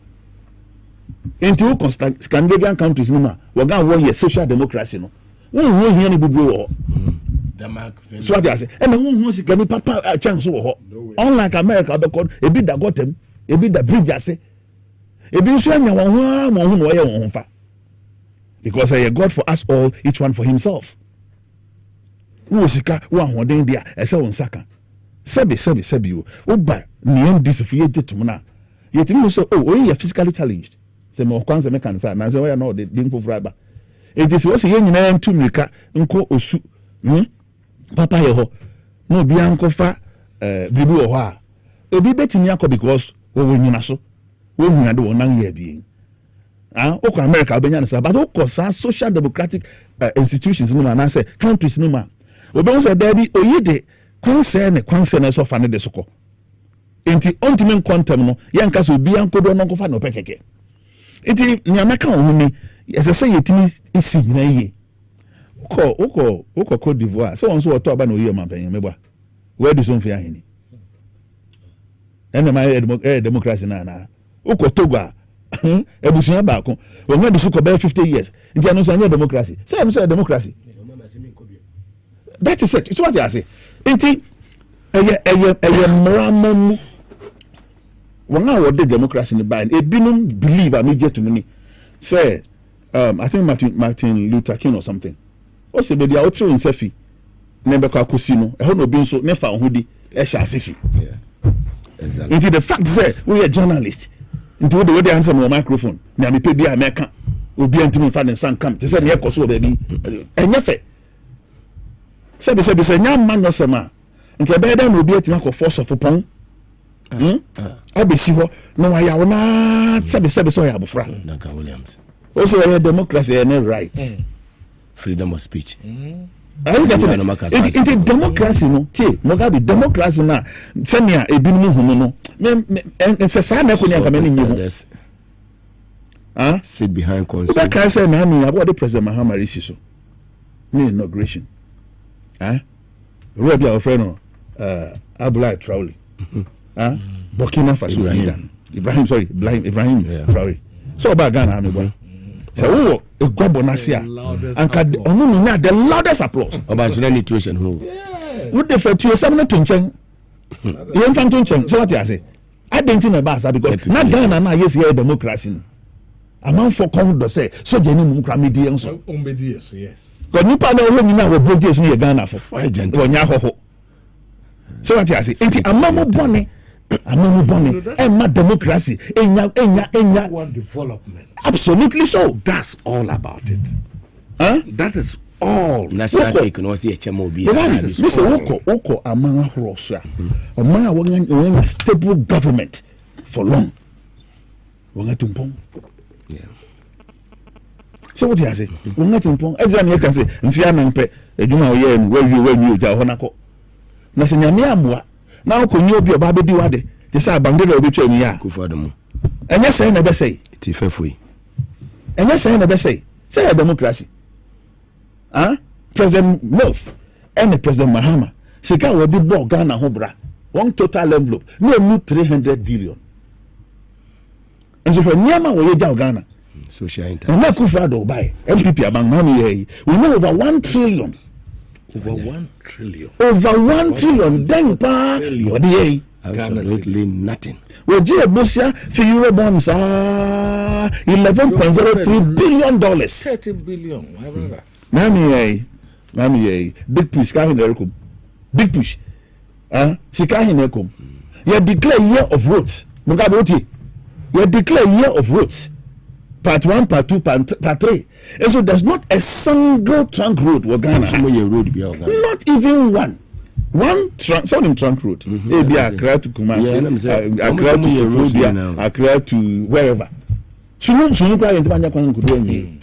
into Scandinavian countries no ma wɔga wɔ yɛ social democracy no wɔn ho hia ne bubu wɔ hɔ so ati ase ɛna wɔn ho sika ni papa chance wɔ hɔ unlike America bɛkɔ ebi da gotem ebi da bridge ase ebi nso anya wɔn ho na wɔyɛ wɔn ho fa because God for us all, each one for himself. Wo sika wo ahoden dia ese won saka sebi you oba niem disifie jetum na yetimi so you physically challenged se mo kwanse me kan sa na se we na the infofra ba ejisi wo se ye nyina ntumrika nko osu papa ye ho na obi ankofa bibi wo ho a obi betimi akọ because wo nyina so wo huna de wonan ye bien oko America obenya no say but oko social democratic institutions no man say countries no man obe say there be oyide kwanse na so fa ne de soko enti ultimate quantum no yanka so obi ankodo no kofa no pekeke enti nyameka ohuni yesese yetimi isi na ye oko Cote d'Ivoire so won so to aba na oyi mampanyin meba where do so mfia hini ene ma democracy na oko Togo ebusunya baako won de so ko be 50 years nti anu so anya democracy say am so democracy that is it. It's what I say. Enti eye mramamu wanga wo de democracy ni ban ebinum believe immediate to me say I think Martin Luther King or something o se be dia o tiri nsafi na be kwa kosi no e ho no bi nso ne fa ohudi e sha asefi exactly. Into the fact say we are journalists into the way they answer my microphone na me pe bia America obi antimi fa ne san kam te say ne ekoso baby enye fe se nyama no sema nke be da no obi atima ko force of pon abesi ho no wa ya wona se so ya bofra Duncan Williams also a democracy and right freedom of speech are you getting it? It's democracy no ti Mugabe democracy na senia ebinu hunu no me se sa na ko ni aka me ni hu sit behind consent that can say na me about the president Mahama Risi so ni inauguration Robbie our friend Abdullah Traore Burkina Faso leader Ibrahim Traore so ba Ghana me boy so wo e gobo na sia anka onu na the loudest applause oba so na situation who would the for to some na to nchen yen fan to nchen so what you say I didn't know about because na Ghana na yes here democracy among for come do say so je ni mu nkra medi enso yes because nipa na wo nyina wo boges ni Ghana for onya hoho so what you say enti amamu bone and my democracy enya one development absolutely so that's all about it that is all national cake no see HMO bi this woko amanga horoso amanga won stable government for long won tumpon so what you say won tumpon ezra me can say mfia nan pe edwuma wo ye we ja ho nako na se nyame amwa na ko nyi obi oba bedi wade te say abangere obi twa ni ya kufadum enye say na be say ti fefui enye say na be say democracy President Mills and President Mahama sika we bi bo Ghana ho bra one total envelope no mu 300 billion and so nyama we ye ja Ghana social interest na kufado buy MPP abang mami ye we know over 1 trillion over 1 trillion then pa what ye absolutely nothing we je bosia fi euro bonds $11.03 billion 30 billion Nami ye big push ka hin erekom big push sika hin erekom you declare year of roads Mugabe oti you declare year of roads part 1 part 2 part 3 and so there's not a single trunk road we Ghana not even one trunk road maybe Accra to Kumasi Accra to Ethiopia Accra to wherever sunu kwa yente banya kwa nkudo nyi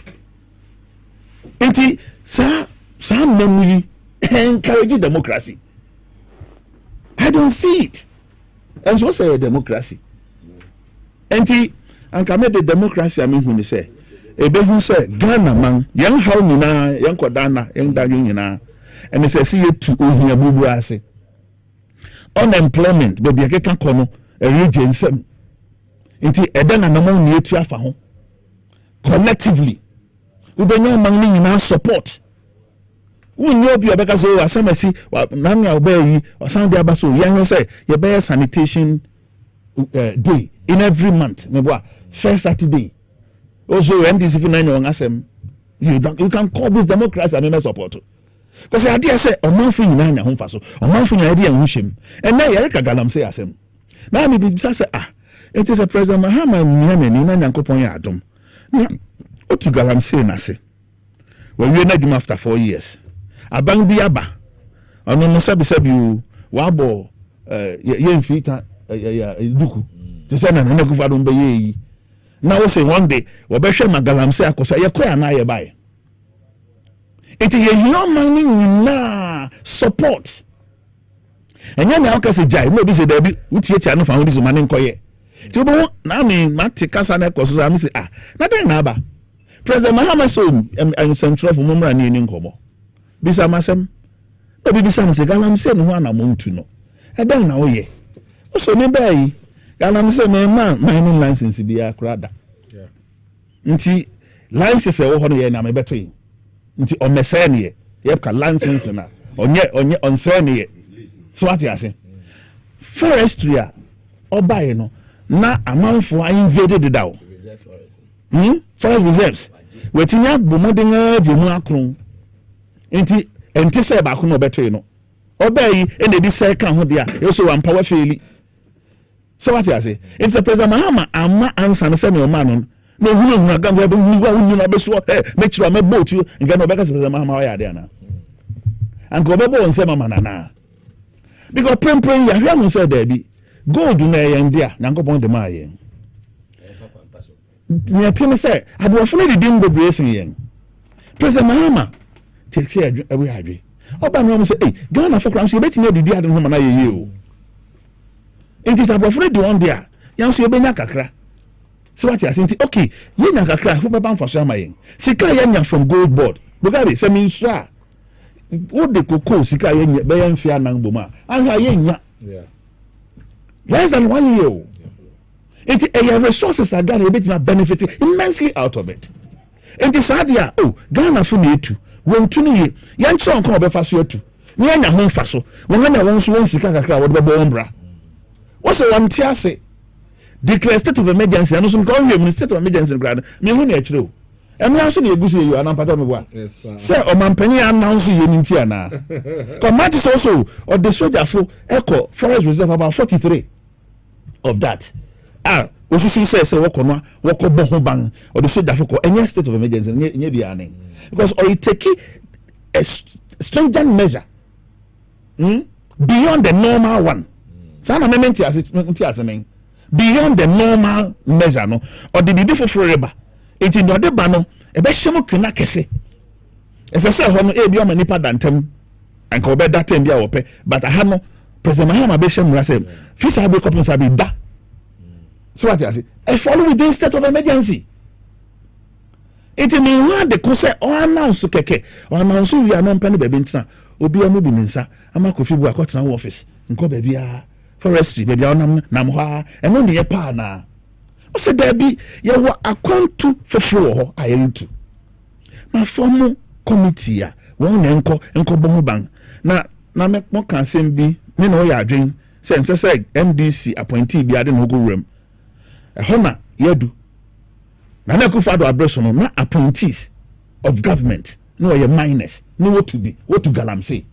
enti sa memory encourage democracy I don't see it and so say democracy enti anka me the democracy hu ni say ebe hu say Ghana man yan how nyina yan kodana yan danyo nyina and say see to ohia bubu ase unemployment baby akeka kono e region sem enti edana na mo ni etu afa ho collectively ubenya man ni nyina support wonni obi obeka so asamasi na me obayi osan dia baso yan say ye be sanitation day in every month meboa first Saturday also MDC for 9 on asem you can call this democracy and support because I dare say omanfo nyina anya ho faso omanfo nyina dey hu hwem and na Yerika Galam say asem na me bi say it is a President Mahama Nyame na Nyankopon ya adom na otu Galam say na se we na dum after 4 years abang bi aba ono no sabi wa bo ye mfita ya duku te say na Kufado mbe yi Now we say one day we be share magalamse akoso ye koya na ye buy. It is a human na support. And then I can say jai maybe say there be utie tia no fa ho this man nkoye. Ti bo na me mate kasa na koso am say na den na ba. President Mahama so and central for mumra ni nkomo. Bisa masem. No be bisa say galamse no ho anamontu no. E den na wo ye. So me bai galamse me man mining license bi akrada. Yeah. Nti license e wo ho no ye na me beto yi. Nti omesene ye ye ka license na onye onsene ye. So what you say? Forestry obaye no na amanfo invaded the daw. Forest reserves. Wetinya bomodenga jemu akron. Enti se ba ko no beto no. Obaye e na bi se kan ho dia. E so wan power faili. So what you say? It's a President Mahama ama answer no se me o man no. No hunu ganga be hunu na be so make sure me boat you nga no be ka President Mahama wa ya dia na. And go be bo on se mama na. Because praying ya hia no say there be gold na yen dia nyankopon de ma yen. Ni atime say adwofo no de dim bebrese yen. President Mahama take say we adwe. Oba no say Ghana for crime say betimi adidi ade no ma na ye o. It is adwofo de one dia yan so ebenya kakra. So what you say okay ye nya kakra fo baba mfa so ama yen. Sika ye nya from gold board. Mugabe say minsra what the cocoa sika ye be yan fia nan boma anha ye nya less than 1 year it a resources are Ghana bit benefiting immensely out of it it is adia Ghana fu na etu won tu ni yan tro nko obefa so etu ni anya ho mfa so won anya won so won sika kakra wo de be ombra wo se won ti ase declare state of emergency and so come here state of emergency grad me hu na akire o emi aso na egusi you anampata me boa say o mampani announce you nti ana command is also or the soldier for echo forest reserve about 43 of that osusu say wokono wokobo ho ban or the soldier for any state of emergency nye bia ne because or it take a stringent measure beyond the normal one sana mementi as men beyond the normal measure no or the bibi for reba it in the bano e be hyemo kena kese ese se ho no e bi o manipa dantem anka obe datem bia wo pe but aha no President Mahama be hyem ra say fisa be company say be da so what you say e follow within state of emergency it mean when the ko say o announce keke o announce we are no pen be ntina obi amu bi nsa ama kofi bu akotena office nko ba bia forestry be bia onam nam ho e no de ye pa na o se there be ye wo akwantu foforo ho ayentu na form committee ya won enko bo ban na me mo kan sem bi me no ya adwen se MDC appointee bi ade no go rem e hona yedu na kufa do address no na appointees of government no ye minors no what to galamse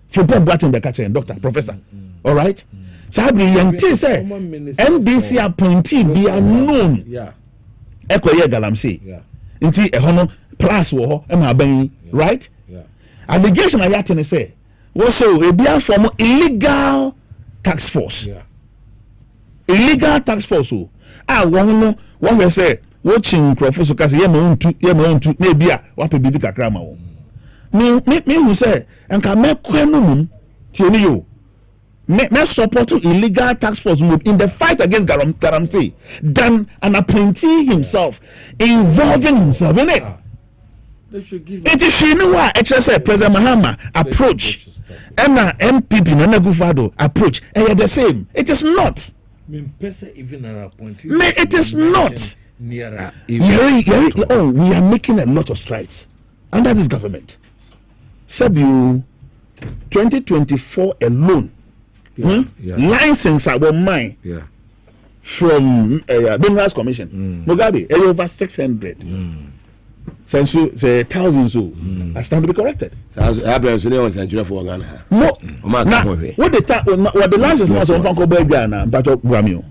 for Bob Watson the catcher and doctor professor all right Sabri yanti say MDC appointee be unknown. Eko ye galamse. Nti e hono plus wo ho e ma ban right? Allegation ayate say so e bia from illegal tax force. Illegal tax force o. Won no won we say watching crofo so kase ye ma untu na bia wa pe bibi kakra ma wo. Me who say enka me kwenu mum ti oni yo. Me support illegal tax force move in the fight against Galamsey than an appointee himself involving himself in it. It is she know why say President Mahama approach Emma MPP Nana Gufado approach the same. It is not. Even an appointee. It is not. We are making a lot of strides under this government. Sabu 2024 alone. License about mine from the Minerals Commission. Mugabe, over 600. Since thousands are starting to be corrected. No, what the license was on Fanko Belgiana, but Gramio.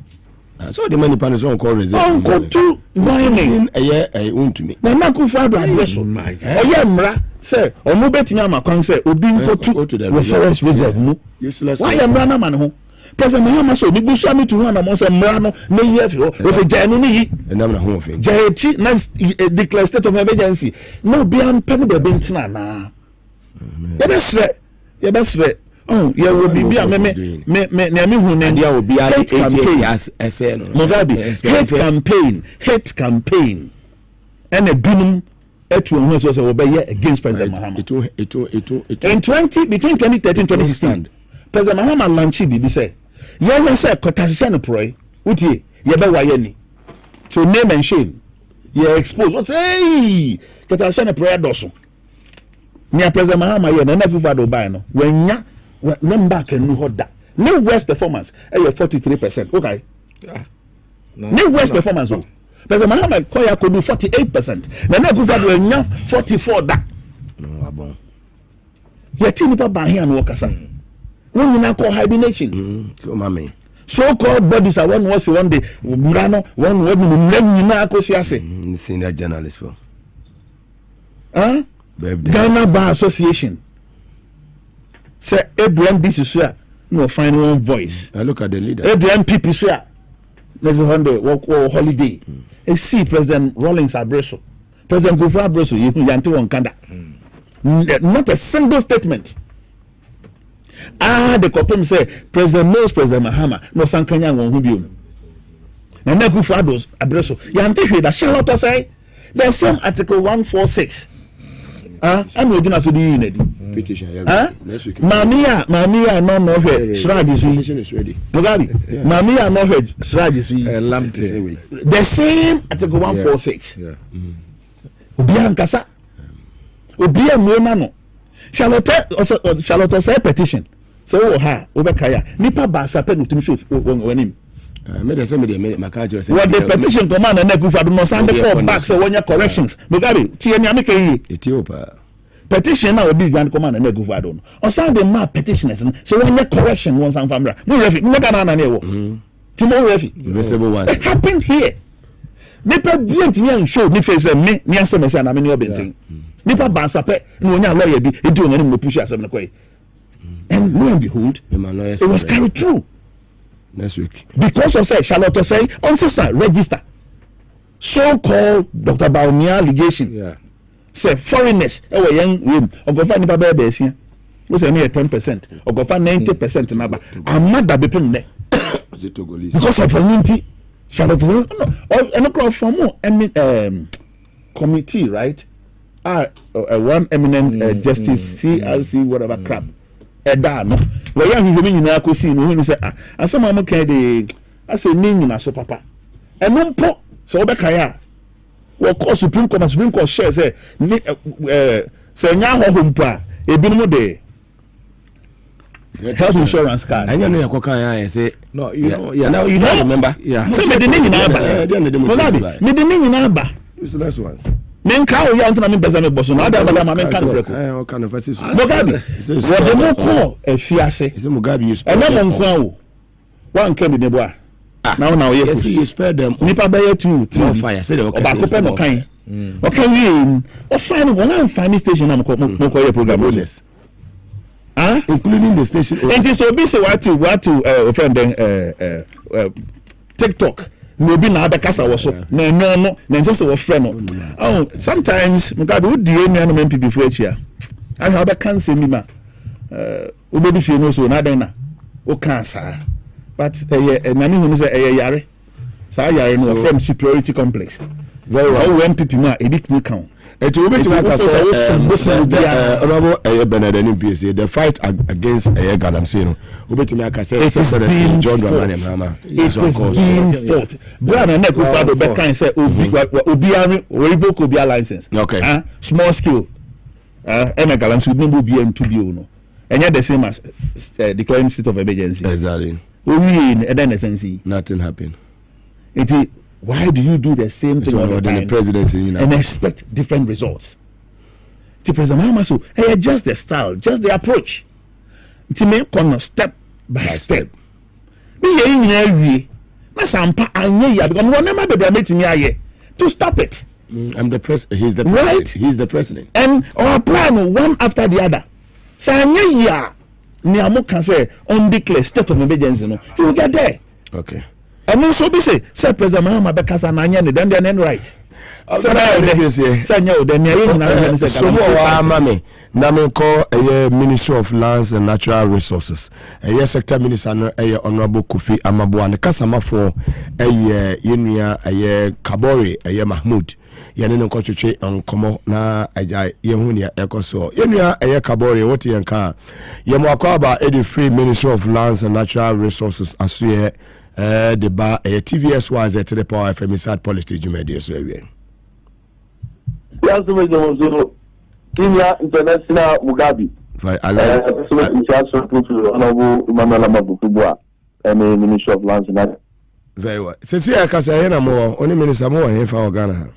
So the money panels on call reserve. Uncle to mining a year to me. Now, Naku Fabra, Mra, say, or no bet me, I'm a concert, or being to the forest reserve. Useless. Why am Rana man? President Mahama so bigu so ami to hu na mo say mra no na yi afi o say jai no ni enam na ho ofen jai chi na declare state of emergency no be am pen be bentina na ye besre oh ye will be me na me hu na dia obi a ATS ese no Mugabe hate campaign and a binum etu ohun so say we be against President Mahama in between 2013 and 2016 President Mahama launched bibi say ye we say kotasese no proy utie ye be waye ni so name and shame ye expose what say kotasese no proy doso ni President Mahama ye na kufa do buy no wanya number can no hoda new worst performance 43%. Okay, new worst performance o President Mahama koya could do 48%. Na kufa do nya 44 da no abon ye ti nipa ba here no kasa when you call hibernation so called bodies are one day mrano one nyina akosi ase senior journalist for Ghana Bar Association say Abraham this is where no find one voice. I look at the leader Abraham people say there's a holiday see President Rawlings Abreso President Gofra Abreso you yanti won kanda not a single statement. The copem say President Mahama no sankanya won hu biom na na Gofra Abreso yanti hwe da Charlotte say the same article 146 and we do so di unity petition mamia no hwe shrad is ready Mugabe mamia no hwe shrad is the same article 146 obi ankasa obi amuona no Charlotte say petition so wo ha obekaya nipa ba sa pe no tumi show wonim me dey say me maka say what the petition command na Kufa do no send call back so when corrections Mugabe tie ni ameke yi Ethiopia petition na obi grand command na Kufa do no o send the map petitioners so when correction one san famra no refi no kana na e wo timo refi invisible ones it happened here nipa bient ni show ni face me ni asem say na me ni obentin nipa ba sape na onya lawyer bi edi onani mo push asem na kwai and lo and behold it was carried through next week because of say Charlotte say on sister register so-called Dr. Baumia allegation say foreigners ewe yen room ogofa nipa be esia we say me 10% ogofa 90% naba amada bepem ne because of unity Charlotte no and no from committee right one eminent justice CRC whatever crap eda no we yan hwehwe nyina akosi no hu ni say asema mo kan de ase ni nyina so papa eno mpo so obeka ya wo call Supreme Court share say ni say nya ho mpo a ebinom de health insurance card anya no yakoka ya say no you know you don't remember say me de ni nyina aba me de ni nyina aba useless ones menka o ya ntana me beza me boso na ada bala ma menka no preko o kan fasis Mugabe wo de mo ko efiase say Mugabe you spare them ena mo nko o wan ka bi ne bo a na o ye yes you spare them nipa ba ye 2 fire say the okay ba ko pe no kan o kan wi o fine won am fine station na mo ko ye program bonus including the station it is so be say what to friend TikTok no be na abekasa wo so na no na nse se wo frɛ no sometimes Mugabe wo die nua no MPP fu achia ahwa abeka nse mi ma wo be fie no so na den na wo kan sa but na me hu no say yare sa yare no from superiority complex very well MPP ma e dik ni kan eto we beti maka say honorable Benedict PSA the fight against Galamsey no we beti maka say President John Dramani Mahama it is being fought brother na Kufa do be kan say obi ari we revoke obi license okay small scale Galamsey no be M2 bio no enya the same as declaring state of emergency exactly we in eden essence nothing happen it why do you do the same thing all the time the presidency and expect different results? The President Mahama so just the style, just the approach. To make on step by step. Be ye na sampa anye ya because one never be meeting me to stop it. I'm the president. He's the president. Right? He's the president. And our plan one after the other. So anye ya Niamo can say undeclared state of emergency. No, he will get there. Okay. And also be say President Mahama Bekasa Nanya, then they are right. So now Ministry of Lands and Natural Resources. Sector Minister Honorable Kofi Amabuane Kasama for Yenia Kabore Mahmoud. Yanino Kochiche on Komo na Ajay Yehunia Ekoso. Yenia Kabore Woti Yanka. Yamwakaba Eddie Free Ministry of Lands and Natural Resources Asuye the bar TVS was at the Power FM inside policy Jumedia area. Yes, International Mugabe. Ministry of Lands and very well. Since I can say more, only Minister more here for Ghana.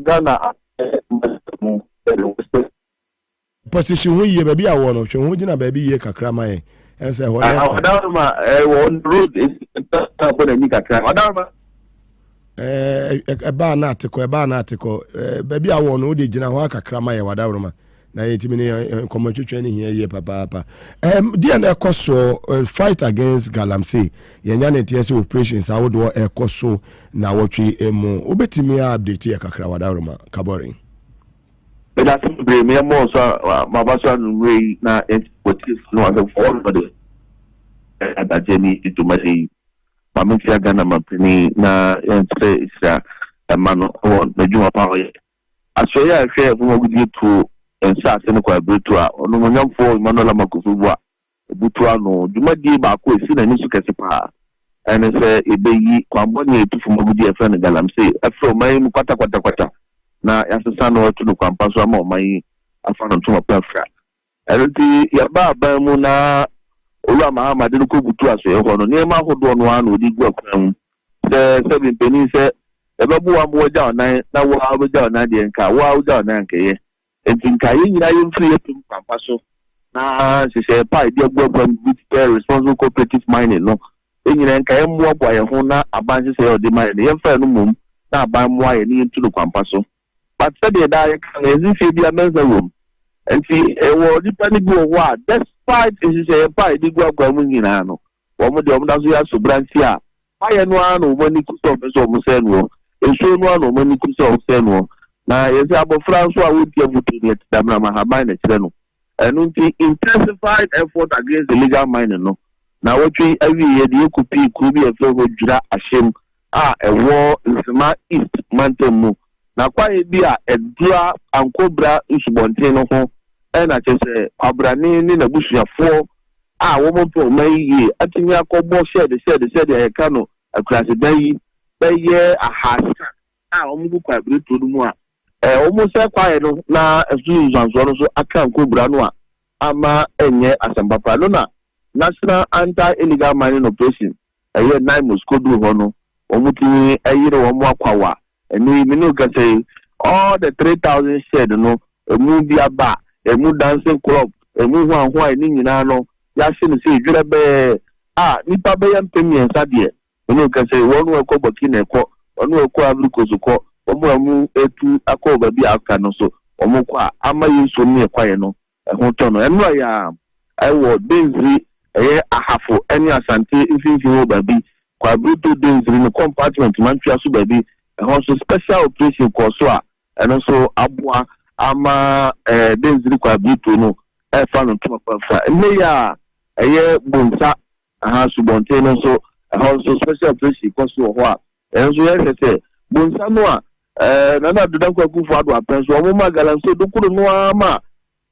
Ghana position we baby I want to who baby ye kakrama and say what on road is a bar article baby I want to jina wa kakrama ye wadaruma na yetimi commentary training here papa dear ekoso fight against galamsey yenya ne TSC operations awodo ekoso na wotwe emu obetimi update ye kakra wadaruma kaboring. That's the mere more Mabasa Ray na what is no other for the that Jenny to my Pamisia Ghana Mapini na say it's a man on the Juma Power. I say I share with you to and Sas and Quabutua or no young for Manola Makufua Butuano, Juma Di Baku is in a Nisuka and it's a baby Kwamboni to Fumagudi friend Galamsey. I feel my Quata. Na yasasa no to no kwampa so ama mai afano to mapafra enti yaba ba mu na olu Mahama de ko butu aso e ho no ne ma hodo no anu odi gu akwan se seven penny se e ba bu amwo ja onan na wo ha ja onan de nka wo ha ja onan nke ye enti nka ye nyina ye mfiri etum kwampa so na se pa ide gu akwan with responsible cooperative mining no e nyina nka ye mwo bwa ye ho na abanse se odi mine ye mfa no mum na aban mwo ye ni ntu no kwampa so. But said the direct can be a men's room. And see, a word depending on what, despite is a pie, the go going in Ano. One of the Omnazia Subrancia. I and one or when you could stop us almost Senwo. And so one or when you could stop Senwo. Now, as about France, I would give to it, Damama Habine Channel. And intensified effort against the legal mining. No. Now, what we every year, the UKP could be a flow with Jura Ashim. A war in Sama East Mountain. Na kwa ebia edua ankobra nsubonten no ho na chese abrani ni na busuafo wo monto mayi atimi akobbo shede e ka no akurase dan yi beye ahasa wo mugu kwa breto mu a wo mo se kwa no na asu zanzo no so aka ankobra no ama enye asambapa no na National Anti-Illegal Mining Operation eye nine Moscow ho no wo mutimi ayire wo mo akwawa and we know say all the 3,000 shed no a movie aba a new dancing club a move one why in no yasin say jurabe nipa be yam pemi en sadie no can say one will go Burkina ko one will go Abrikozuko omo etu akoba bi aka no so omo kwa ama yeso ne kwaye no e ho to no eno ya I wo denzri ahafo eni asante ifinfi wo babi kwa bruto denzri no compartment man twa so babi also special operation koso and also abua ama denziri kwa bitu no e fa no to kwa ne ya bonsa subonte no so also special operation koso ho and so yes say bonsa no na na dudan kwa kufu ado apen so mo magalan so dokuru no ama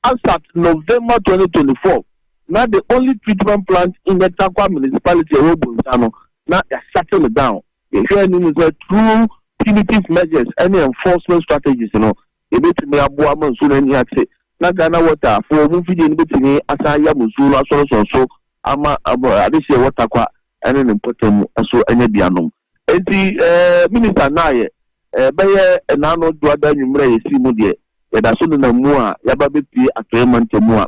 as November 2024 now the only treatment plant in the Takwa municipality of bonsa no na shutting it down if you need a true punitive measures any enforcement strategies you know e betimi aboa manso na ni ate na Ghana water for mu fidi ni betimi asaya manso aso so ama adise water kwa ene ne potem aso anya bianom enti minister naye beye na no do ada nwumre yesi mu de ya da so na mu a ya ba bepi atoyema ntemu a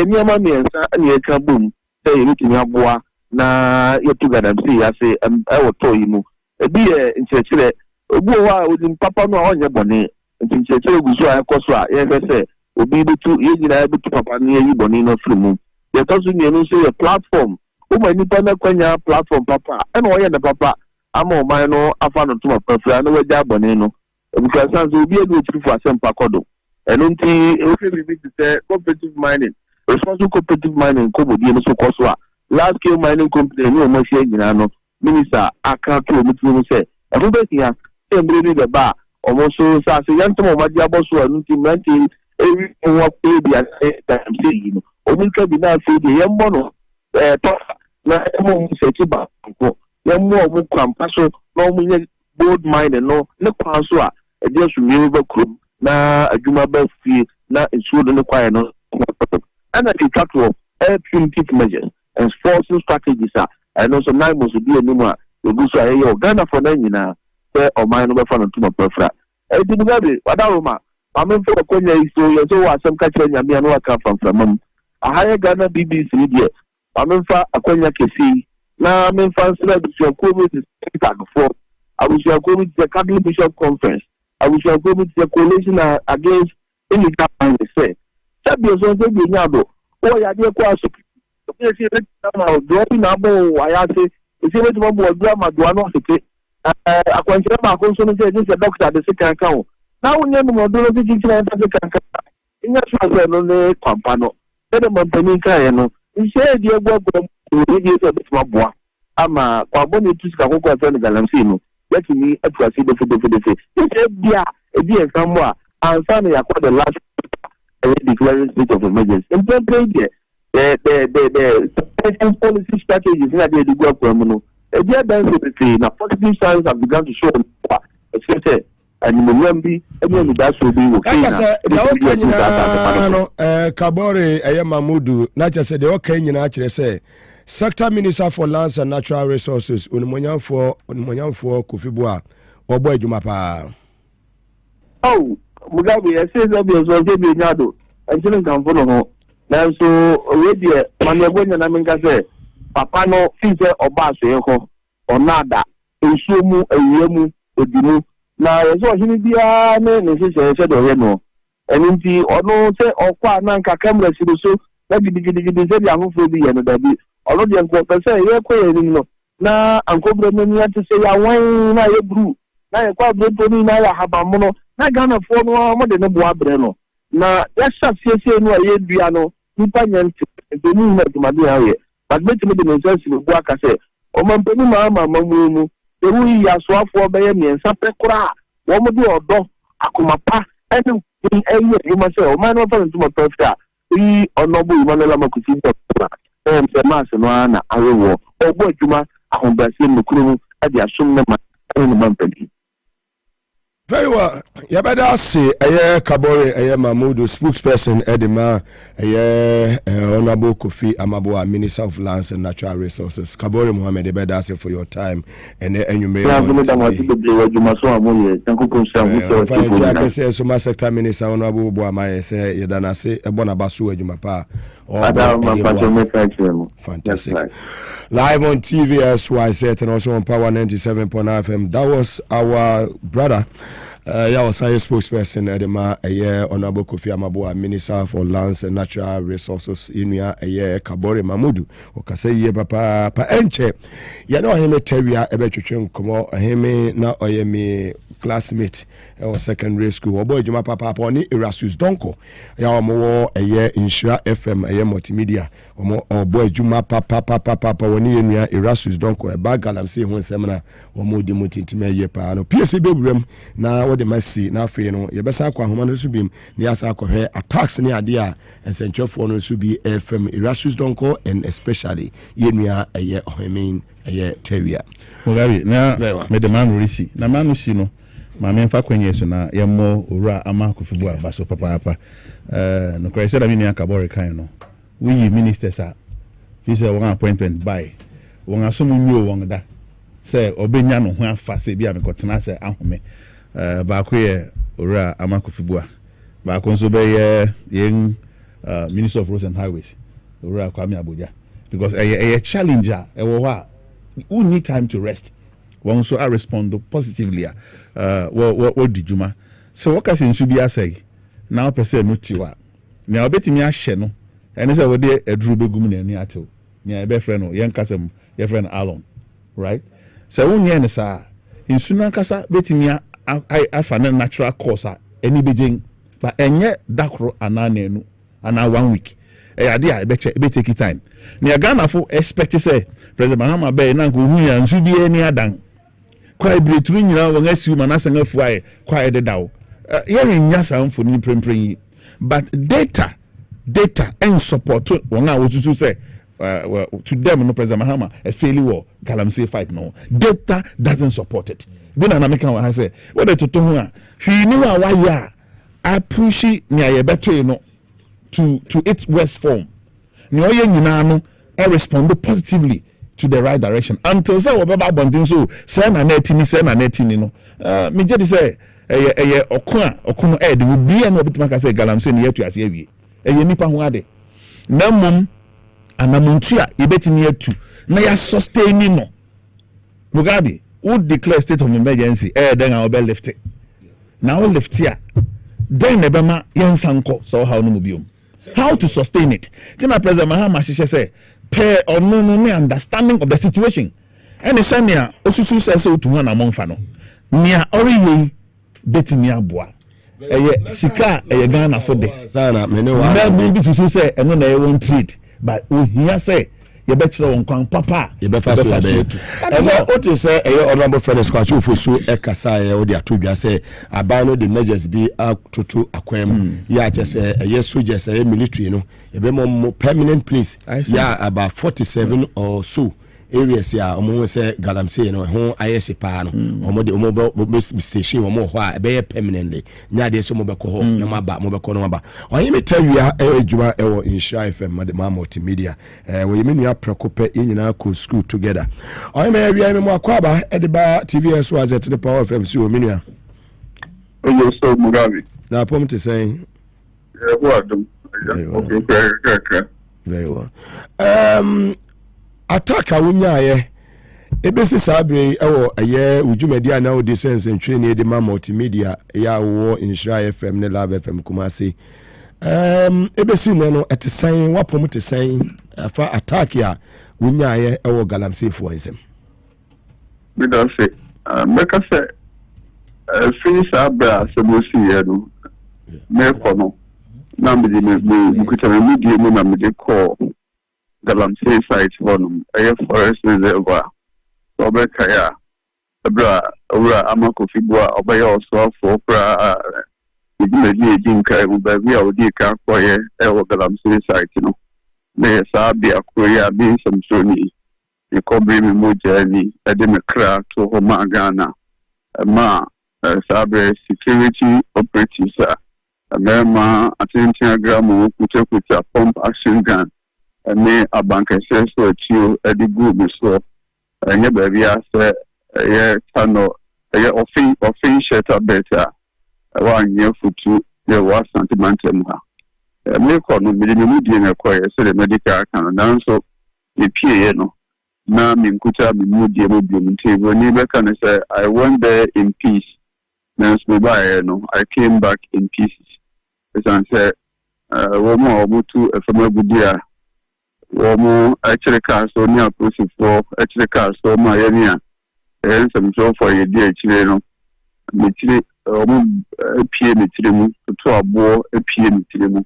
niama miensa na eka bom say e betimi aboa na yetu gadamsi ya se woto yi mu ebi nchechire obu wa odi papa no onye bone ntinchechire guzu akoso a ye fese obi betu ye nyina betu papa ne yi boni no free mu ye to so nyenu so ye platform o ma nipa na kwanya platform papa e no ye na papa ama o man no afa no to papa na waja boni no because sans obi e do free for asempa kodo eno nti o fe bi say cooperative mining responsible cooperative mining ko bodi no so koso a large scale mining company ni o ma hye nyina no minister aka to omutu say everybody here embre the bar almost so say yanto mo madia boso anu ti mranti every work pay be as time say you know onika bi na say the yambo no to na mo se ti ba ko yammo mo kwampa so na mo nye gold mine no ne kwan so a e dey so mi ba krum na adwuma ba fi na ensuo do ne kwae no and the capital preventive measures and forcing strategies are and also now must be a number we go so ayo Ghana for na nyina say o man no be fa no to prefera e di Mugabe wadaroma amen for konya iso ye so asem ka kire nyame no aka famfamam a higher Ghana BBC die amen fa akonya kesi na amen fa nsira bishop covid for I wish you go with the Catholic Bishop Conference I wish you go with the coalition against any government say sabi so say bi nyado o ya de kwa so ese re na do na bo wa ya se ese re mo bo do ma do no se akwankyere ma ko so no say this doctor de se kan kan o na wonye no mo do no se kira ta se kan kan inya so se no ne kwampa no de mo mpanin kan ye no ise di egwo gwo o di se be ma boa ama kwa bo ne tuska ko kwa fe ne galamsi no let me atwasi de fe ise bia e bi ensambo a ansa ne yakwa the last declaring state of emergency in the policy strategies that they do go for no e dey benefit na positive signs have begun to show especially and Mugabe any that so be okay na Kabore Mamudu na chese de okay nyina kire say sector minister for lands and natural resources onimonyamfo Kofi-Boa obo adwuma pa oh Mugabe says that be so be nyado enjin kan fo no na so already man ego na menka say papa no fi say oba so e ho onada ensuo mu awiemu odimu na yeso hini bia ne se do ye no eninti ono se okwa na nka camera si so na gidigidi se dia hofo bi ye no da bi ono de nko pese ye ko ye ni no na ankobro no ni ati se ya wan na ye bru na ye kwa bro ni na ya habamu no na Ghana fo no mo de ne bo abre no na ya sha siesie no ye dua no nipa nyante de mu na tumade ha ye but me timi de no sense no bo aka se o mampani ma mamu e wu ya so afo be ye miensa pekura wo mo de odo akomapa ene eyi ma se o man no fa ntuma perfect yi onobo yi manela makuti doctor se Maase no ana awewo ogbo adwuma ahobrase mukuru ade asom na ma ene mampani. Very well. Yabada say Kabore Mamudu spokesperson Edema Honorable Kofi Amaboa Minister of Lands and Natural Resources. Kabore Mohammed Yabada say for your time and you may say so sector minister Honorable Boamaye say Yadana say Ebona Basu Ejumapa fantastic. Live on TV as I said and also on Power 97.9 FM. That was our brother was a spokesperson Edema Honorable Kofi Amaboa Minister for Lands and Natural Resources Inuya Kabore Mamudu okase ye papa pa enche ya no heme teria ebetwetwe komo heme na oyemi classmate or secondary school obo ejuma papa oni Erasmus Donko ya omo Insura FM multimedia omo obo ejuma papa oni Inuya Erasmus Donko ba galamse ho nsem na omo di mutintime ye pa no PSB bewrem na wode masi na afei no ye besa akwa homa no so bim ne asa akohwe attacks ne ade a ensentwefo no so bi FM Erasmus Donko and especially Inuya ohemin teria Mugabe na me the man risi na manu si no ma me mfa kwenye so na yemmo owura ama Kofi-Boa baso papa no krai say da me nia Kabore kan no we ministers are fi say one appointment by won asomu nyo won da say obenya no ho afa say bia me kotena say ahome ba ko ye owura ama Kofi-Boa ba ko nso be ye Minister of Roads and Highways owura Kwame Abuja because a challenger who need time to rest. One so I respond positively. What did you ma? So what can you be say? Now per se no tiwa. na obetimi ahye no ene say we dey aduru begum na ani atew nya be friend no yen kasem ye friend Alon right so wonye ne sa insuna kasa betimi afa na natural course any begin but enye dakro ananenu ana 1 week ade a be take time na Ghana for expect say President Mahama be na ko hu ya nsu bi ani adan kwa ibreturu nyina won asiu manasa ngafu aye kwa ede dawo here nya samfo ni prempren but data and support won a wotusu say to them no President Mahama a failure war galamsey fight no data doesn't support it bina na make I say what the to hu a fi ni wa ya I push ni aye beto no to its worst form ni oye nyina no I respond positively to the right direction until say we baba bondin so say na netini no me je say okun ed we bi en obitima ka say galamsey ni yetu ase awie nipa ho ade na mom anamuntu a yebetimi atu na ya sustain no Mugabe would declare state of emergency then I will lift it now lift here then nebema yansanko so how no biom how to sustain it tina President Mahama say pair or no understanding of the situation and the senior osusu says to one among fano nia ori betimi aboa sika Ghana for de sana mene wa na bi susu say eno na e won trade but we hear say ye be kire won kwan papa ye be fa so be ezo o te say honorable friends kwa chufu so e kasa ye o de atodwa say aban no the measures be atoto akwam ya che say ye soldiers say military no ye be mo permanent place ya about 47 or so areas ya omo say galamsey no ho ayese pa no omo de omo station omo ho a be permanently nya de so mo be ko ho na maba mo be ko no maba oyi me tawia adwuma ewo insha FM ma multimedia we me nua prekope nyina ko school together oyi me awia me mo akwaba e de ba TVS was at the Power FM so me nua oyo so Mugabe na pom te say who adum okay very well attack awunyaye ebesi sabre ewo eye ujumedi ana odi sense ntwe ne de ma multimedia ya wo Insura FM ne Love FM Kumasi ebesi no etesan wapom tesan afa attack ya wunyaye ewo galamsey fo ensem me don't say make us say finish abra sebosi ye no me kono na me kuta me die mu na me de call galamsey site honum forest reservoir obekaya abra amako figwa obaya oso for pra igmeji ejinka ubavi odi ka koye galamsey site no me sabi akoya bi samsoni ikobi mi mojani ede me kra to homa Ghana ma sabe security operatives ma attention gram kuta pump action gun me abankese so achiu edigu mi so enye baby ase tano ofin shelter better wa nye futu ye wa sentimental ha me ko no me ni die na ko ye so the medical kan na so e pie no na mi nkuta mi mu die mo bi mi table ni be kan say I went there in peace na so by no I came back in peace as I say wo mo obutu efema gudia womo actually so near process for actually so my area and some job for a day no mitri pie mitri mu to abo pie mitri mu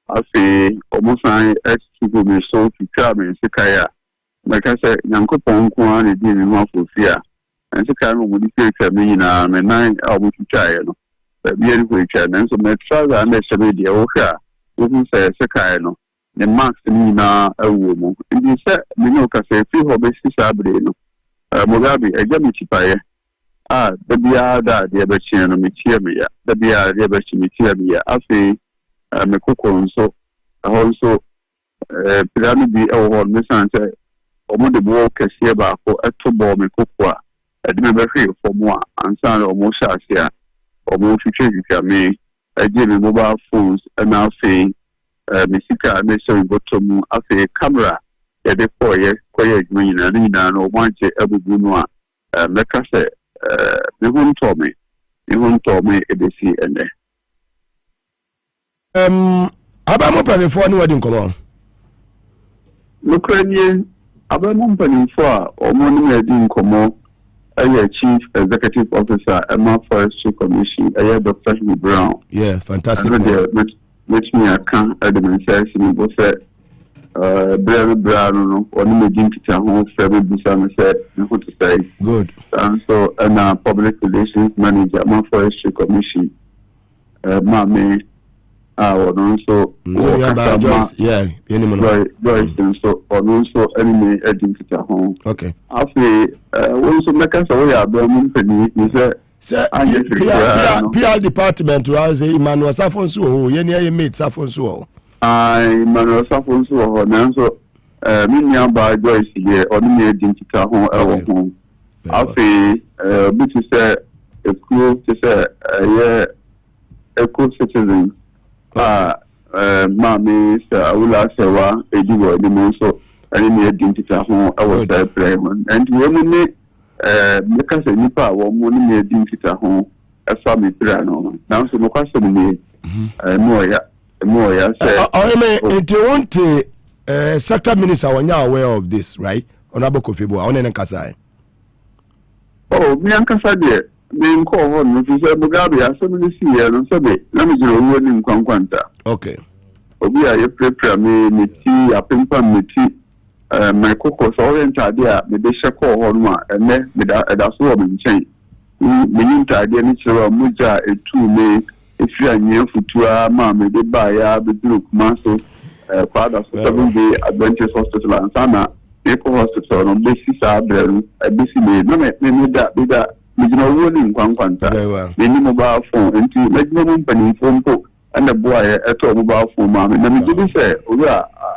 afi almost an to me so to come sekaya like I said yankopon ko an di mi ma for fear and sekaya mo di fake me na me nine abu to try no be any way try and so me try and the media o ka who say sekaya no the marks ni na awo ndi se me no ka se fi ho be sisa abre no Mugabe eja mi chipaye da bia da de be chi no mi chi me ya da bia de be chi mi chi me ya afi me kokon so also pyramid bi e ho me san se omo de bo kese ba ko eto bo me kokwa de me be hwe fo mo ansan omo sha sia omo twitwe me eje me mobile phones and afi misika me so bottom afi camera ya de koye nyina no wanche abubu no a meka se me hunto me edesi ene Abamo Panifo, no wedding come on. Ukrainian, Abamo Panifo, or Money Wedding come on. Chief Executive Officer, Emma Forestry Commission, Dr. Hugh Brown. Yeah, fantastic. Which me I can't edit says in both Brown or Nimajin to home, several Busan said, what to say. Good. And so, and public relations manager, Emma Forestry Commission, Mame, also, Joyce, Joyce, and so on, also, enemy edging to home. Okay. After also make us away at Birmingham, he said, PR department was Emmanuel Safonso, Yenia made Safonso. Emmanuel Safonso, and so, Minya by Joyce here, or the edging to home. After, which is a school to say, a good citizen. Mammy, I will ask her, a duo, the most of any identity home, I was there playing. And women make us a new power, one identity home, a family piano. Now, so no question me, more, I mean, it won't sector minister when you're aware of this, right? Honorable Kofibo, on any Kasai. Oh, me and Kasai. Being called on Mugabe, I suddenly see and so let me do a wedding conquanta. Okay. Obi, I prepare me tea, a pimpa me tea, my cocoa orient idea, maybe shako on one, and then that's what I'm saying. Meaning to idea, Mr. Muja, a 2 May, if you are near Futura, mamma, the buyer, the Duke, Master, father, 7 day Adventist Hospital, and Sana, Eco Hospital, on basis of the BC, no, maybe that. We know rolling Quanquanta. Any mobile phone into maximum penny phone book and the boy at a mobile phone, mammy. Let me give you say,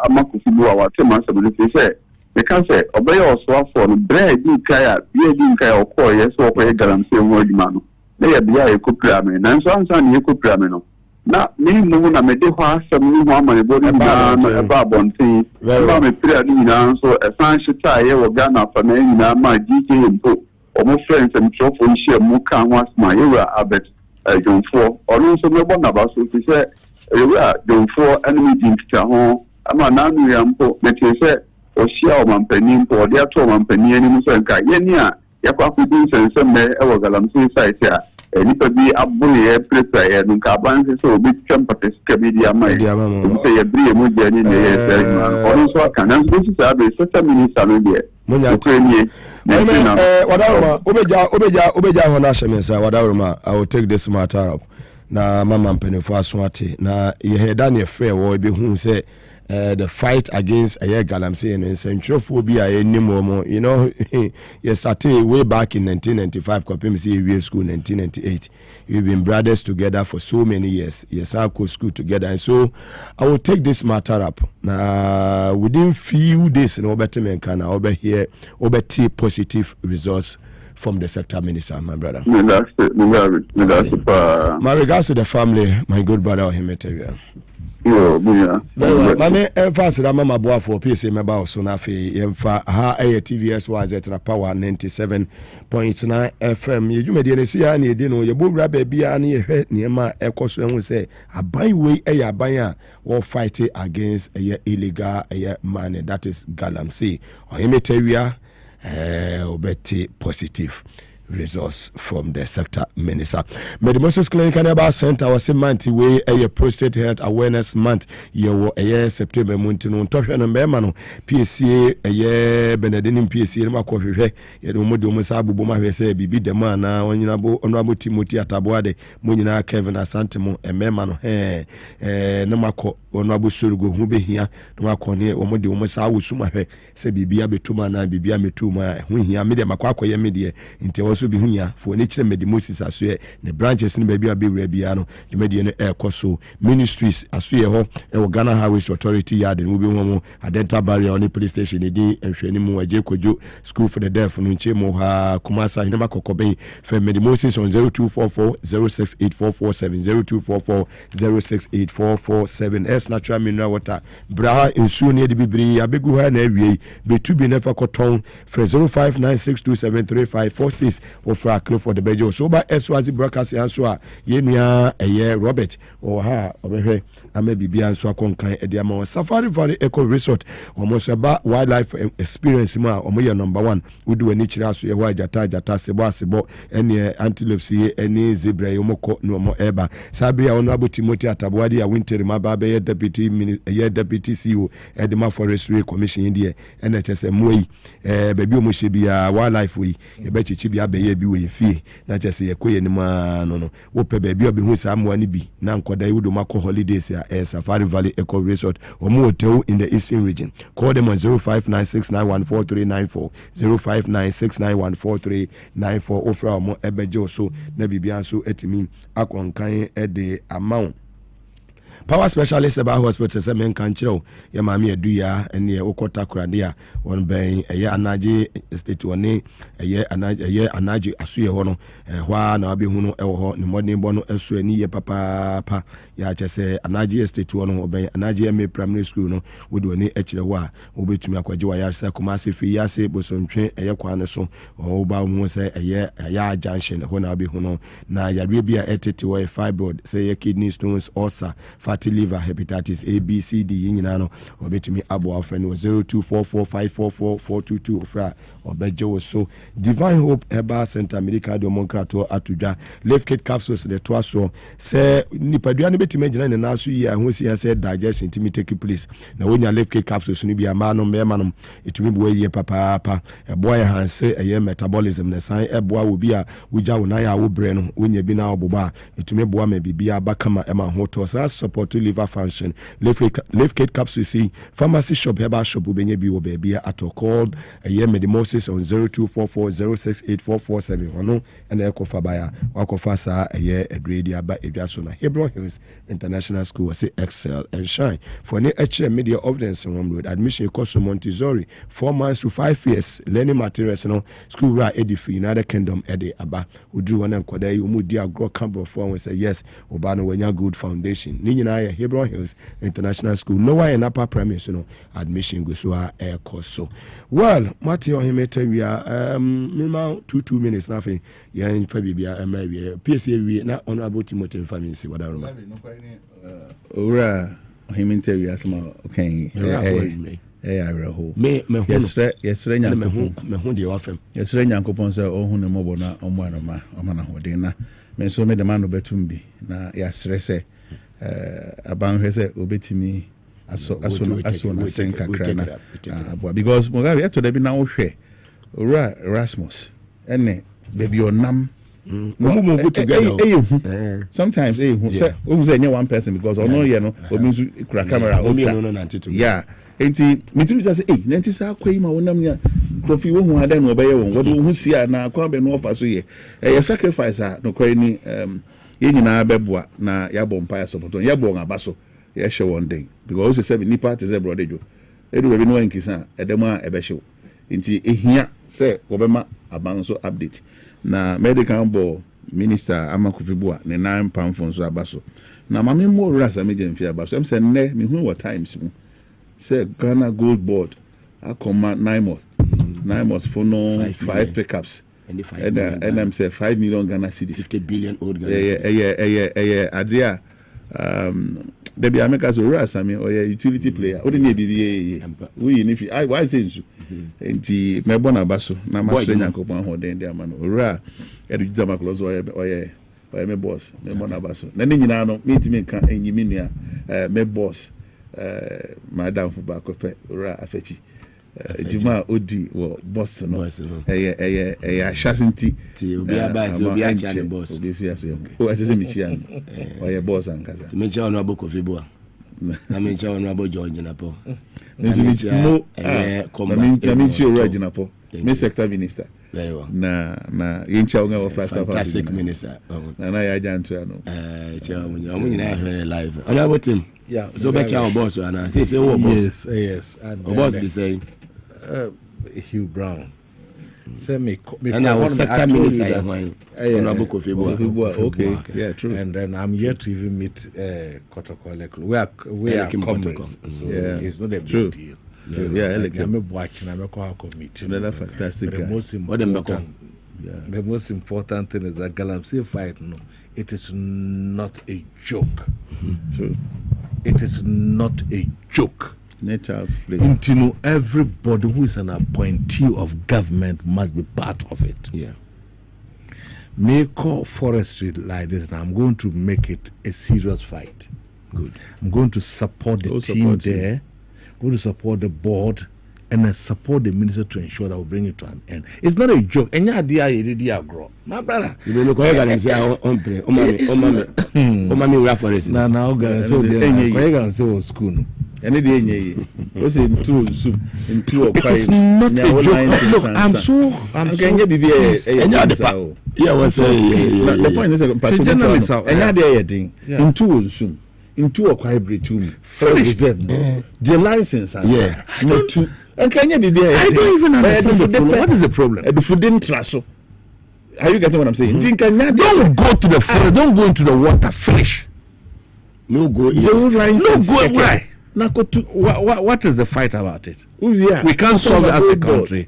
I'm not going to do our 2 months of the say. They can say, obey or swap for bread, you kaya, you didn't kaya or call, yes, or pay galam same word, man. They are a couplement, and so on, you could pramino. Now, me, no, I made some new woman, a body about on thing. Mammy, so a fancy tie or Ghana for name, my GK and book. Almost friends and trouble share Muka was my era Abbott, John 4, or also no one about so to say, John 4 enemy to home. I'm a non-rampo, that you said, or share one penny for their 2 penny and Yenia, Yapaku and some may ever galam suicide here. And if it be a bully, a prepare and carbon, so big trumpeters, Cabidia, my say a brilliant Mujan in the also can answer such a minister. Obeja Honashamesa, Wadaruma, I will take this matter up. Na Mama Penifo Aswati, na ye had done a fair war be who say the fight against a galamsey and centrophobia anymore. You know, yes, I tell you, way back in 1995, Kopimsi School 1998. We've been brothers together for so many years. Yes, I go school together, and so I will take this matter up. Now, within few days, in Obertemen can over here, Oberti positive results from the sector minister, my brother. My regards to the family, my good brother, Himeteria. Mame emphasis that mama boa for PC member so na fe yemfa ha TVS YZ power 97.9 FM you me dey see ya na edi no ye bowura ba bia na ye hwe niema ekoso ehun say aban we aban a wo fight against illegal money, that is galamsey or Himeteria obeti positive results from the sector minister. Medimosis Clinic and Aba Center was a month way a prostate health awareness month year September month no tohwe no memano PCA a Benedin PCA ma kohwe ye no modi omo sa abubo ma hwe se bibi de ma na onyina bo honorable Timothy Ataboade munyina Kevin Asante mo emema no no mako honorable Sorugo hu behia no mako ne omo de omo sa awusuma hwe se bibia betuma na bibia metuma hu hia me de makwa ye me de nti so be hunya for nature medimosis aso ne branches ne baby abewura bia no dwumadi no ekoso ministries aso ho e Ghana Highways Authority yard no bi ho Adenta barrier on police station edi ehwani mu aje kojo school for the deaf no nche mo ha Kumasa hinema kokoben for medimosis on 0244 068447 0244 068447 s natural mineral water bra nsuo ne de bibiri abegu ha na awie betu bi nefa koton for 0596273546 ofra Clifford the Bejo so ba Eswazi broadcast anso a yenua Robert or ha obehwe ame bibia anso akonkan e dia ma Safari Valley Eco Resort almost about wildlife experience ma omoye number 1 udu ani kira so ye wa jata sebo ene antelopes ye ene zebra yomoko no mo eba sabria honorable Timothy Atabwadi ya winter ma ba be deputy CEO Edema Forestry Commission die ene chese moyi baby omo shebia wildlife we e be chichi bia be ye bi we fie na chese ye koye ni ma no wo pe baby obi hu sa amwa ni bi na nkoda yudo mako holidays ya Safari Valley Eco Resort omo hotel in the eastern region. Call them on 0596914394 0596914394 offer omo ebejo so na bibia so etimi akonkan e de amount Power specialist about hospital say men kan chiro ya mami edu ya ene okota kurade a won ben eye anaje state woni eye anaje asuye ho no hwa na abi hunu ewo ho ne modern bo no asu ani ye papa ya chese anaje state woni ben anaje me primary school no wodi woni echire wa obetumi akwaje wa yarsa kuma se fi yase bosontwe eye kwane so oba mu se eye ya junction ho na abi hunu na yarwe bia etete wa fibroid say ye kidney stones ulcer fatty liver hepatitis A B C D nyina no obetumi abo afrani 0244544422 ofra obejo so Divine Hope Herbal Center Medical Democrato atudwa Life Kit capsules the twaso say nipadua ne betime gina ne naso yi ahosi ya say digestion timi take place na wonya Life Kit capsules ni bia ma no mema no etumi bo yi papa eboa ya hanse eye metabolism ne san eboa obi a wugya wona ya wo bre no wonya bi na oboba etumi boa ma bibia bakama ema hoto sa support to liver function. Life Kit capsules see pharmacy shop herbal shop ubenye bi obaby at called a year medimosis on 0244068447 ono and ekofa baya wakofa sa a year adredi aba edwaso na Hebron Hills International School say excel and shine for any media evidence on road admission cost Montessori 4 months to 5 years learning materials no school ra edifi United Kingdom ede aba udu wana nkwada yi umudi agro camp for we say yes obano wenya good foundation ni na Hebron Hills International School no why in upper premise no admission go so air course so well Matthew himeta we are mema 2 minutes nothing ya in fabia PSA we na honorable Timothy family see what I remember ora himeta we asma okay ayreho yesre nyankopon de wafem yesre nyankopon se ohun ne mobo na omwanoma omana hoden na me so me de man no betumbi na yasre se abanhwese obetimi aso na senka krana because Mugabe to dey na wo hwe ora Erasmus ene baby onam move together sometimes say one person because ono ye no ominzu kura camera yeah enti mitimi say nanti sa akwai ma wonam ya kofi wo hu adan no obeye won wo hu sia na kwa be no offer so ye sacrifice no kwai ni ye nyina beboa na ya bompa support ya bo ngabaso ya hwe one day because we say nipa te say brother jo edu we no nkisa edema ebehwe nti ehia say obema abanso update na medical board minister amakufibua ne nan pamfon so abaso na mame mo rasa me gemfi abaso em say ne me hu what times mu say Ghana Gold Board akoma 9 months for no 5 pickups and I'm say 5 million Ghana cedis 50 billion old Ghana adia there be America so rasa me or utility player o dey be we ni why say so enti me bona baso na masre nyankopon hoden dey ama no ora edu jama close oye me boss me bona baso na ni nyina no me ntimi nka enyimi nua me boss madam fu ba ko pe ora afechi Juma odi wo boss no ashasinti ti obi abaze obi achane boss obi fi ase o asese mi chia no oye boss ankaza me chia ono aboko fiboa na me chia ono abo George na po me chia George na po me sector minister very well na yencha onga wa fantastic minister na ya jantu ano chia omunyina live ona abo team yeah so be chia boss ana say wo boss yes and boss the same Hugh Brown. Say me and I was sector minister okay yeah true and then I'm yet to even meet Kotoko we are comrades so it's not a big deal yeah I'm watching I'm a meet another fantastic guy what them The most important thing is that Galamsey fight, no, it is not a joke. True. It is not a joke. Nature's play. Into everybody who is an appointee of government must be part of it. Yeah. Make forestry like this, and I'm going to make it a serious fight. Good. I'm going to support the team there. I'm going to support the board, and I support the minister to ensure that we'll bring it to an end. It's not a joke. Any idea you did, grow, my brother. You may look at and say, "Oh, mommy, we are for this." Now, so the school. And it was in two soup in two of it is not a joke. Look, I'm so yeah, what's the point is in two soon. In two or hybrid two finished the license yeah not two and can you be I don't even understand what is the problem. The food didn't trust. Are you getting what I'm saying? Don't go to the forest, don't go into the water, finish. No go why? What is the fight about it? We can't solve it as a country.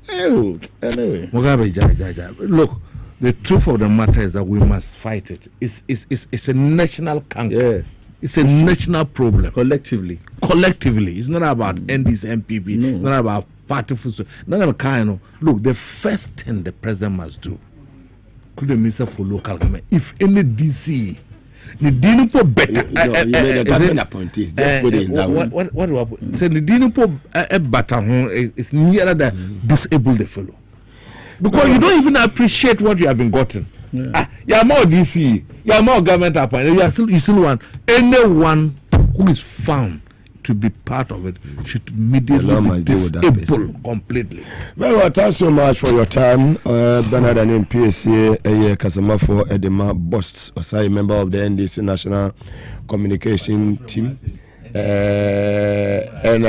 Anyway, Mugabe, look, the truth of the matter is that we must fight it. It's a national canker. Yeah. It's a national problem. Collectively. It's not about NDC, MPP. No. It's not about party food. Not about kind. Look, the first thing the president must do, could the minister for local government, if any DC. The Dinipo better. What do I put? Say the Dinipo better is nearer than disable the fellow. Because you don't even appreciate what you have been gotten. You are more DC, you are more government appointed. You still want anyone who is found to be part of it should immediately be disabled completely. Very well, thanks so much for your time. Bernard and MPSA, Kasama for Edema Bost, a member of the NDC National Communication Team. And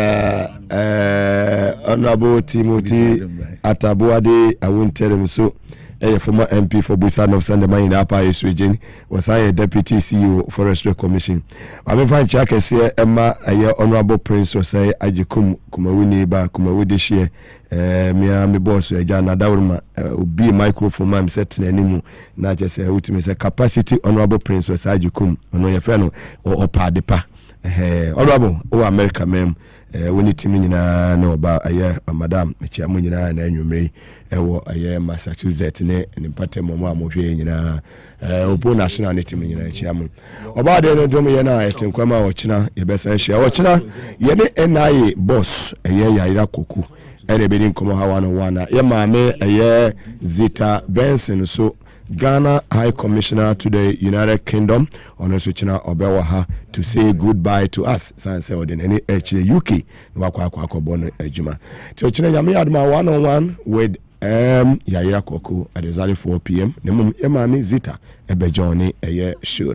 Honorable Timothy Atabuade, I won't tell him so. A former MP for Busan of Sandema in the Upper East region was a deputy CEO Forestry Commission. I will find Chaka say Emma a Honorable Prince was say Ajikum Kumawini ba Kumawidi share me boss Jana Daurma be microphone man setting anymore. Not just a ultimate capacity Honorable Prince was Ajikum on your friend or Padepa. Honorable America mem. When it mean no about Madam Chamunina and Enumri, Massachusetts, and in Patemoma, Mopina, Opo National Nitimina Chamun. About the Domiana at Nkwama or China, your best share or China, Yene NIA boss, a year Kuku, and a bidding Komahawana, Yamame, a year Zita Benson, so. Ghana High Commissioner to the United Kingdom on Switchina Obewaha to say goodbye to us. Sanse Odin any UK Wakwa Bono Ejuma. China Yami Adma 1-on-1 with Yaira Koko at exactly 4 p.m. Nemum Emani Zita Ebejoni a year show.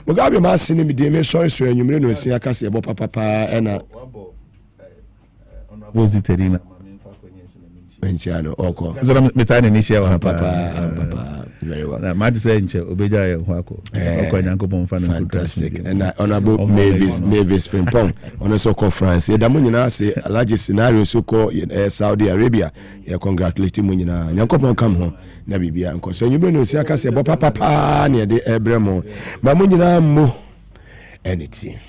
Mugabe Maase ni midime sorry so enyumre no sia kase ebo papa ena Vositerina Benchiano Oko. Zara metane ni share papa. Very well. Fantastic. And Honorable Mavis Frimpong on a so-called France. Damunina say a large scenario so called Saudi Arabia. You congratulate Munina. Yankopon come home. Nabibia and concern you bring Siaka say papa near the Ebremo. Mamunina mo anything.